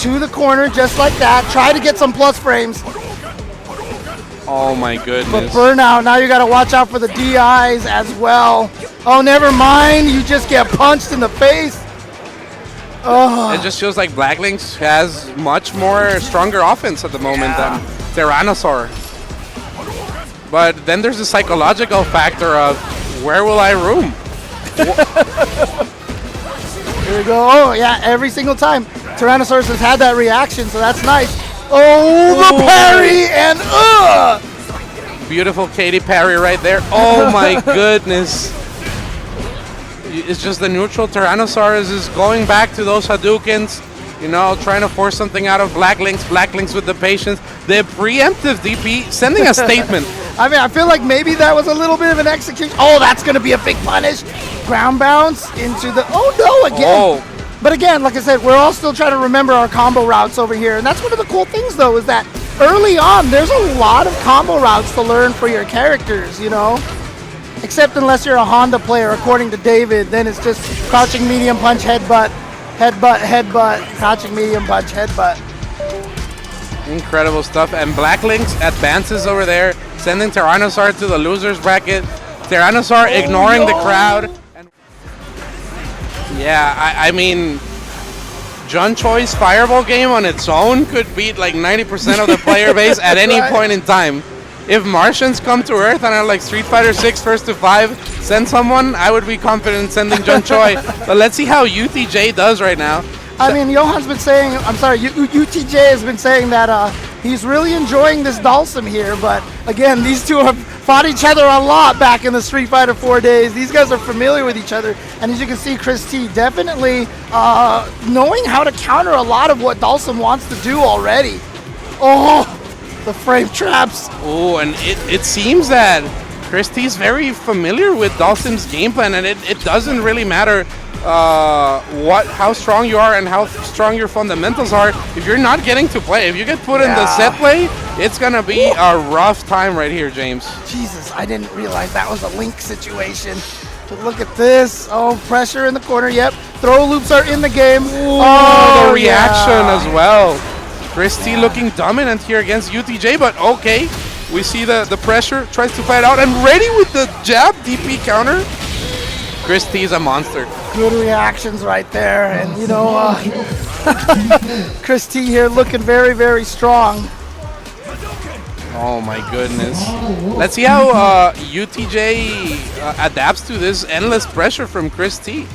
To the corner, just like that. Try to get some plus frames. Oh my goodness. But Burnout, now you got to watch out for the DIs as well. Oh, never mind. You just get punched in the face. Oh. It just feels like Black Lynx has much more stronger offense at the moment than Tyrannosaur. But then there's the psychological factor of where will I room? Here we go. Oh, yeah, every single time. Tyrannosaurus has had that reaction, so that's nice. Oh, the parry and Beautiful Katy Perry right there. Oh my goodness. It's just the neutral Tyrannosaurus is going back to those Hadoukens, you know, trying to force something out of Black Lynx. Black Lynx with the patience. The preemptive DP sending a statement. I mean, I feel like maybe that was a little bit of an execution. Oh, that's going to be a big punish. Ground bounce into the... Oh, no, again. Oh. But again, like I said, we're all still trying to remember our combo routes over here. And that's one of the cool things, though, is that early on, there's a lot of combo routes to learn for your characters, you know? Except unless you're a Honda player, according to David, then it's just crouching medium punch, headbutt, headbutt, headbutt, crouching medium punch, headbutt. Incredible stuff. And Black Lynx advances over there, sending Tyrannosaur to the loser's bracket. Tyrannosaur ignoring the crowd. And yeah, I mean, John Choi's Fireball game on its own could beat like 90% of the player base at any point in time. If Martians come to Earth and are like Street Fighter 6 first to 5, send someone, I would be confident in sending John Choi. But let's see how UTJ does right now. I mean, Johan's been saying, I'm sorry, UTJ has been saying that he's really enjoying this Dhalsim here. But again, these two have fought each other a lot back in the Street Fighter 4 days. These guys are familiar with each other. And as you can see, Chris T definitely knowing how to counter a lot of what Dhalsim wants to do already. Oh, the frame traps. Oh, and it seems that Chris T is very familiar with Dhalsim's game plan, and it doesn't really matter how strong you are and how strong your fundamentals are. If you're not getting to play, if you get put in the set play, it's gonna be a rough time right here, James. Jesus, I didn't realize that was a Link situation. But look at this. Oh, pressure in the corner. Yep. Throw loops are in the game. Oh, the reaction as well. Chris T looking dominant here against UTJ, but okay. We see the pressure, tries to fight out, and ready with the jab DP counter. Chris T is a monster. Good reactions right there, and you know, Chris T here looking very, very strong. Oh my goodness. Let's see how UTJ adapts to this endless pressure from Chris T.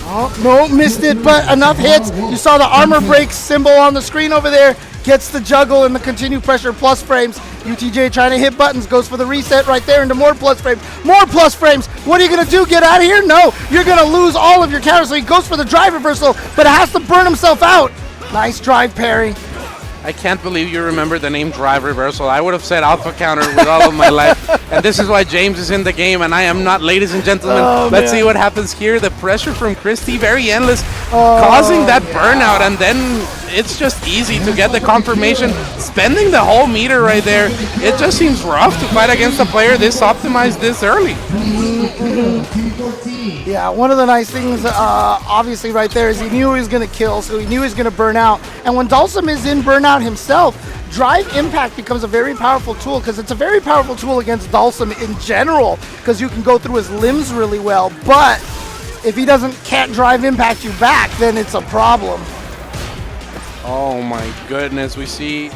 Oh, no, missed it, but enough hits. You saw the armor break symbol on the screen over there. Gets the juggle and the continued pressure plus frames. UTJ trying to hit buttons, goes for the reset right there into more plus frames. More plus frames. What are you going to do? Get out of here? No, you're going to lose all of your counters. So he goes for the drive reversal, but it has to burn himself out. Nice drive parry. I can't believe you remember the name Drive Reversal. I would have said Alpha Counter with all of my life. And this is why James is in the game and I am not, ladies and gentlemen. Let's see what happens here. The pressure from Chris T, very endless, causing that burnout. And then it's just easy to get the confirmation. Spending the whole meter right there. It just seems rough to fight against a player this optimized this early. Yeah, one of the nice things, obviously, right there is he knew he was going to kill, so he knew he was going to burn out. And when Dhalsim is in burnout himself, Drive Impact becomes a very powerful tool because it's a very powerful tool against Dhalsim in general because you can go through his limbs really well. But if he can't Drive Impact you back, then it's a problem. Oh my goodness, we see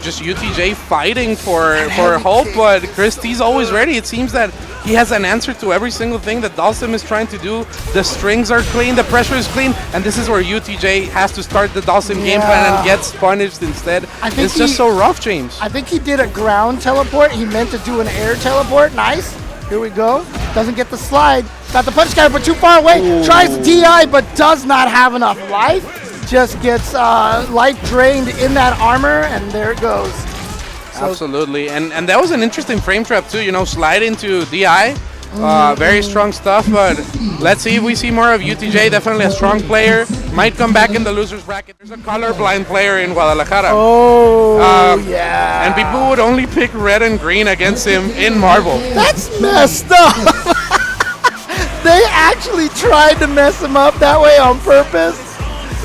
just UTJ fighting for hope, but Chris T's always ready. It seems that he has an answer to every single thing that Dhalsim is trying to do. The strings are clean, the pressure is clean, and this is where UTJ has to start the Dhalsim game plan and gets punished instead. It's just so rough, James. I think he did a ground teleport. He meant to do an air teleport. Nice. Here we go. Doesn't get the slide. Got the punch counter, but too far away. Ooh. Tries DI, but does not have enough life. Just gets life drained in that armor, and there it goes. Absolutely, and that was an interesting frame trap too. You know, slide into DI, very strong stuff. But let's see if we see more of UTJ. Definitely a strong player. Might come back in the losers bracket. There's a colorblind player in Guadalajara. Yeah. And people would only pick red and green against him in Marble. That's messed up. They actually tried to mess him up that way on purpose.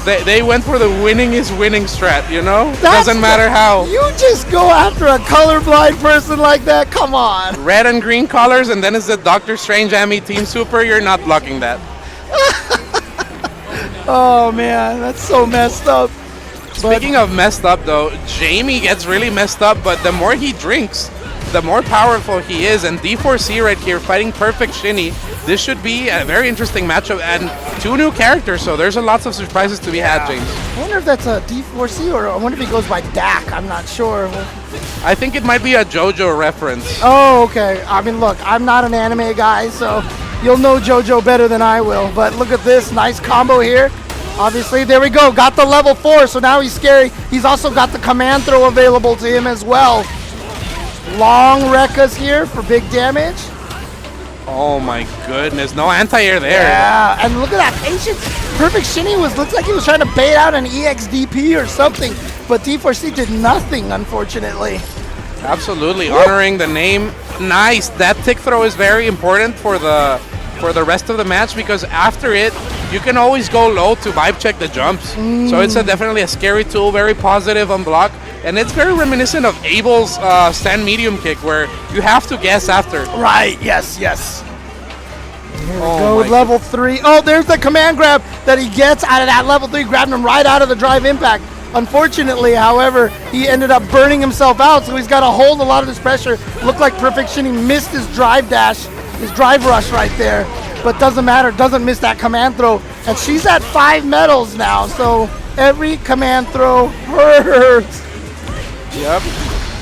They went for the winning is winning strat, you know? That's Doesn't matter how. You just go after a colorblind person like that? Come on. Red and green colors, and then it's the Doctor Strange Ami Team Super. You're not blocking that. Oh, man. That's so messed up. Speaking of messed up, though, Jamie gets really messed up, but the more he drinks, the more powerful he is. And D4C right here fighting Perfect Shinny. This should be a very interesting matchup, and 2 new characters, so there's a lots of surprises to be had, James. I wonder if that's a D4C or I wonder if he goes by Dak. I'm not sure. I think it might be a JoJo reference. Oh, okay. I mean, look, I'm not an anime guy, so you'll know JoJo better than I will. But look at this nice combo here. Obviously, there we go. Got the level 4, so now he's scary. He's also got the command throw available to him as well. Long Rekkas here for big damage. Oh my goodness, no anti-air there. Yeah, and look at that patience. Perfect Shinny looks like he was trying to bait out an EXDP or something, but D4C did nothing, unfortunately. Absolutely, honoring the name. Nice, that tick throw is very important for the rest of the match, because after it, you can always go low to vibe check the jumps. So it's definitely a scary tool, very positive on block. And it's very reminiscent of Abel's stand medium kick, where you have to guess after. Right, yes. Here we Oh go, my level 3. Oh, there's the command grab that he gets out of that level 3, grabbing him right out of the drive impact. Unfortunately, however, he ended up burning himself out, so he's got to hold a lot of this pressure. Looked like Perfect Shinny missed his drive dash, his drive rush right there. But doesn't matter, doesn't miss that command throw. And she's at 5 medals now, so every command throw hurts. Yep.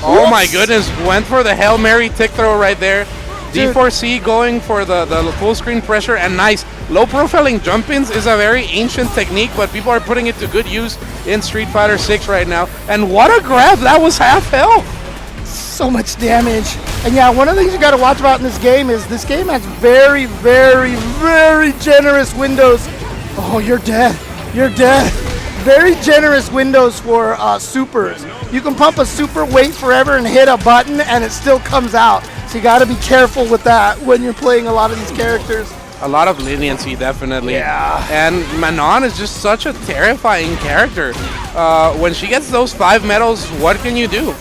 Oh my goodness, went for the Hail Mary tick throw right there. Dude. D4C going for the full screen pressure, and nice. Low profiling jump-ins is a very ancient technique, but people are putting it to good use in Street Fighter 6 right now. And what a grab, that was half health. So much damage. And yeah, one of the things you got to watch about in this game is this game has very, very, very generous windows. Oh, you're dead. You're dead. Very generous windows for supers. You can pump a super, wait forever, and hit a button, and it still comes out. So you got to be careful with that when you're playing a lot of these characters. A lot of leniency, definitely. Yeah. And Manon is just such a terrifying character. When she gets those 5 medals, what can you do?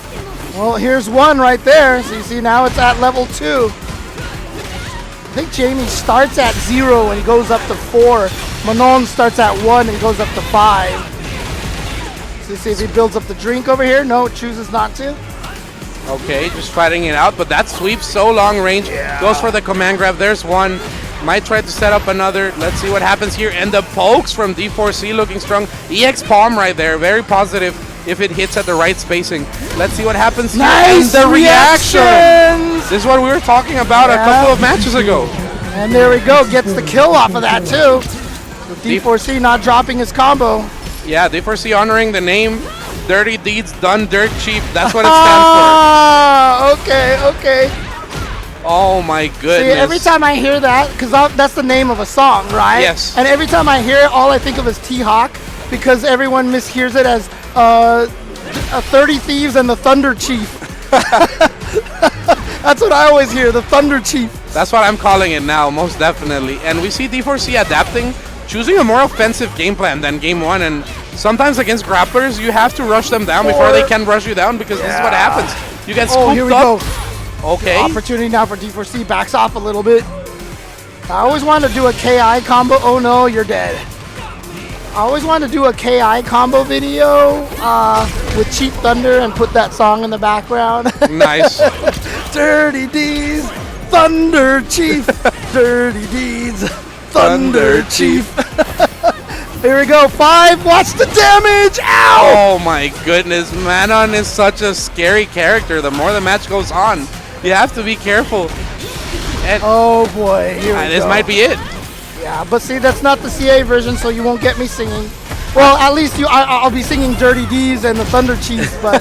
Well, here's one right there. So you see now it's at level 2. I think Jamie starts at 0 and goes up to 4. Manon starts at 1 and goes up to 5. So you see if he builds up the drink over here. No, chooses not to. Okay, just fighting it out, but that sweep so long range. Goes for the command grab. There's one. Might try to set up another. Let's see what happens here. And the pokes from D4C looking strong. EX palm right there. Very positive if it hits at the right spacing. Let's see what happens here. Nice And the reactions! reaction. This is what we were talking about a couple of matches ago. And there we go. Gets the kill off of that too. With D4C not dropping his combo. Yeah, D4C honoring the name. Dirty deeds done dirt cheap. That's what it stands Ah, okay. for. Oh my goodness. See, every time I hear that, because that's the name of a song, right? Yes. And every time I hear it, all I think of is T-Hawk, because everyone mishears it as 30 Thieves and the Thunder Chief. That's what I always hear, the Thunder Chief. That's what I'm calling it now, most definitely. And we see D4C adapting, choosing a more offensive game plan than game 1. And sometimes against grapplers, you have to rush them down before they can rush you down, because this is what happens. You get scooped here we up. go. Okay. Opportunity now for D4C, backs off a little bit. I always wanted to do a KI combo. Oh no, you're dead. I always wanted to do a KI combo video with Cheap Thunder and put that song in the background. Nice. Dirty D's, Thunder Chief. Dirty D's, Thunder Chief. Here we go, 5, watch the damage, ow! Oh my goodness, Manon is such a scary character. The more the match goes on, you have to be careful. And Oh boy, here we this go. might be it. Yeah, but see, that's not the CA version, so you won't get me singing. Well, at least I'll be singing Dirty D's and the Thunder Chiefs, but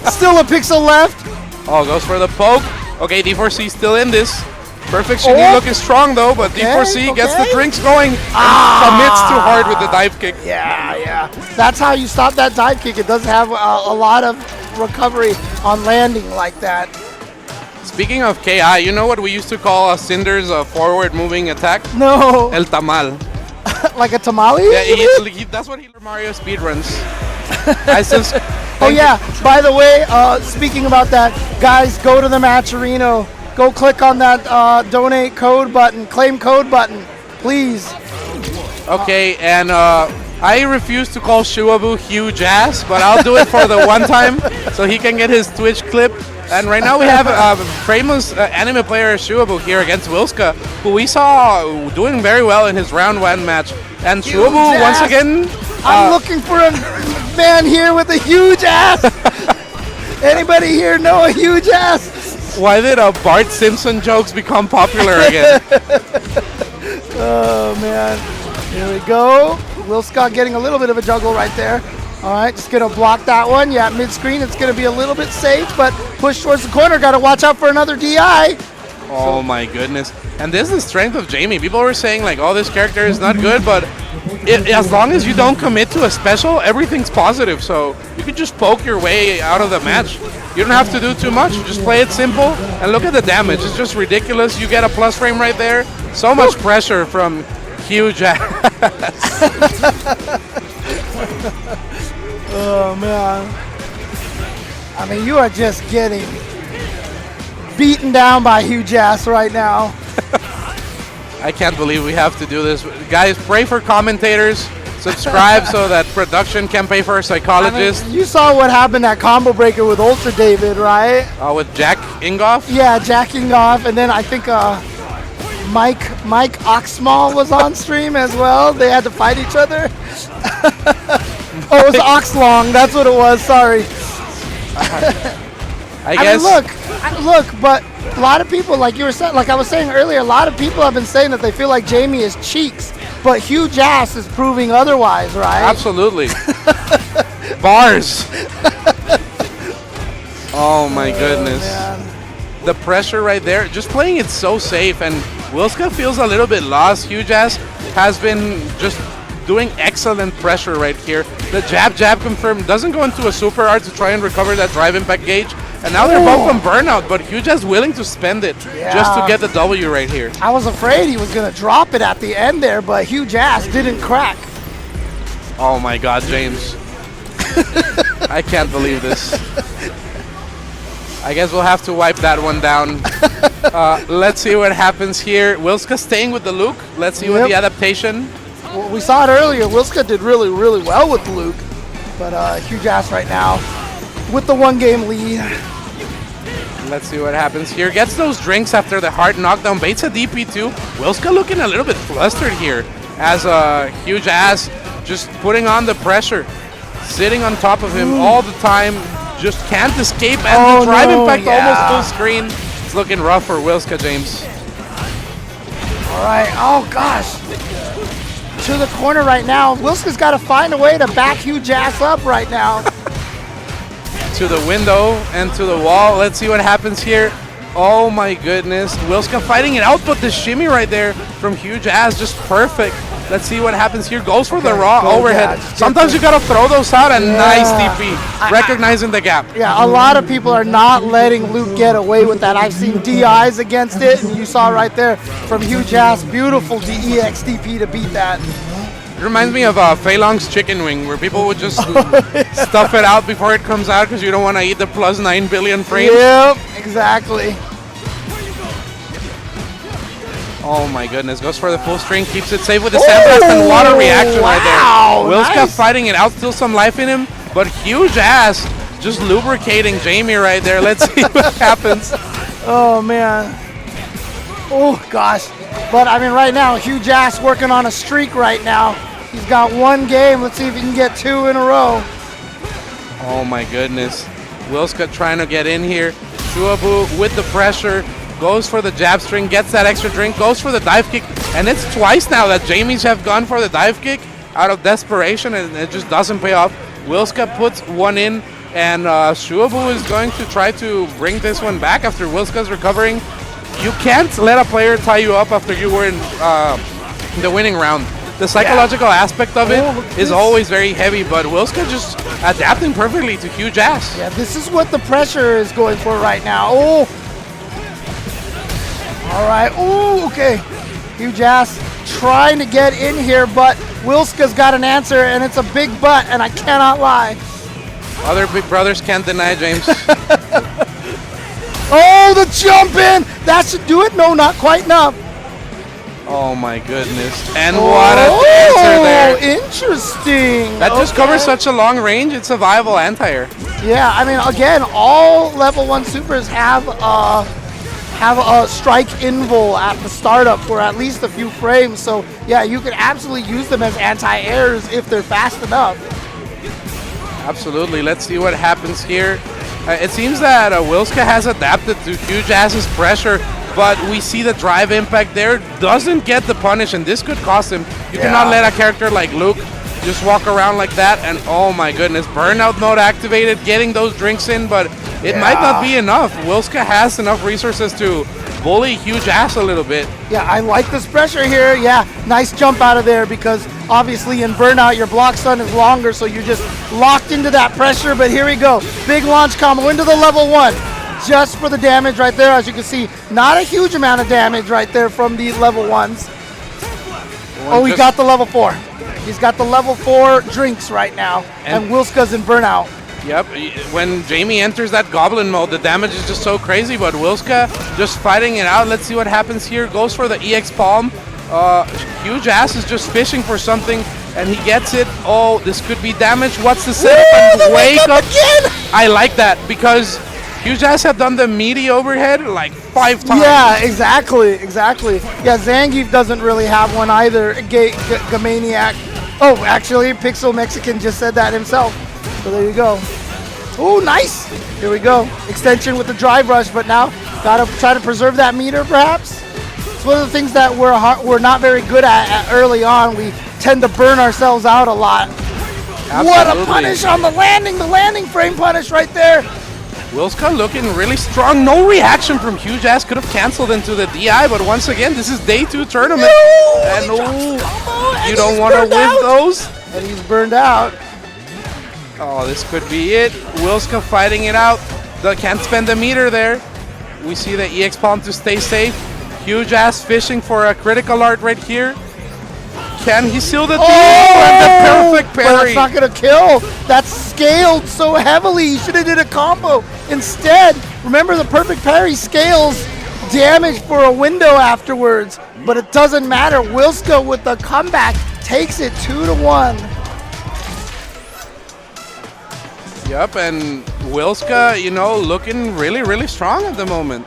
still a pixel left. Oh, goes for the poke. Okay, D4C still in this. Perfect Shinny Oh. looking strong though, but D4C gets the okay. drinks going and commits too hard with the dive kick. Yeah. That's how you stop that dive kick. It doesn't have a lot of recovery on landing like that. Speaking of KI, you know what we used to call Cinder's forward moving attack? No. El Tamal. Like a tamale? Yeah, that's what Mario speedruns. I just, Oh yeah, by the way, speaking about that, guys, go to the Matcherino. Go click on that donate code button, claim code button, please. Okay, and I refuse to call Shuabu huge ass, but I'll do it for the one time so he can get his Twitch clip. And right now we have famous anime player Shuabu here against Wilska, who we saw doing very well in his round 1 match. And Shuabu, Huge once ass. again... I'm looking for a man here with a huge ass. Anybody here know a huge ass? Why did Bart Simpson jokes become popular again? Oh man, here we go. Will Scott getting a little bit of a juggle right there. All right, just gonna block that one. Yeah, mid-screen, it's gonna be a little bit safe, but push towards the corner. Gotta watch out for another DI. Oh my goodness. And this is the strength of Jamie. People were saying like, oh, this character is not good, but as long as you don't commit to a special, everything's positive. So you can just poke your way out of the match. You don't have to do too much. Just play it simple and look at the damage. It's just ridiculous. You get a plus frame right there. So much pressure from huge ass. Oh man. I mean, you are just getting beaten down by huge ass right now. I can't believe we have to do this. Guys, pray for commentators. Subscribe so that production can pay for a psychologist. I mean, you saw what happened at Combo Breaker with Ultra David, right? With Jack Ingoff. Yeah, jacking off, and then I think Mike Oxmall was on stream as well. They had to fight each other. Oh, it was Oxlong. That's what it was. Sorry. I guess. I mean, look, but a lot of people, like you were saying, like I was saying earlier, a lot of people have been saying that they feel like Jamie is cheeks, but huge ass is proving otherwise, right? Absolutely. Bars. Oh my goodness. Man. The pressure right there, just playing it so safe, and Wilska feels a little bit lost. Huge ass has been just doing excellent pressure right here. The jab confirmed, doesn't go into a super art to try and recover that drive impact gauge. And now they're both on burnout, but Huge ass willing to spend it just to get the W right here. I was afraid he was going to drop it at the end there, but huge ass didn't crack. Oh my god, James. I can't believe this. I guess we'll have to wipe that one down. Let's see what happens here. Wilska staying with the Luke. Let's see what the adaptation. Well, we saw it earlier. Wilska did really, really well with Luke, but huge ass right now with the 1-game lead. Let's see what happens here. Gets those drinks after the hard knockdown. Baits a DP2. Wilska looking a little bit flustered here as Huge ass just putting on the pressure. Sitting on top of him all the time. Just can't escape. And the drive impact almost full screen. It's looking rough for Wilska, James. All right. Oh, gosh. To the corner right now. Wilska's got to find a way to back huge ass up right now. To the window and to the wall. Let's see what happens here. Oh my goodness. Wilska fighting it out, but the shimmy right there from Huge ass just perfect. Let's see what happens here. Goes for the raw overhead. Sometimes you gotta throw those out and nice TP. Recognizing the gap. Yeah, a lot of people are not letting Luke get away with that. I've seen DIs against it, and you saw right there from Huge ass, beautiful EX DP to beat that. It reminds me of Fei Long's chicken wing, where people would just stuff it out before it comes out because you don't want to eat the plus 9 billion frames. Yep, exactly. Oh my goodness, goes for the full string, keeps it safe with the sandblast and water reaction right there. Wilska Nice. fighting it out, still some life in him, but Huge ass just lubricating Jamie right there. Let's see what happens. Oh, man. Oh, gosh. But, I mean, right now, Huge ass working on a streak right now. He's got 1 game. Let's see if he can get 2 in a row. Oh my goodness. Wilska trying to get in here. Shuabu with the pressure. Goes for the jab string, gets that extra drink, goes for the dive kick, and it's twice now that Jamies have gone for the dive kick out of desperation, and it just doesn't pay off. Wilska puts one in. And Shuabu is going to try to bring this one back after Wilska's recovering. You can't let a player tie you up after you were in the winning round. The psychological aspect of it is always very heavy, but Wilska just adapting perfectly to huge ass. Yeah, this is what the pressure is going for right now. Oh! All right. Oh, okay. Huge ass trying to get in here, but Wilska's got an answer, and it's a big butt, and I cannot lie. Other big brothers can't deny, James. Oh, the jump in! That should do it. No, not quite enough. Oh my goodness. And what a dancer there. Interesting. That just covers such a long range. It's a viable anti-air. Yeah, I mean, again, all level 1 supers have a strike invul at the startup for at least a few frames. So, yeah, you can absolutely use them as anti-airs if they're fast enough. Absolutely. Let's see what happens here. It seems that Wilska has adapted to huge ass's pressure, but we see the drive impact there doesn't get the punish, and this could cost him. You cannot let a character like Luke just walk around like that, and oh my goodness, burnout mode activated, getting those drinks in, but it might not be enough. Wilska has enough resources to bully huge ass a little bit. Yeah, I like this pressure here. Yeah, nice jump out of there, because obviously in Burnout your block stun is longer, so you're just locked into that pressure. But here we go. Big launch combo into the level 1. Just for the damage right there. As you can see, not a huge amount of damage right there from the level 1s. Oh, he got the level 4. He's got the level 4 drinks right now, and Wilska's in Burnout. Yep, when Jamie enters that goblin mode, the damage is just so crazy, but Wilska just fighting it out. Let's see what happens here. Goes for the EX Palm. Huge ass is just fishing for something, and he gets it. Oh, this could be damage. What's the setup? And wake up again! I like that, because huge ass have done the meaty overhead like 5 times. Yeah, exactly. Yeah, Zangief doesn't really have one either. Gamaniac. Oh, actually, Pixel Mexican just said that himself. So there you go. Oh, nice. Here we go. Extension with the drive rush, but now gotta try to preserve that meter, perhaps. It's one of the things that we're not very good at early on. We tend to burn ourselves out a lot. Absolutely. What a punish on the landing frame punish right there. Wilska looking really strong. No reaction from huge ass. Could have canceled into the DI, but once again, this is day 2 tournament. You don't want to win those. And he's burned out. Oh, this could be it. Wilska fighting it out. Can't spend the meter there. We see the EX Palm to stay safe. Huge ass fishing for a critical art right here. Can he seal the deal? And the perfect parry. But that's not going to kill. That's scaled so heavily. He should have did a combo. Instead, remember the perfect parry scales damage for a window afterwards. But it doesn't matter. Wilska with the comeback takes it 2-1. Yep, and Wilska, looking really, really strong at the moment.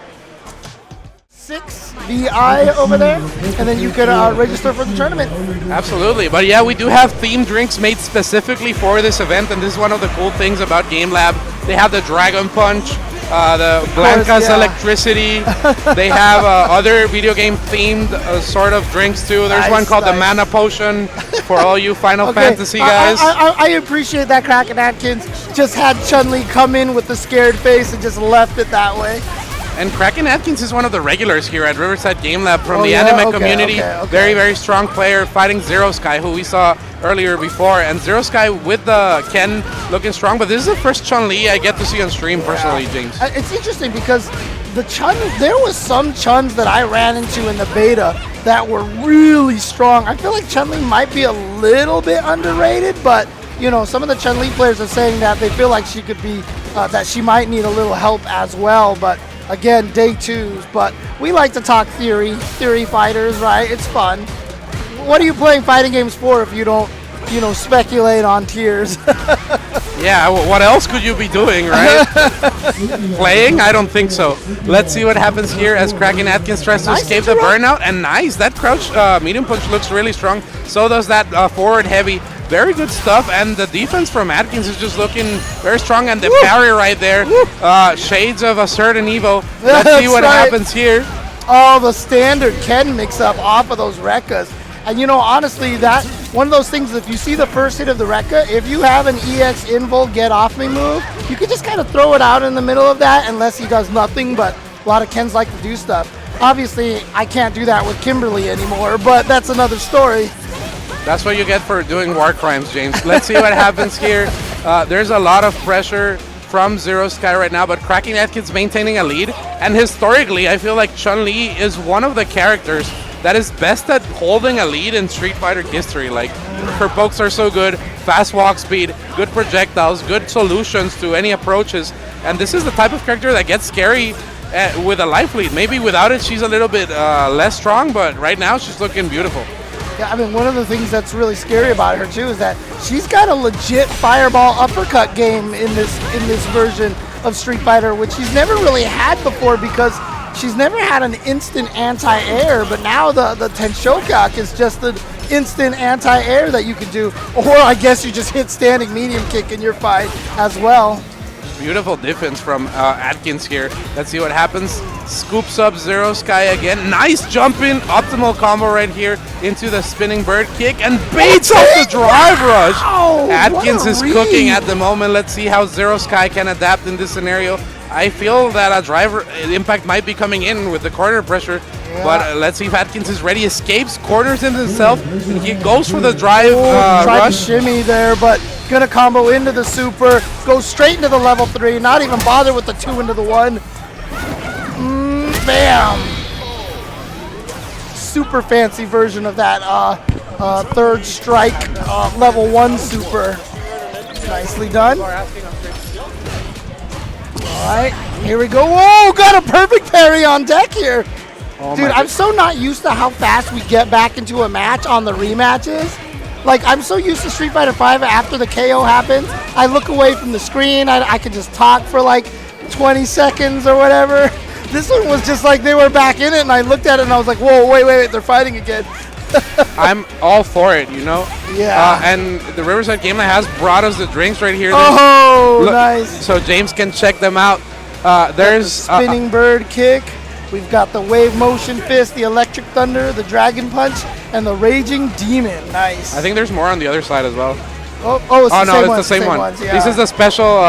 6 VI over there, and then you can register for the tournament. Absolutely, but yeah, we do have themed drinks made specifically for this event, and this is one of the cool things about Game Lab. They have the Dragon Punch, the Blanca's Electricity. They have other video game themed sort of drinks too. There's one called the Mana Potion for all you Final Fantasy guys. I appreciate that Kraken Atkins just had Chun-Li come in with the scared face and just left it that way. And Kraken Atkins is one of the regulars here at Riverside Game Lab from the anime community. Very, very strong player fighting Zero Sky, who we saw earlier before. And Zero Sky with the Ken looking strong. But this is the first Chun-Li I get to see on stream personally, James. It's interesting because there was some Chuns that I ran into in the beta that were really strong. I feel like Chun-Li might be a little bit underrated, but some of the Chun-Li players are saying that they feel like she could be, that she might need a little help as well. But again, day 2s, but we like to talk theory fighters, right? It's fun. What are you playing fighting games for if you don't, speculate on tiers? Yeah, what else could you be doing, right? Playing? I don't think so. Let's see what happens here as Kraken Atkins tries to escape the burnout, and nice. That crouch medium punch looks really strong. So does that forward heavy. Very good stuff, and the defense from Atkins is just looking very strong, and the parry right there, shades of a certain Evo. Let's see what happens here. Oh, the standard Ken mix-up off of those Rekkas. And honestly, that one of those things, if you see the first hit of the Rekka, if you have an EX invul get off me move, you can just kind of throw it out in the middle of that unless he does nothing, but a lot of Kens like to do stuff. Obviously, I can't do that with Kimberly anymore, but that's another story. That's what you get for doing war crimes, James. Let's see what happens here. There's a lot of pressure from Zero Sky right now, but Kraken Atkins maintaining a lead. And historically, I feel like Chun-Li is one of the characters that is best at holding a lead in Street Fighter history. Like, her pokes are so good, fast walk speed, good projectiles, good solutions to any approaches. And this is the type of character that gets scary with a life lead. Maybe without it, she's a little bit less strong, but right now she's looking beautiful. Yeah, I mean, one of the things that's really scary about her too is that she's got a legit fireball uppercut game in this version of Street Fighter, which she's never really had before because she's never had an instant anti-air. But now the Tenshokak is just an instant anti-air that you can do, or I guess you just hit standing medium kick in your fight as well. Beautiful defense from Atkins here. Let's see what happens. Scoops up Zero Sky again. Nice jumping, optimal combo right here into the spinning bird kick and baits off the drive rush. Atkins is cooking at the moment. Let's see how Zero Sky can adapt in this scenario. I feel that a driver impact might be coming in with the corner pressure, but let's see if Atkins is ready. Escapes, corners in himself, and he goes for the drive Tried rush. to shimmy there, but gonna combo into the super, go straight into the level 3, not even bother with the 2 into the 1. Bam! Super fancy version of that third strike level 1 super. Nicely done. Alright, here we go. Whoa, got a perfect parry on deck here. Dude, I'm so not used to how fast we get back into a match on the rematches. Like, I'm so used to Street Fighter V after the KO happens, I look away from the screen, I can just talk for like 20 seconds or whatever. This one was just like they were back in it, and I looked at it and I was like, whoa, wait, they're fighting again. I'm all for it, you know? Yeah. And the Riverside Game Night has brought us the drinks right here. Oh, nice. So James can check them out. There's spinning bird kick. We've got the wave motion fist, the electric thunder, the dragon punch, and the raging demon. Nice. I think there's more on the other side as well. It's the same one. Ones, yeah. This is the special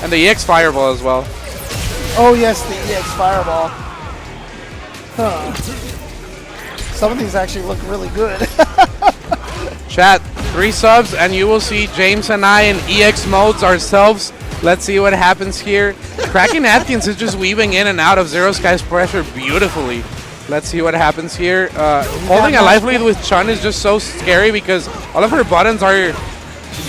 and the EX Fireball as well. Oh yes, the EX Fireball. Huh. Some of these actually look really good. Chat, 3 subs and you will see James and I in EX modes ourselves. Let's see what happens here. Kraken Atkins is just weaving in and out of Zero Sky's pressure beautifully. Let's see what happens here. Holding a life lead with Chun is just so scary because all of her buttons are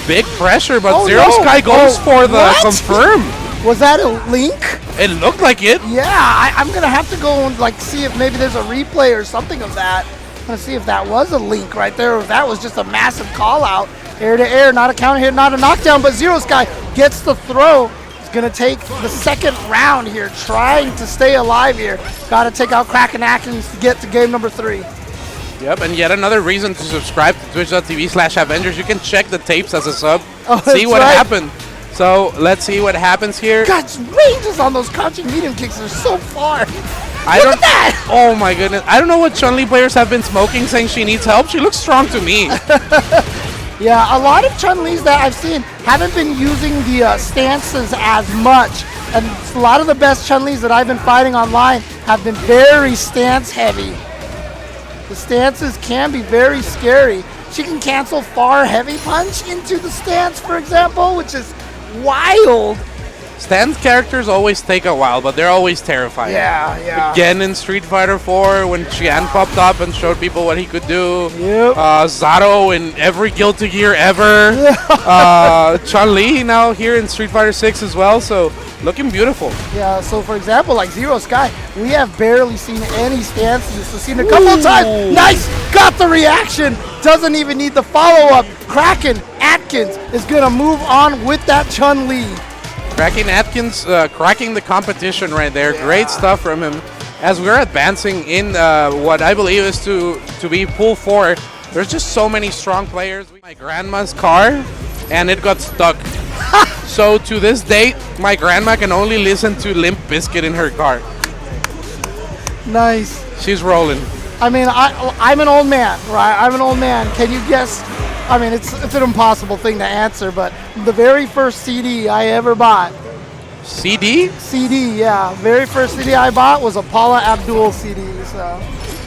big pressure, but Zero Sky goes for the confirm. Was that a link? It looked like it. Yeah, I'm gonna have to go and like see if maybe there's a replay or something of that. I'm gonna see if that was a link right there, or if that was just a massive call out. Air to air, not a counter hit, not a knockdown, but Zero Sky gets the throw. He's gonna take the second round here, trying to stay alive here. Gotta take out Kraken Atkins to get to game number 3. Yep, and yet another reason to subscribe to twitch.tv/Avengers. You can check the tapes as a sub, see what happened. So let's see what happens here. God's ranges on those crouching medium kicks are so far. Look at that! Oh my goodness. I don't know what Chun-Li players have been smoking saying she needs help. She looks strong to me. Yeah, a lot of Chun-Li's that I've seen haven't been using the stances as much. And a lot of the best Chun-Li's that I've been fighting online have been very stance heavy. The stances can be very scary. She can cancel far heavy punch into the stance, for example, which is wild. Stance characters always take a while, but they're always terrifying. Yeah. Again in Street Fighter 4 when Qian popped up and showed people what he could do. Yep. Zato in every Guilty Gear ever. Chun-Li now here in Street Fighter 6 as well, so looking beautiful. Yeah, so for example, like Zero Sky, we have barely seen any stances. We've seen a couple of times. Nice! Got the reaction! Doesn't even need the follow-up. Kraken Atkins is going to move on with that Chun-Li. Kraken Atkins cracking the competition right there. Yeah. Great stuff from him. As we're advancing in what I believe is to be pool 4, there's just so many strong players. My grandma's car, and it got stuck. So to this date, my grandma can only listen to Limp Bizkit in her car. Nice. She's rolling. I mean, I'm an old man, right? I'm an old man. Can you guess? I mean, it's an impossible thing to answer, but the very first CD I ever bought. CD? CD, yeah. Very first CD I bought was a Paula Abdul CD. So,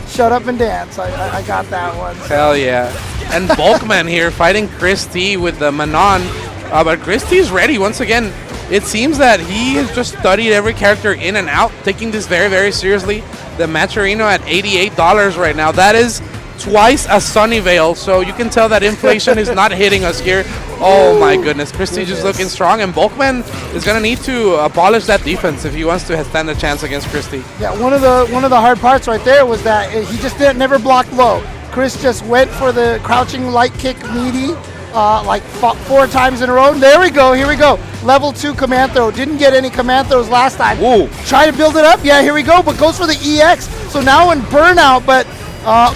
Shut Up and Dance. I got that one. So. Hell yeah. And Bulkman here fighting Chris T with the Manon. But Chris T is ready once again. It seems that he has just studied every character in and out, taking this very, very seriously. The Maturino at $88 right now. That is twice a Sunnyvale, so you can tell that inflation is not hitting us here. Oh my goodness, Christie just looking strong, and Bulkman is going to need to polish that defense if he wants to stand a chance against Christie. Yeah, one of the hard parts right there was that he just never blocked low. Chris just went for the crouching light kick meaty. Like 4 times in a row. There we go. Here we go. Level 2 command throw. Didn't get any command throws last time. Ooh. Try to build it up. Yeah, here we go. But goes for the EX. So now in burnout, but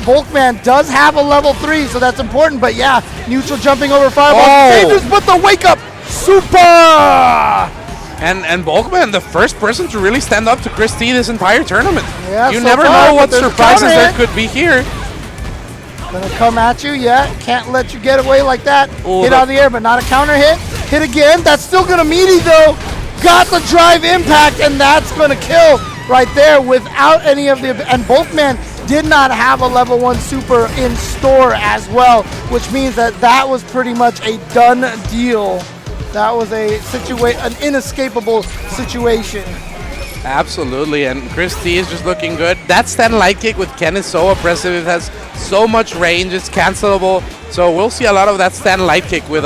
Bulkman does have a level 3, so that's important. But yeah, neutral jumping over fireball. Oh. But the wake up. Super! And Bulkman, the first person to really stand up to Chris T this entire tournament. Yeah, you so never far, know what there's a surprises counter there hit. could be here. Gonna come at you, yeah. Can't let you get away like that. Ooh, hit out of the air, but not a counter hit. Hit again. That's still gonna meaty though. Got the drive impact, and that's gonna kill right there without any of the. And Bulkman did not have a level 1 super in store as well, which means that was pretty much a done deal. That was an inescapable situation. Absolutely, and Chris T is just looking good. That stand light kick with Ken is so oppressive. It has so much range. It's cancelable. So we'll see a lot of that stand light kick with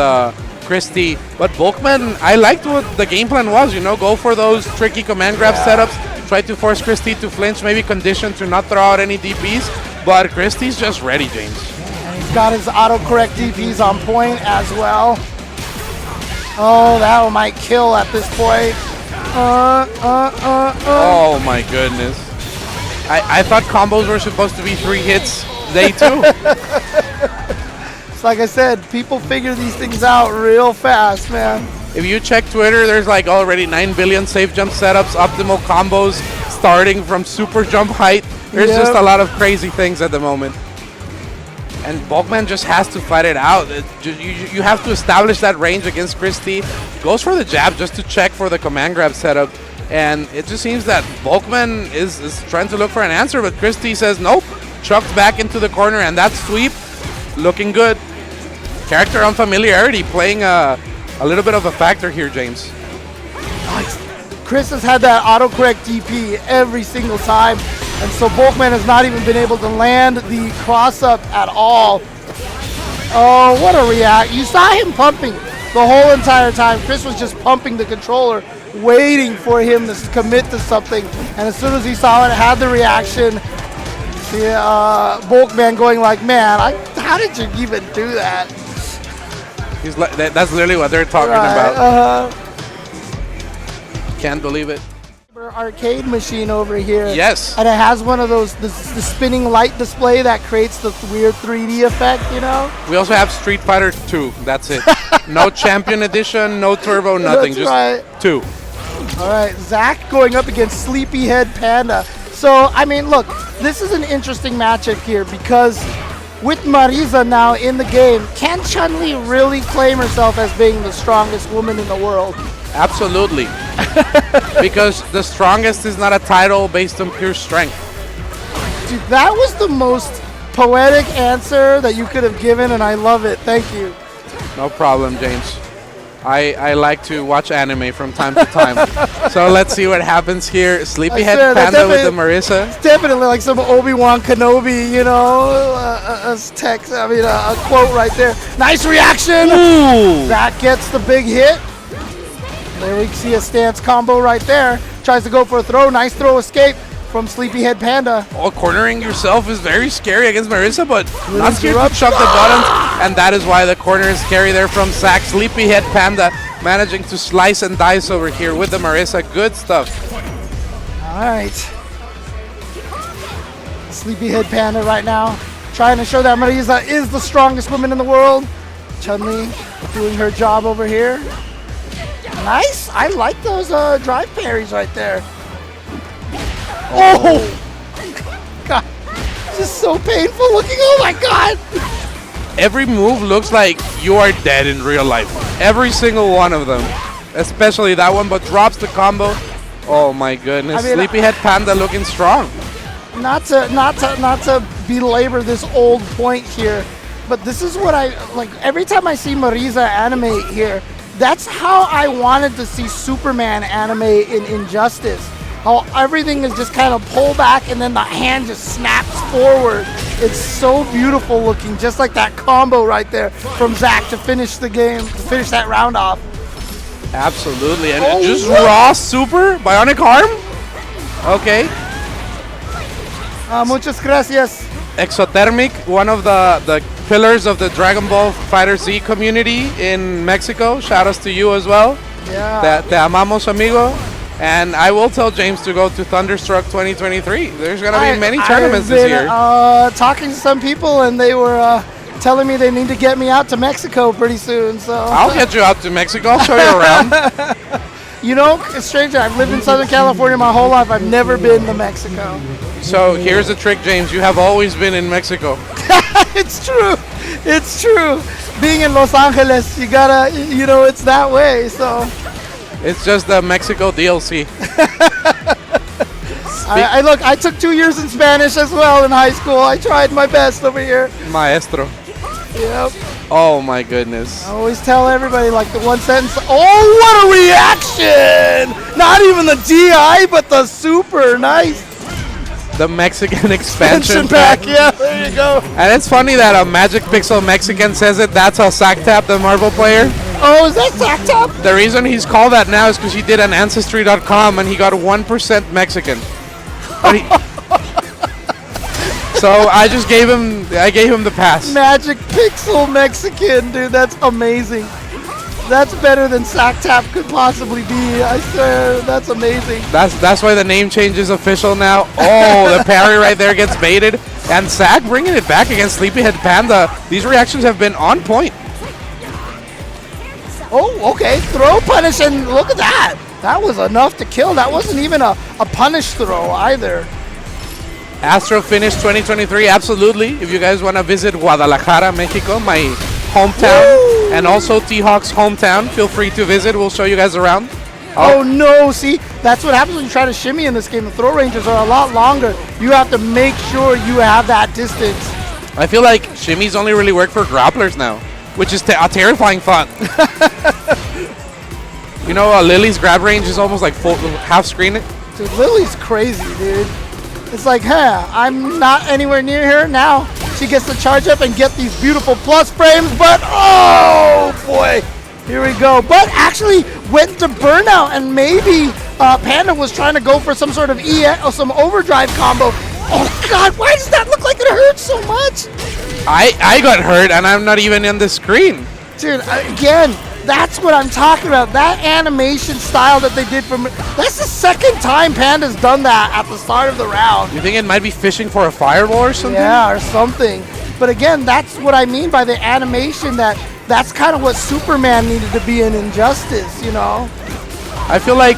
Chris T. But Bulkman, I liked what the game plan was. You know, go for those tricky command grab setups. Try to force Chris T to flinch, maybe condition to not throw out any DPs. But Chris T's just ready, James. And he's got his autocorrect DPs on point as well. Oh, that one might kill at this point. Oh my goodness. I thought combos were supposed to be 3 hits. They too. It's like I said, people figure these things out real fast, man. If you check Twitter, there's like already 9 billion safe jump setups, optimal combos, starting from super jump height. There's just a lot of crazy things at the moment. And Bulkman just has to fight it out. You have to establish that range against Chris T. Goes for the jab just to check for the command grab setup. And it just seems that Bulkman is trying to look for an answer, but Chris T says nope. Chucked back into the corner, and that sweep looking good. Character unfamiliarity playing a little bit of a factor here, James. Chris has had that autocorrect DP every single time, and so Bulkman has not even been able to land the cross-up at all. Oh, what a react. You saw him pumping the whole entire time. Chris was just pumping the controller, waiting for him to commit to something, and as soon as he saw it, had the reaction. Bulkman going like, man, how did you even do that? He's like, that's literally what they're talking about. Can't believe it. Arcade machine over here. Yes. And it has one of those, the spinning light display that creates the weird 3D effect, you know? We also have Street Fighter 2. That's it. No Champion Edition, no Turbo, nothing. That's just right. 2. All right, Zach going up against Sleepyhead Panda. So, I mean, look, this is an interesting matchup here because with Marisa now in the game, can Chun-Li really claim herself as being the strongest woman in the world? Absolutely. Because the strongest is not a title based on pure strength. Dude, that was the most poetic answer that you could have given, and I love it. Thank you. No problem, James. I like to watch anime from time to time. So let's see what happens here. Sleepyhead Panda with the Marisa. It's definitely like some Obi-Wan Kenobi, you know, a quote right there. Nice reaction. Ooh. That gets the big hit. There we see a stance combo right there. Tries to go for a throw. Nice throw escape from Sleepyhead Panda. Oh, cornering yourself is very scary against Marisa, but not scared to interrupt. chuck the buttons. And that is why the corner is scary there from Zach. Sleepyhead Panda managing to slice and dice over here with the Marisa. Good stuff. All right. Sleepyhead Panda right now. Trying to show that Marisa is the strongest woman in the world. Chun-Li doing her job over here. Nice. I like those drive parries right there. Oh! God. just so painful looking. Oh my god! Every move looks like you are dead in real life. Every single one of them. Especially that one, but drops the combo. Oh my goodness. I mean, Sleepyhead Panda looking strong. Not to belabor this old point here, but this is what I like. Every time I see Marisa animate here, that's how I wanted to see Superman animate in Injustice. How everything is just kind of pulled back and then the hand just snaps forward. It's so beautiful looking, just like that combo right there from Zack to finish the game, to finish that round off. Absolutely. And Oh, just what? raw super bionic arm. Okay. Muchas gracias. Exothermic, one of the pillars of the Dragon Ball Fighter Z community in Mexico. Shout outs to you as well. Yeah. Te amamos, amigo. And I will tell James to go to Thunderstruck 2023. There's going to be many tournaments this year. Talking to some people, and they were telling me they need to get me out to Mexico pretty soon. So I'll get you out to Mexico. I'll show you around. You know, it's strange. I've lived in Southern California my whole life. I've never been to Mexico. So here's a trick, James. You have always been in Mexico. It's true. It's true. Being in Los Angeles, you gotta, you know, it's that way. So It's just the Mexico DLC. I look. I took 2 years in Spanish as well in high school. I tried my best over here. Maestro. Yep. Oh my goodness. I always tell everybody like the one sentence. Oh, what a reaction! Not even the DI, but the super nice The Mexican expansion expansion pack. Yeah, there you go. And it's funny that a Magic Pixel Mexican says it. That's a Sactap, the Marvel player. Oh, is that Zack Top? The reason he's called that now is because he did an Ancestry.com and he got 1% Mexican. But he- so I just gave him the pass. Magic Pixel Mexican, dude. That's amazing. That's better than Sactap could possibly be. I swear, that's amazing. That's why the name change is official now. Oh, the parry right there gets baited. And Zack bringing it back against Sleepyhead Panda. These reactions have been on point. Oh, okay. Throw punish, and look at that. That was enough to kill. That wasn't even a punish throw either. Astro Finish 2023, absolutely. If you guys want to visit Guadalajara, Mexico, my hometown, Woo! and also T-Hawk's hometown, feel free to visit. We'll show you guys around. Oh no, see, that's what happens when you try to shimmy in this game. The throw ranges are a lot longer. You have to make sure you have that distance. I feel like shimmies only really work for grapplers now, which is a terrifying thought. You know, Lily's grab range is almost like full, half screen it. Dude, Lily's crazy, dude. It's like, I'm not anywhere near her now. She gets to charge up and get these beautiful plus frames, but oh boy, here we go. But actually went to burnout, and maybe Panda was trying to go for some sort of EX or some overdrive combo. Oh God, why does that look like it hurts so much? I got hurt and I'm not even in the screen. Dude, again, that's what I'm talking about. That animation style that they did that's the second time Panda's done that at the start of the round. You think it might be fishing for a fireball or something? Yeah, or something. But again, that's what I mean by the animation. That's kind of what Superman needed to be in Injustice, you know? I feel like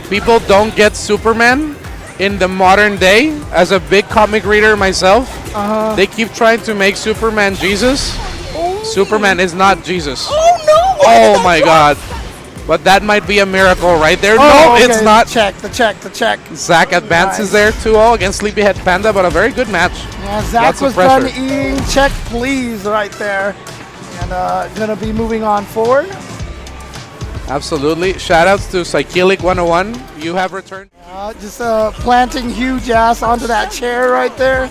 people don't get Superman in the modern day. As a big comic reader myself, they keep trying to make Superman Jesus. Superman is not Jesus. Oh no! Oh my God. But that might be a miracle right there. Oh, No, okay, it's not. The check. Zack advances Nice. there 2-0 against Sleepyhead Panda, but a very good match. Yeah, Zack Lots of was done pressure. eating check please right there. And gonna be moving on forward. Absolutely. Shoutouts to Psychelic 101. You have returned. Just planting huge ass onto that chair right there.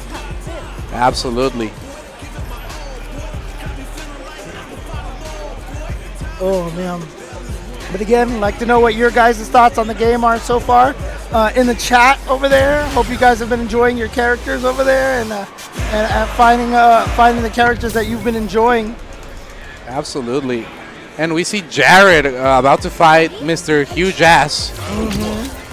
Absolutely. Oh man. But again, like to know what your guys' thoughts on the game are so far in the chat over there. Hope you guys have been enjoying your characters over there and finding the characters that you've been enjoying. Absolutely. And we see Jared about to fight Mr. Huge Ass.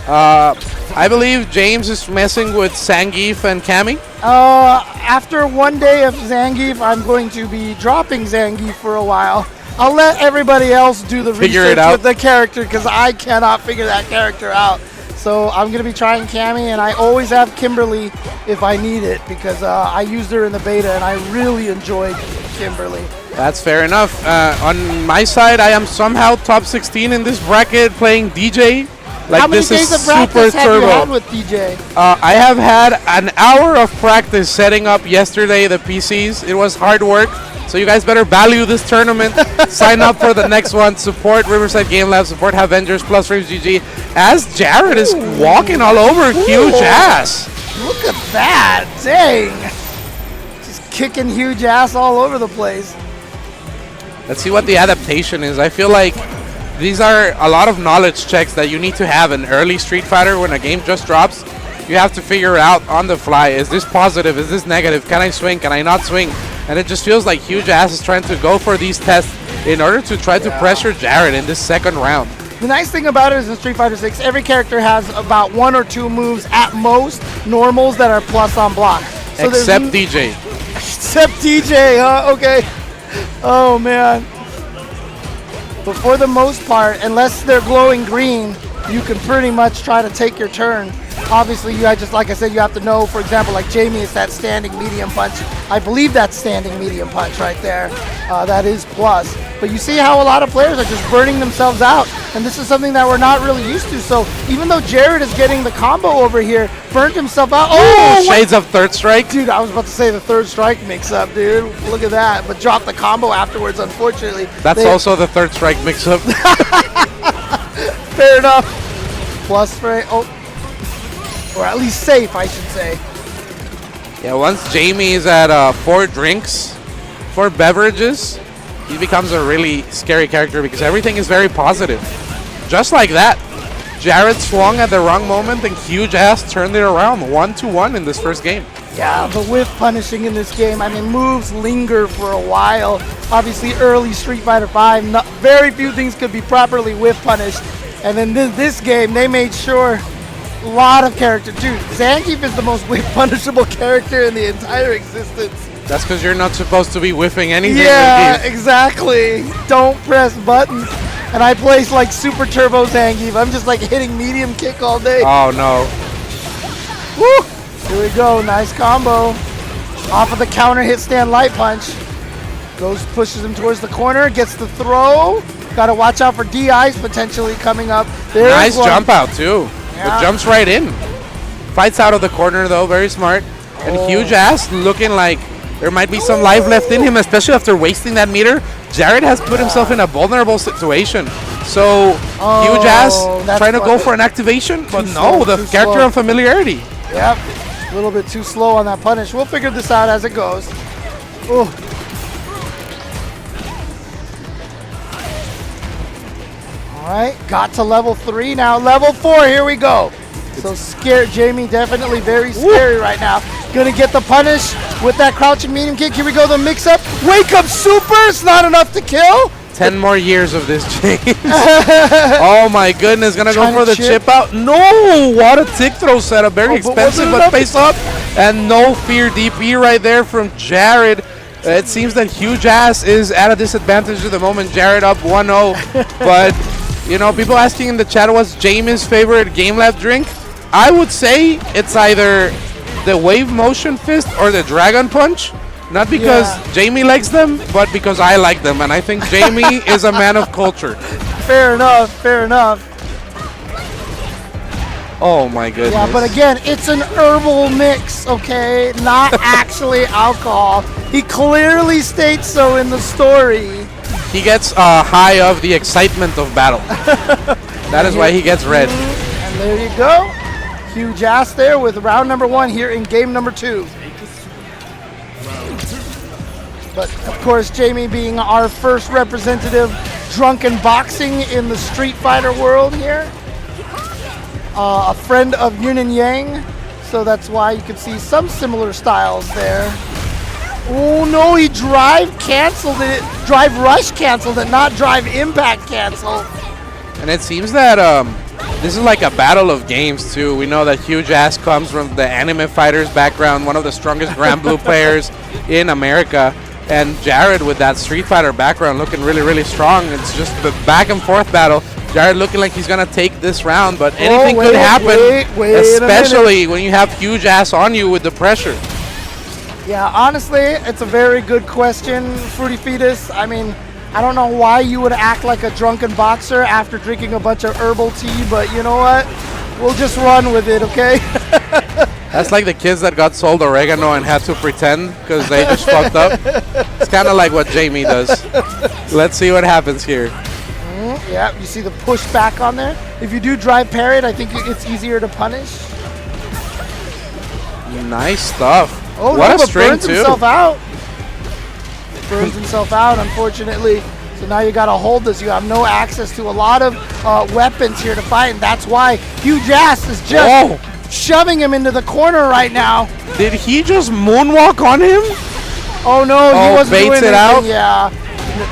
I believe James is messing with Zangief and Cammy. After one day of Zangief, I'm going to be dropping Zangief for a while. I'll let everybody else do the Figure it research out. with the character because I cannot figure that character out. So I'm going to be trying Cammy, and I always have Kimberly if I need it because I used her in the beta, and I really enjoyed Kimberly. That's fair enough. On my side, I am somehow top 16 in this bracket playing DJ. Like, How many this days is of practice super have you turbo. had with DJ? I have had an hour of practice setting up yesterday the PCs. It was hard work, so you guys better value this tournament. Sign up for the next one. Support Riverside Game Lab. Support Avengers plus Raves GG. As Jared is walking all over huge ass. Look at that. Dang. Just kicking huge ass all over the place. Let's see what the adaptation is. I feel like these are a lot of knowledge checks that you need to have in early Street Fighter when a game just drops. You have to figure out on the fly, is this positive, is this negative, can I swing, can I not swing? And it just feels like Huge Ass is trying to go for these tests in order to try to pressure Jared in this second round. The nice thing about it is in Street Fighter 6, every character has about 1 or 2 moves at most, normals that are plus on block. So Except DJ. Except DJ, huh? Okay. Oh, man. But for the most part, unless they're glowing green, you can pretty much try to take your turn. Obviously, you just like I said, you have to know, for example, like Jamie, it's that standing medium punch. I believe that's standing medium punch right there. That is plus. But you see how a lot of players are just burning themselves out. And this is something that we're not really used to. So even though Jared is getting the combo over here, burnt himself out. Oh, Shades of third strike. Dude, I was about to say the third strike mix-up, dude. Look at that. But dropped the combo afterwards, unfortunately. That's also the third strike mix-up. Fair enough. Plus for or at least safe, I should say. Yeah, once Jamie is at 4 drinks, 4 beverages, he becomes a really scary character because everything is very positive. Just like that, Jared swung at the wrong moment and Huge Ass turned it around 1-1 in this first game. Yeah, the whiff punishing in this game. I mean, moves linger for a while. Obviously, early Street Fighter V, very few things could be properly whiff punished. And then this game, they made sure a lot of characters. Dude, Zangief is the most whiff punishable character in the entire existence. That's because you're not supposed to be whiffing anything. Yeah, exactly. Don't press buttons. And I place like super turbo Zangief. I'm just like hitting medium kick all day. Oh no. Woo! Here we go. Nice combo. Off of the counter hit stand light punch. Goes, pushes him towards the corner. Gets the throw. Got to watch out for DIs potentially coming up. There's Nice one. jump out too. Yeah. It jumps right in. Fights out of the corner though, very smart. And Huge Ass looking like there might be some life left in him, especially after wasting that meter. Jared has put himself in a vulnerable situation. So Huge Ass trying to go for an activation, but no, the character on familiarity. Yep. A little bit too slow on that punish. We'll figure this out as it goes. Ooh. All right, got to level 3 now. Level 4, here we go. So scared, Jamie, definitely very scary right now. Gonna get the punish with that crouching medium kick. Here we go, the mix up. Wake up super, it's not enough to kill. 10 more years of this, James. Oh my goodness, gonna go for the chip out. No, what a tick throw setup. Very expensive, but pays up. And no fear DP right there from Jared. It seems that Huge Ass is at a disadvantage at the moment. Jared up 1-0. But, you know, people asking in the chat what's Jamie's favorite Game Lab drink. I would say it's either the Wave Motion Fist or the Dragon Punch. Not because Jamie likes them, but because I like them. And I think Jamie is a man of culture. Fair enough, fair enough. Oh my goodness. Yeah, but again, it's an herbal mix, okay? Not actually alcohol. He clearly states so in the story. He gets high of the excitement of battle. That is why he gets red. And there you go. Huge Ass there with round number 1 here in game number 2. But of course, Jamie being our first representative drunken boxing in the Street Fighter world here. A friend of Yun and Yang, so that's why you can see some similar styles there. Oh no, he drive canceled it. Drive rush canceled it, not drive impact cancel. And it seems that this is like a battle of games too. We know that Huge Ass comes from the Anime Fighters background, one of the strongest Grand Blue players in America. And Jared with that Street Fighter background looking really, really strong. It's just the back and forth battle. Jared looking like he's going to take this round, but anything wait, could happen, wait a minute. especially when you have huge ass on you with the pressure. Yeah, honestly, it's a very good question, Fruity Fetus. I mean, I don't know why you would act like a drunken boxer after drinking a bunch of herbal tea, but you know what? We'll just run with it, okay? That's like the kids that got sold oregano and had to pretend because they just fucked up. It's kind of like what Jamie does. Let's see what happens here. Yeah, you see the pushback on there. If you do drive parry it, I think it's easier to punish. Nice stuff. Oh, what no, a but string, burns too. himself out. Burns himself out, unfortunately. So now you got to hold this. You have no access to a lot of weapons here to fight, and that's why Huge Ass is just shoving him into the corner right now. Did he just moonwalk on him? Oh no, he wasn't baits doing it anything. out? Yeah.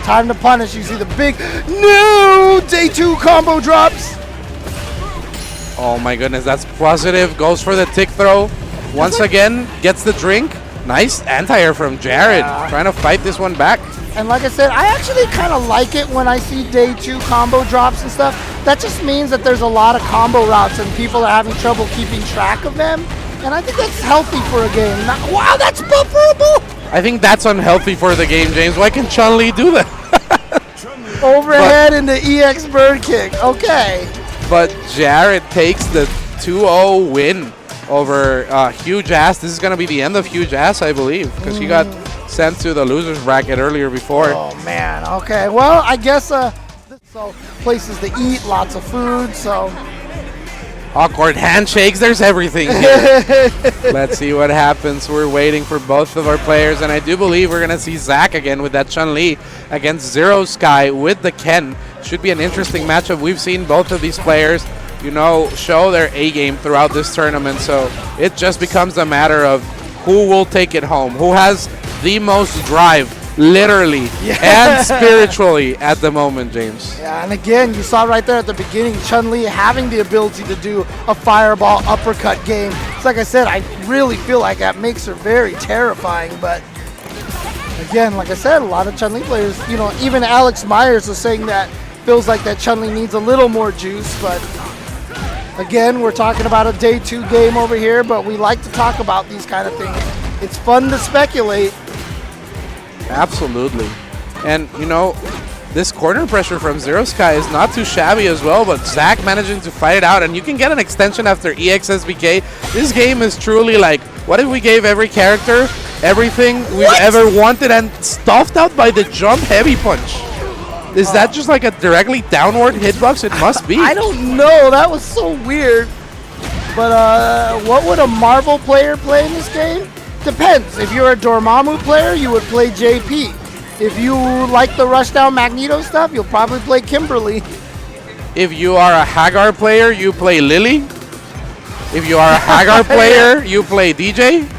Time to punish. You see the big no day 2 combo drops. Oh my goodness, that's positive. Goes for the tick throw. Once again, gets the drink. Nice anti-air from Jared. Trying to fight this one back. And like I said, I actually kind of like it when I see day 2 combo drops and stuff. That just means that there's a lot of combo routes and people are having trouble keeping track of them. And I think that's healthy for a game. Wow, that's bufferable! I think that's unhealthy for the game, James. Why can Chun-Li do that? Overhead into EX bird kick. Okay. But Jared takes the 2-0 win over Huge Ass. This is going to be the end of Huge Ass, I believe, because he got sent to the losers bracket earlier before. Oh, man. Okay. Well, I guess so places to eat, lots of food, so... Awkward handshakes. There's everything here. Let's see what happens. We're waiting for both of our players, and I do believe we're going to see Zach again with that Chun-Li against Zero Sky with the Ken. Should be an interesting matchup. We've seen both of these players, you know, show their A-game throughout this tournament, so it just becomes a matter of who will take it home, who has the most drive, literally and spiritually at the moment, James. Yeah, and again, you saw right there at the beginning, Chun-Li having the ability to do a fireball uppercut game. It's like I said, I really feel like that makes her very terrifying, but again, like I said, a lot of Chun-Li players, you know, even Alex Myers was saying that feels like that Chun-Li needs a little more juice, but again, we're talking about a day 2 game over here, but we like to talk about these kind of things. It's fun to speculate. Absolutely. And, you know, this corner pressure from Zero Sky is not too shabby as well, but Zach managing to fight it out, and you can get an extension after EXSBK. This game is truly like, what if we gave every character everything we've ever wanted and stuffed out by the jump heavy punch? Is that just like a directly downward hitbox? It must be. I don't know. That was so weird. But what would a Marvel player play in this game? Depends. If you're a Dormammu player, you would play JP. If you like the Rushdown Magneto stuff, you'll probably play Kimberly. If you are a Hagar player, you play Lily. If you are a Hagar player, you play DJ.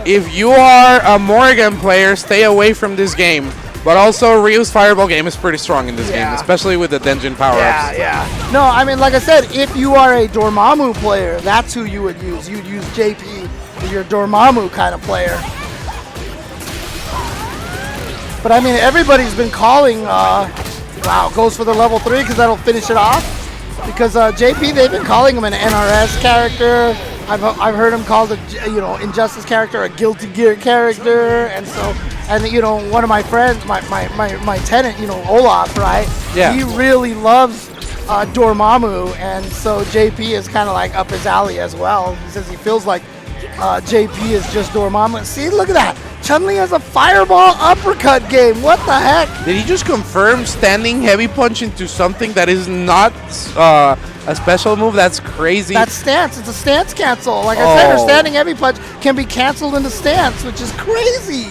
If you are a Morrigan player, stay away from this game. But also, Ryu's Fireball game is pretty strong in this game, especially with the Denjin power-ups. Yeah. No, I mean, like I said, if you are a Dormammu player, that's who you would use. You'd use JP if you're a Dormammu kind of player. But I mean, everybody's been calling, wow, goes for the level 3 because that'll finish it off. Because JP, they've been calling him an NRS character. I've heard him called a Injustice character, a Guilty Gear character, and so, and you know, one of my friends, my tenant, you know, Olaf, right? Yeah. He really loves Dormammu, and so JP is kind of like up his alley as well. He says he feels like JP is just Dormammu. See, look at that. Chun-Li has a fireball uppercut game. What the heck? Did he just confirm standing heavy punch into something that is not a special move? That's crazy. That's stance. It's a stance cancel. Like I said, her standing heavy punch can be canceled into stance, which is crazy.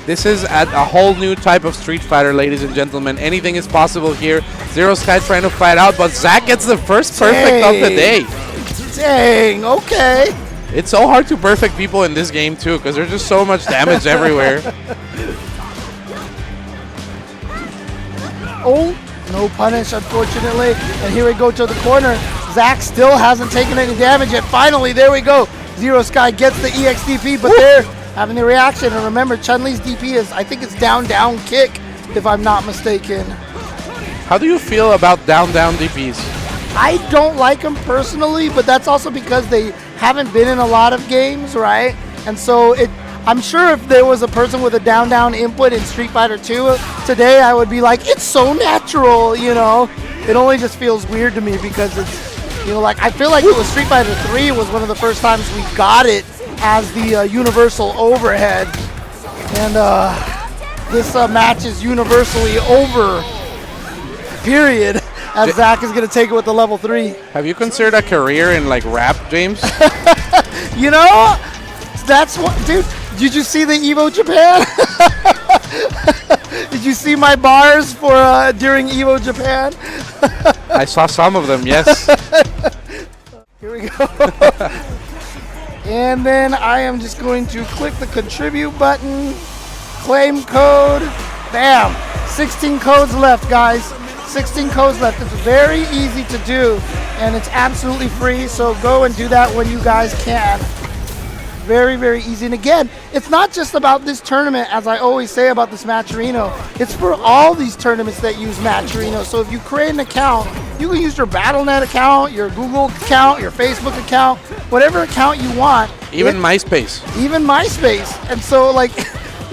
This is a whole new type of Street Fighter, ladies and gentlemen. Anything is possible here. Zero Sky trying to fight out, but Zach gets the first perfect of the day. Dang, okay. It's so hard to perfect people in this game, too, because there's just so much damage everywhere. Oh, no punish, unfortunately. And here we go to the corner. Zach still hasn't taken any damage yet. Finally, there we go. Zero Sky gets the EXDP, but they're having the reaction. And remember, Chun-Li's DP is, I think it's down, kick, if I'm not mistaken. How do you feel about down DPs? I don't like them personally, but that's also because they haven't been in a lot of games, right? And so I'm sure if there was a person with a down input in Street Fighter 2 today, I would be like, it's so natural, you know? It only just feels weird to me because it's, you know, like I feel like it was Street Fighter 3 was one of the first times we got it as the universal overhead. And this match is universally over, period. As Zach is going to take it with the level 3. Have you considered a career in like rap, James? You know, that's what, dude. Did you see the Evo Japan? Did you see my bars for during Evo Japan? I saw some of them, yes. Here we go. And then I am just going to click the contribute button, claim code. Bam! 16 codes left, guys. 16 codes left. It's very easy to do, and it's absolutely free, so go and do that when you guys can. Very, very easy. And again, it's not just about this tournament, as I always say about this Matcherino. It's for all these tournaments that use Matcherino. So if you create an account, you can use your Battle.net account, your Google account, your Facebook account, whatever account you want. Even MySpace. Even MySpace. And so, like,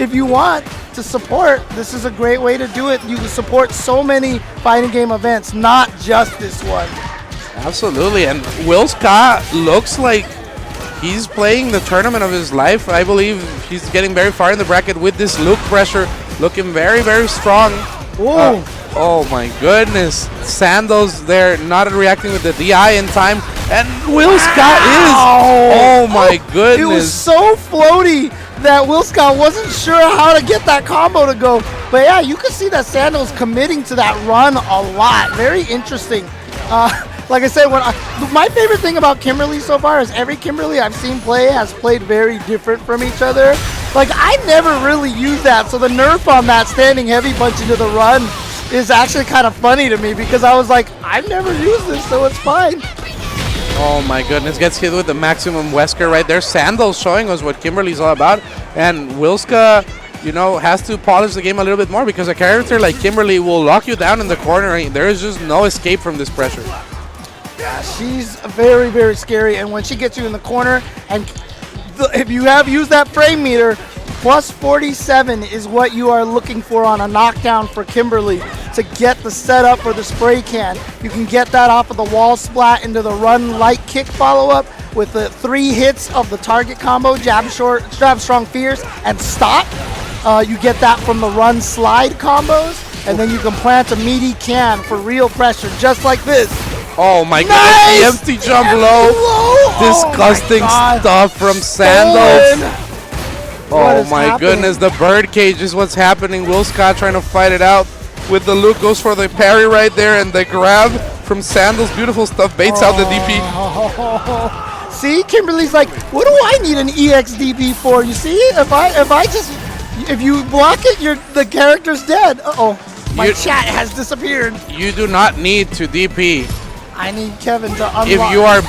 if you want to support, this is a great way to do it. You can support so many fighting game events, not just this one. Absolutely, and Will Scott looks like he's playing the tournament of his life. I believe he's getting very far in the bracket with this Luke pressure, looking very, very strong. Oh my goodness. Sandals there not reacting with the DI in time, and Will Scott is. Oh my goodness. It was so floaty that Will Scott wasn't sure how to get that combo to go. But yeah, you can see that Sandals committing to that run a lot. Very interesting. Like I said, my favorite thing about Kimberly so far is every Kimberly I've seen play has played very different from each other. Like, I never really used that, so the nerf on that standing heavy punch into the run is actually kind of funny to me because I was like, I've never used this, so it's fine. Oh my goodness, gets hit with the maximum Wesker right there. Sandals showing us what Kimberly's all about, and Wilska, you know, has to polish the game a little bit more because a character like Kimberly will lock you down in the corner. There is just no escape from this pressure. Yeah, she's very, very scary, and when she gets you in the corner, and if you have used that frame meter, plus 47 is what you are looking for on a knockdown for Kimberly to get the setup for the spray can. You can get that off of the wall splat into the run light kick follow-up with the 3 hits of the target combo, jab short, jab strong fierce, and stop. You get that from the run slide combos, and then you can plant a meaty can for real pressure, just like this. Oh my goodness, the empty jump low. Disgusting stuff from Sandals. Oh my goodness, the bird cage is what's happening. Will Scott trying to fight it out with the Luke, goes for the parry right there, and the grab from Sandals. Beautiful stuff, baits out the DP. See, Kimberly's like, what do I need an EX DP for? You see, if you block it, the character's dead. Uh-oh, my chat has disappeared. You do not need to DP. I need Kevin to unlock. If you are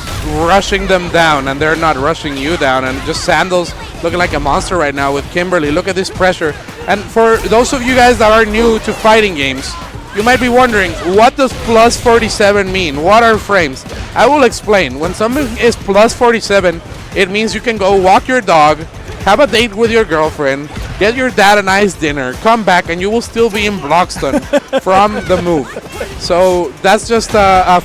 rushing them down and they're not rushing you down, and just Sandals looking like a monster right now with Kimberly. Look at this pressure. And for those of you guys that are new to fighting games, you might be wondering, what does plus 47 mean? What are frames? I will explain. When something is plus 47, it means you can go walk your dog, have a date with your girlfriend, get your dad a nice dinner, come back, and you will still be in block stun from the move. So that's just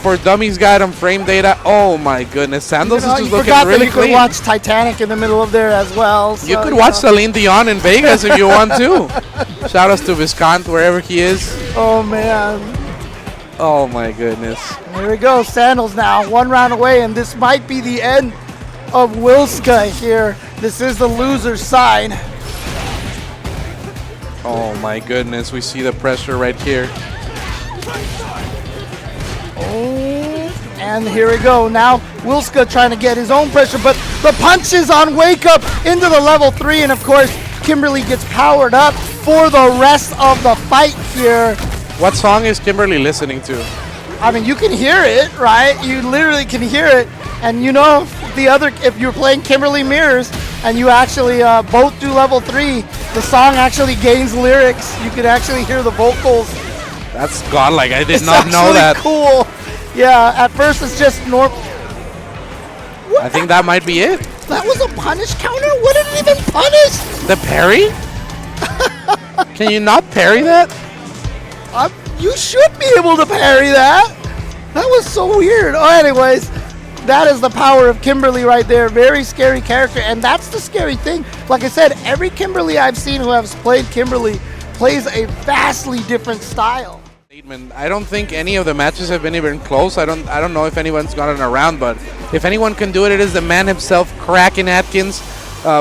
for dummies guide on frame data. Oh my goodness, Sandals is just looking really clean. You could watch Titanic in the middle of there as well. So, you could watch Celine Dion in Vegas if you want to. Shout outs to Viscount wherever he is. Oh man. Oh my goodness. Here we go, Sandals now, 1 round away, and this might be the end of Wilska here. This is the loser's side. Oh my goodness, we see the pressure right here. Oh, and here we go. Now Wilska trying to get his own pressure, but the punches on Wake Up into the level 3, and of course Kimberly gets powered up for the rest of the fight here. What song is Kimberly listening to? I mean, you can hear it, right? You literally can hear it. And you know, if you're playing Kimberly Mirrors and you actually both do level 3, the song actually gains lyrics. You can actually hear the vocals. That's godlike. I did It's not know actually that. cool. Yeah, at first it's just normal. I think that might be it. That was a punish counter? What did it even punish? The parry? Can you not parry that? You should be able to parry that. That was so weird. Oh, anyways, that is the power of Kimberly right there. Very scary character, and that's the scary thing. Like I said, every Kimberly I've seen who has played Kimberly plays a vastly different style. I don't think any of the matches have been even close. I don't know if anyone's gotten around, but if anyone can do it, it is the man himself, Kraken Atkins,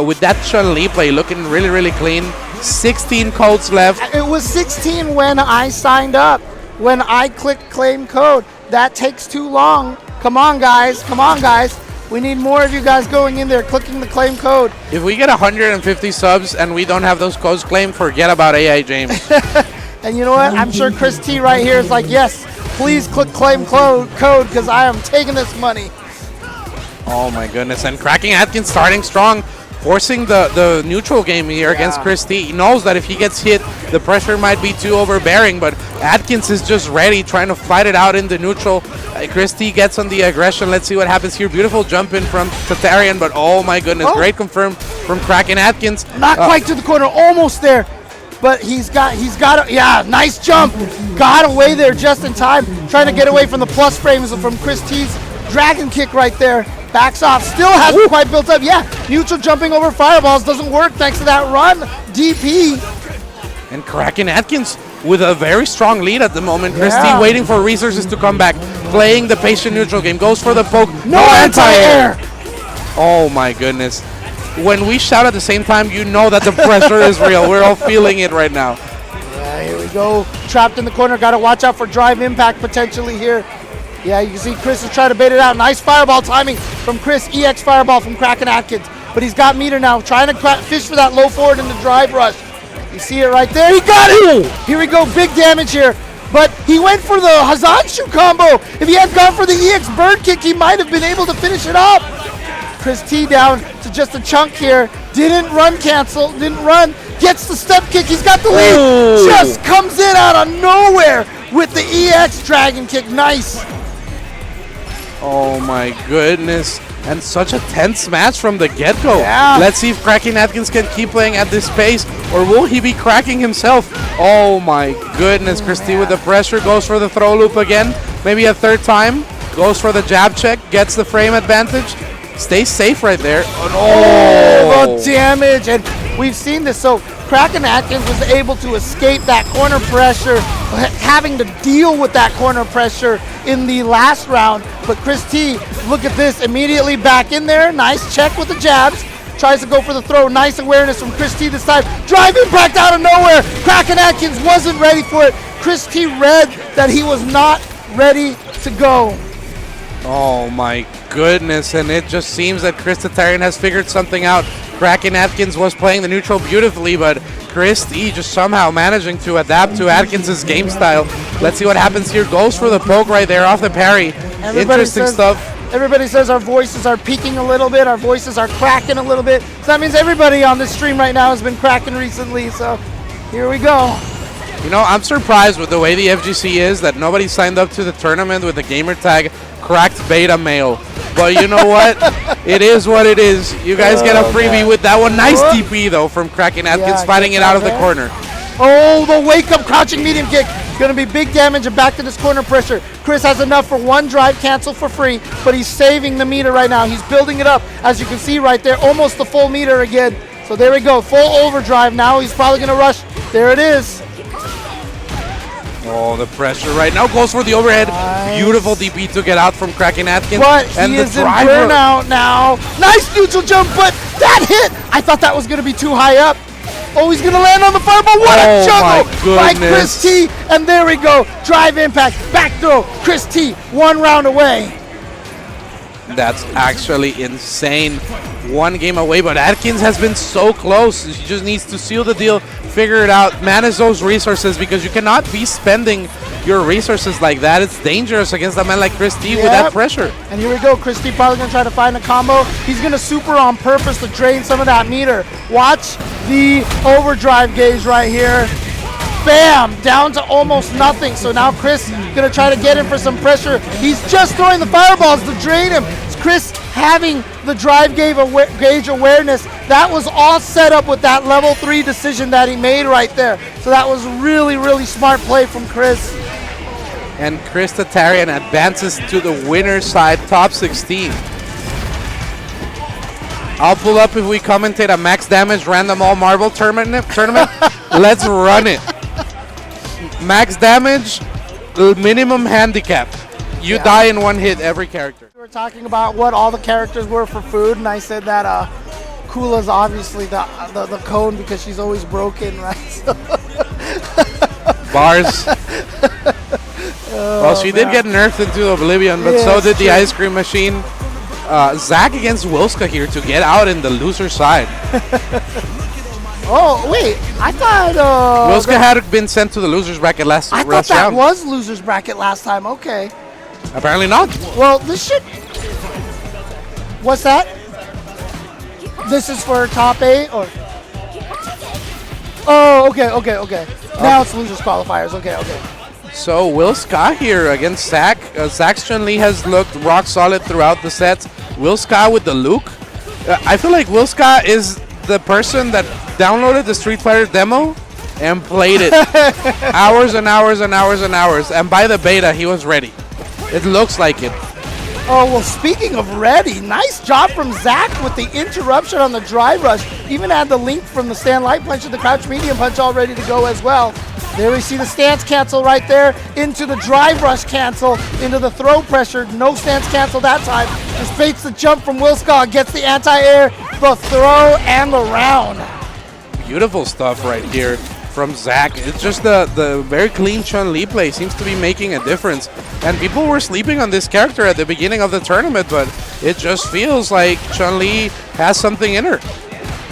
with that Chun-Li play looking really, really clean. 16 codes left. It was 16 when I signed up. When I clicked claim code. That takes too long. Come on, guys. Come on, guys. We need more of you guys going in there, clicking the claim code. If we get 150 subs and we don't have those codes claimed, forget about AI James. And you know what? I'm sure Chris T right here is like, yes, please click claim code because I am taking this money. Oh my goodness. And Kraken Atkins starting strong, forcing the neutral game here against Chris T. He knows that if he gets hit, the pressure might be too overbearing, but Atkins is just ready, trying to fight it out in the neutral. Chris T gets on the aggression. Let's see what happens here. Beautiful jump in from Tatarian, but oh my goodness, great confirm from Kraken Atkins. Not quite to the corner, almost there. But he's got nice jump. Got away there just in time. Trying to get away from the plus frames from Chris T's dragon kick right there. Backs off, still hasn't quite built up. Yeah, neutral jumping over fireballs doesn't work thanks to that run. DP. And Kraken Atkins with a very strong lead at the moment. Chris T waiting for resources to come back. Playing the patient neutral game. Goes for the poke. No anti-air. Oh my goodness. When we shout at the same time, you know that the pressure is real. We're all feeling it right now. Yeah, here we go. Trapped in the corner. Got to watch out for drive impact potentially here. Yeah, you can see Chris is trying to bait it out. Nice fireball timing from Chris. EX fireball from Kraken Atkins. But he's got meter now. Trying to fish for that low forward in the drive rush. You see it right there. He got it! Here we go. Big damage here. But he went for the Hazanshu combo. If he had gone for the EX bird kick, he might have been able to finish it up. Chris T down to just a chunk here. Didn't run cancel. Didn't run. Gets the step kick. He's got the lead. Ooh. Just comes in out of nowhere with the EX dragon kick. Nice. Oh my goodness. And such a tense match from the get-go. Yeah. Let's see if Kraken Atkins can keep playing at this pace, or will he be cracking himself? Oh my goodness. Chris T with the pressure. Goes for the throw loop again. Maybe a third time. Goes for the jab check. Gets the frame advantage. Stays safe right there. Oh, the damage. And we've seen this. So Kraken Atkins was able to escape that corner pressure, having to deal with that corner pressure in the last round. But Chris T, look at this, immediately back in there. Nice check with the jabs. Tries to go for the throw. Nice awareness from Chris T this time. Drive impact out of nowhere. Kraken Atkins wasn't ready for it. Chris T read that he was not ready to go. Oh my goodness, and it just seems that Chris Tatarian has figured something out. Kraken Atkins was playing the neutral beautifully, but Chris T just somehow managing to adapt to Atkins' game style. Let's see what happens here. Goes for the poke right there off the parry. Interesting stuff. Everybody says our voices are peaking a little bit, our voices are cracking a little bit. So that means everybody on this stream right now has been cracking recently, so here we go. You know, I'm surprised with the way the FGC is that nobody signed up to the tournament with the gamer tag cracked beta male. But you know what? It is what it is. You guys get a freebie with that one. Nice DP though from Kraken Atkins, fighting it out of the corner. Oh, the wake up crouching medium kick. Gonna be big damage and back to this corner pressure. Chris has enough for one drive cancel for free, but he's saving the meter right now. He's building it up, as you can see right there, almost the full meter again. So there we go, full overdrive now. He's probably gonna rush. There it is. Oh, the pressure right now goes for the overhead. Nice. Beautiful DP to get out from Kraken Atkins. But he is in burnout now. Nice neutral jump, but that hit! I thought that was going to be too high up. Oh, he's going to land on the fireball. What a juggle by Chris T. And there we go. Drive impact, back throw. Chris T, 1 round away. That's actually insane. 1 game away, but Atkins has been so close. He just needs to seal the deal, figure it out, manage those resources, because you cannot be spending your resources like that. It's dangerous against a man like Chris T with that pressure. And here we go. Chris T probably going to try to find a combo. He's going to super on purpose to drain some of that meter. Watch the overdrive gauge right here. Bam! Down to almost nothing. So now Chris gonna try to get in for some pressure. He's just throwing the fireballs to drain him. It's Chris having the drive gauge awareness. That was all set up with that level 3 decision that he made right there. So that was really, really smart play from Chris. And Chris Tatarian advances to the winner's side, top 16. I'll pull up if we commentate a max damage random all marble tournament. Let's run it. Max damage, minimum handicap. You die in one hit, every character. We were talking about what all the characters were for food, and I said that Kula's obviously the cone because she's always broken, right? Bars. Well, she did get nerfed into oblivion, but so did the ice cream machine. Zach against Wilska here to get out in the loser side. Oh, wait. I thought... Wilska had been sent to the loser's bracket last round. I thought that was loser's bracket last time. Okay. Apparently not. Well, this should... What's that? This is for top 8? Or... Oh, okay. Now it's losers qualifiers. Okay. So Will Ska here against Zach. Zach's Chun-Li has looked rock solid throughout the sets. Will Ska with the Luke. I feel like Will Ska is the person that downloaded the Street Fighter demo and played it hours and hours and hours and hours. And by the beta, he was ready. It looks like it. Oh, well, speaking of ready, nice job from Zach with the interruption on the drive rush. Even had the link from the stand light punch to the crouch medium punch all ready to go as well. There we see the stance cancel right there into the drive rush cancel, into the throw pressure. No stance cancel that time. Just baits the jump from Wilska, gets the anti-air, the throw, and the round. Beautiful stuff right here from Zach. It's just the very clean Chun-Li play seems to be making a difference. And people were sleeping on this character at the beginning of the tournament, but it just feels like Chun-Li has something in her.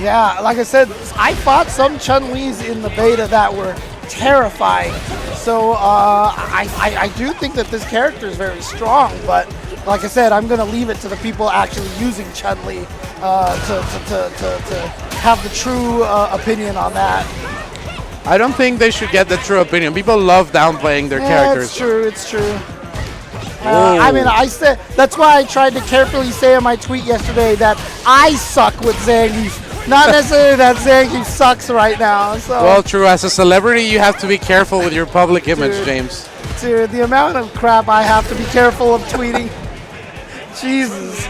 Yeah, like I said, I fought some Chun-Li's in the beta that were terrifying. So I do think that this character is very strong, but like I said, I'm going to leave it to the people actually using Chun-Li to have the true opinion on that. I don't think they should get the true opinion. People love downplaying their characters. It's true. I mean, that's why I tried to carefully say in my tweet yesterday that I suck with Zangief. Not necessarily that Zangief sucks right now. So. Well, true. As a celebrity, you have to be careful with your public image, James. Dude, the amount of crap I have to be careful of tweeting. Jesus.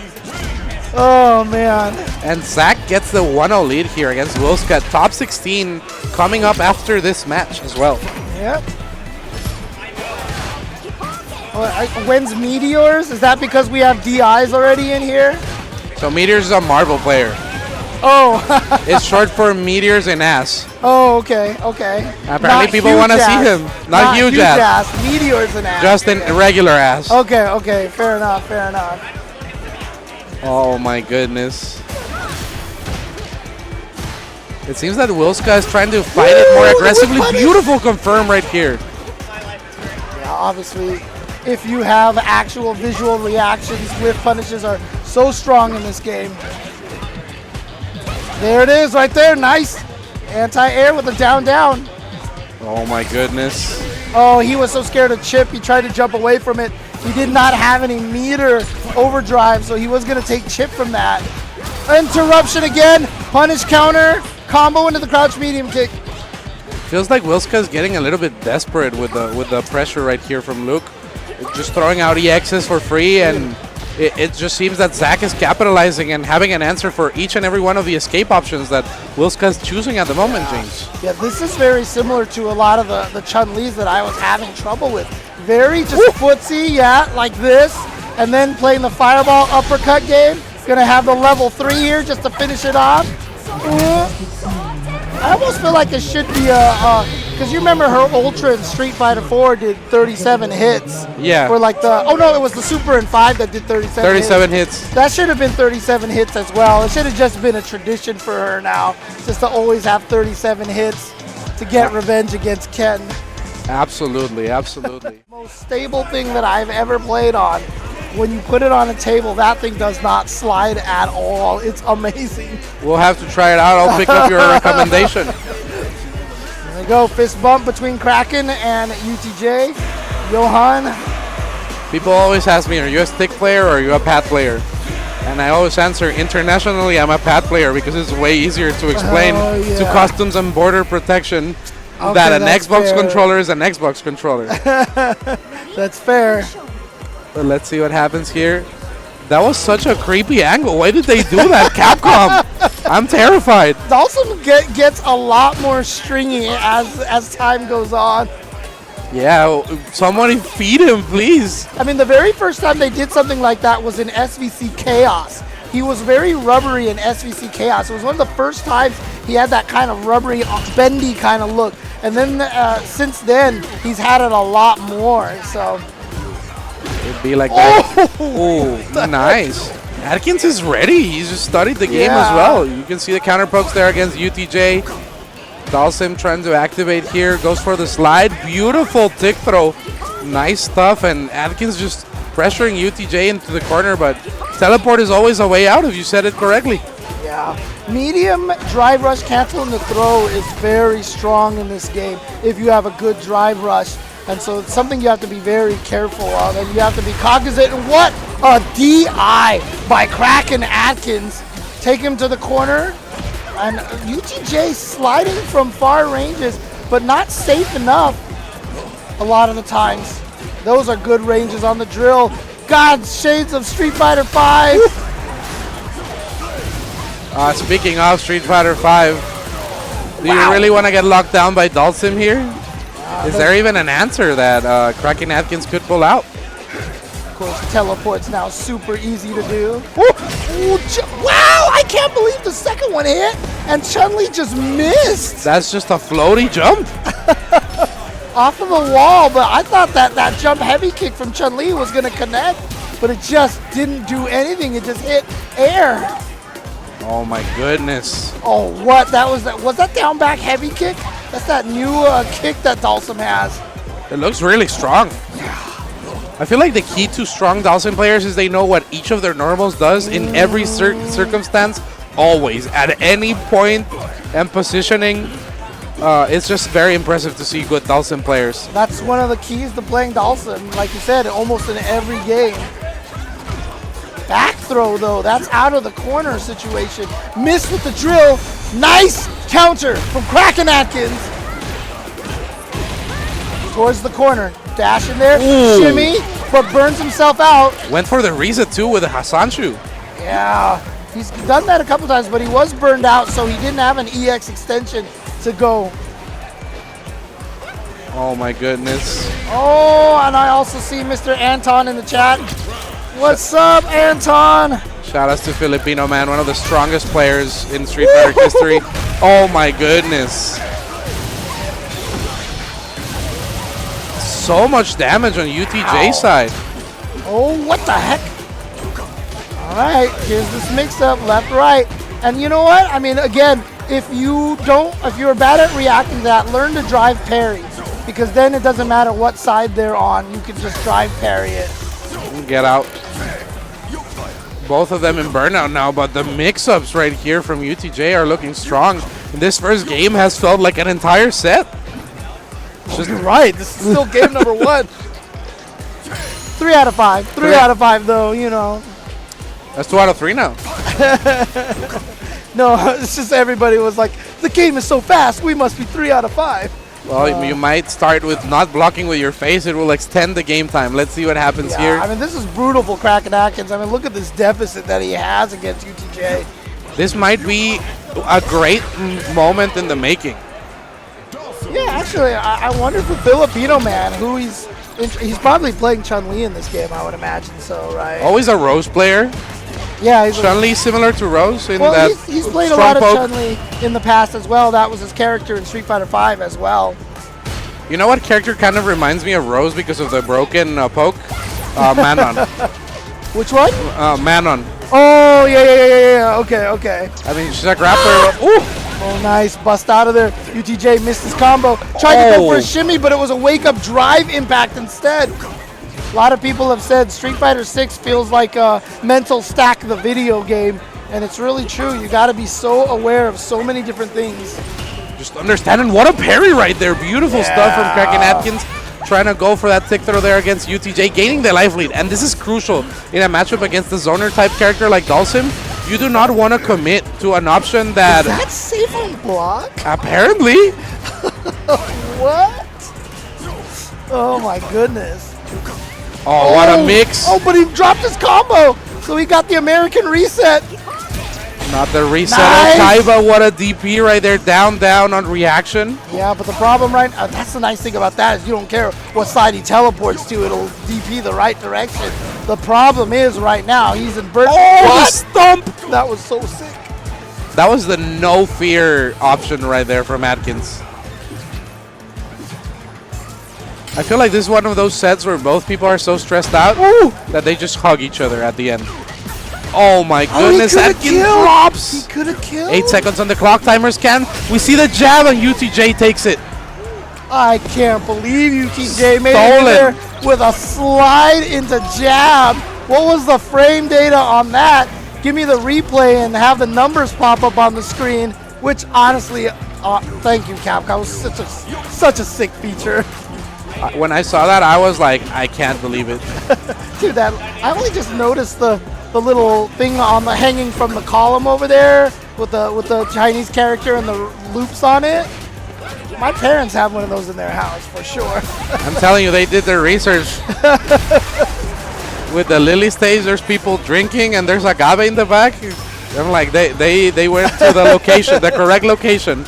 Oh, man. And Zach gets the 1-0 lead here against Wilska. Top 16 coming up after this match as well. Yep. When's Meteors? Is that because we have DIs already in here? So Meteors is a Marvel player. Oh. It's short for Meteors in Ass. Oh, okay. Apparently people want to see him. Not huge ass. Meteors in Ass. Just in regular ass. Okay. Fair enough. Oh my goodness. It seems that Wilska is trying to fight it more aggressively. Beautiful confirm right here. Yeah, obviously, if you have actual visual reactions, whiff punishes are so strong in this game. There it is right there. Nice. Anti-air with a down. Oh my goodness. Oh, he was so scared of Chip. He tried to jump away from it. He did not have any meter overdrive, so he was going to take Chip from that. Interruption again. Punish counter. Combo into the crouch medium kick. Feels like Wilska is getting a little bit desperate with the pressure right here from Luke. Just throwing out EXs for free, and it just seems that Zach is capitalizing and having an answer for each and every one of the escape options that Wilska is choosing at the moment, James. Yeah, this is very similar to a lot of the Chun-Li's that I was having trouble with. Very just footsie, yeah, like this, and then playing the fireball uppercut game. Gonna have the level 3 here just to finish it off. I almost feel like it should be because you remember her Ultra in Street Fighter 4 did 37 hits. Yeah. For like it was the Super in 5 that did 37 hits. That should have been 37 hits as well. It should have just been a tradition for her now, just to always have 37 hits to get revenge against Ken. Absolutely. Most stable thing that I've ever played on. When you put it on a table, that thing does not slide at all. It's amazing. We'll have to try it out. I'll pick up your recommendation. There you go, fist bump between Kraken and UTJ. Johan. People always ask me, are you a stick player or are you a pad player? And I always answer, internationally, I'm a pad player because it's way easier to explain to customs and border protection that an Xbox controller is an Xbox controller. That's fair. But let's see what happens here. That was such a creepy angle. Why did they do that, Capcom? I'm terrified. Dhalsim gets a lot more stringy as time goes on. Yeah, somebody feed him, please. I mean, the very first time they did something like that was in SVC Chaos. He was very rubbery in SVC Chaos. It was one of the first times he had that kind of rubbery, bendy kind of look. And then since then, he's had it a lot more. So it'd be like that. Oh, nice. Atkins is ready. He's just studied the game as well. You can see the counter pokes there against UTJ. Dhalsim trying to activate here, goes for the slide. Beautiful tick throw. Nice stuff, and Atkins just pressuring UTJ into the corner, but teleport is always a way out if you said it correctly. Yeah. Medium drive rush canceling the throw is very strong in this game if you have a good drive rush. And so it's something you have to be very careful of, and you have to be cognizant. And what a DI by Kraken Atkins. Take him to the corner. And UTJ sliding from far ranges, but not safe enough a lot of the times. Those are good ranges on the drill. God, shades of Street Fighter V. Speaking of Street Fighter V, do you really want to get locked down by Dhalsim here? Is there even an answer that Kraken Atkins could pull out? Of course, teleport's now super easy to do. Ooh, wow, I can't believe the second one hit, and Chun-Li just missed. That's just a floaty jump. Off of the wall, but I thought that jump heavy kick from Chun-Li was going to connect, but it just didn't do anything. It just hit air. Oh my goodness. Oh, what? Was that down back heavy kick? That's that new kick that Dhalsim has. It looks really strong. I feel like the key to strong Dhalsim players is they know what each of their normals does in every circumstance, always, at any point and positioning. It's just very impressive to see good Dhalsim players. That's one of the keys to playing Dhalsim, like you said, almost in every game. Back throw, though, that's out of the corner situation. Missed with the drill. Nice counter from Kraken Atkins. Towards the corner. Dash in there, shimmy, but burns himself out. Went for the Riza too with a Hasanshu. Yeah, he's done that a couple times, but he was burned out, so he didn't have an EX extension to go. Oh my goodness. Oh, and I also see Mr. Anton in the chat. What's up, Anton? Shout outs to Filipino Man, one of the strongest players in Street Fighter history. Oh my goodness. So much damage on UTJ's side. Oh, what the heck? All right, here's this mix-up, left, right. And you know what? I mean, again, if you're bad at reacting to that, learn to drive parry. Because then it doesn't matter what side they're on, you can just drive parry it. Get out. Both of them in burnout now, but the mix-ups right here from UTJ are looking strong. This first game has felt like an entire set. Just right. This is still game number 1. 3 out of 5. 3 out of 5, though, you know. That's 2 out of 3 now. No, it's just everybody was like, the game is so fast, we must be 3 out of 5. Well, you might start with not blocking with your face. It will extend the game time. Let's see what happens here. I mean, this is brutal for Kraken Atkins. I mean, look at this deficit that he has against UTJ. This might be a great moment in the making. Yeah, actually, I wonder for Filipino Man, who he's probably playing Chun-Li in this game, I would imagine so, right? Always a Rose player. Yeah, Chun-Li similar to Rose in well, that he's played a lot of Chun-Li in the past as well. That was his character in Street Fighter V as well. You know what character kind of reminds me of Rose because of the broken poke? Manon. Which one? Manon. Oh, yeah. Okay. I mean, she's a grappler. Ooh! Oh, nice. Bust out of there. UTJ missed his combo. Tried to go for a shimmy, but it was a wake-up drive impact instead. A lot of people have said Street Fighter 6 feels like a mental stack the video game, and it's really true. You got to be so aware of so many different things. just understanding what a parry right there. Beautiful stuff from Kraken Atkins. Trying to go for that tick throw there against UTJ, gaining the life lead. And this is crucial in a matchup against the zoner type character like Dhalsim. You do not want to commit to an option that... That's safe on block? Apparently. What? Oh my goodness. Oh, what a mix. Oh, but he dropped his combo. So he got the American reset. Not the reset Nice. of Kaiba. What a DP right there. Down, down on reaction. Yeah, but the problem that's the nice thing about that is you don't care what side he teleports to. It'll DP the right direction. The problem is right now he's in burn. Oh, the stump. That was so sick. That was the no fear option right there from Atkins. I feel like this is one of those sets where both people are so stressed out that they just hug each other at the end. Oh my goodness, Atkins drops. He could have killed. 8 seconds on the clock, timers can. We see the jab and UTJ takes it. I can't believe UTJ made it in there with a slide into jab. What was the frame data on that? Give me the replay and have the numbers pop up on the screen, which honestly, thank you, Capcom. It was such a sick feature. When I saw that, I was like, I can't believe it. Dude, I only just noticed the little thing on the hanging from the column over there with the Chinese character and the loops on it. My parents have one of those in their house for sure. I'm telling you, they did their research. With the Lily stage, there's people drinking and there's agave in the back. I'm like, they went to the location, the correct location.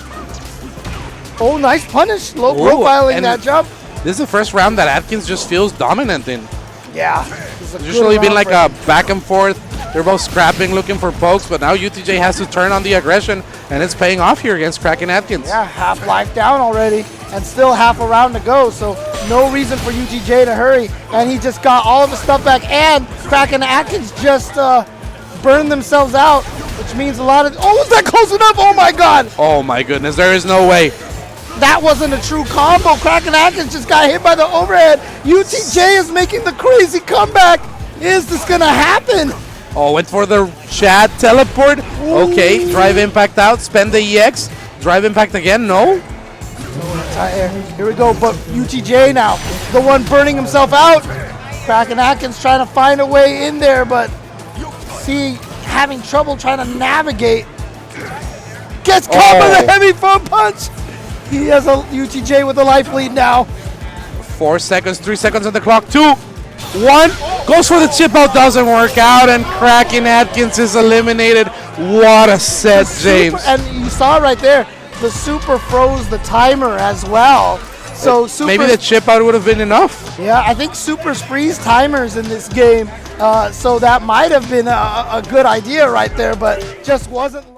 Oh, nice punish. Low profiling that jump. This is the first round that Atkins just feels dominant in. Yeah. It's usually been like a back and forth. They're both scrapping, looking for pokes, but now UTJ has to turn on the aggression, and it's paying off here against Kraken Atkins. Yeah, half life down already, and still half a round to go, so no reason for UTJ to hurry. And he just got all of his stuff back, and Kraken Atkins just burned themselves out, which means a lot of... Oh, was that close enough? Oh my god! Oh my goodness, there is no way. That wasn't a true combo. Kraken Atkins just got hit by the overhead. UTJ is making the crazy comeback. Is this gonna happen? Oh, went for the Chad teleport. Okay, drive impact out, spend the EX. Drive impact again, no? Here we go, but UTJ now, the one burning himself out. Kraken Atkins trying to find a way in there, but see, having trouble trying to navigate. Gets caught by the heavy foot punch. He has a UTJ with a life lead now. 4 seconds, 3 seconds on the clock. 2, 1. Goes for the chip out, doesn't work out, and Kraken Atkins is eliminated. What a set, James. And you saw right there, the super froze the timer as well. So super, maybe the chip out would have been enough. Yeah, I think supers freeze timers in this game. So that might have been a good idea right there, but just wasn't.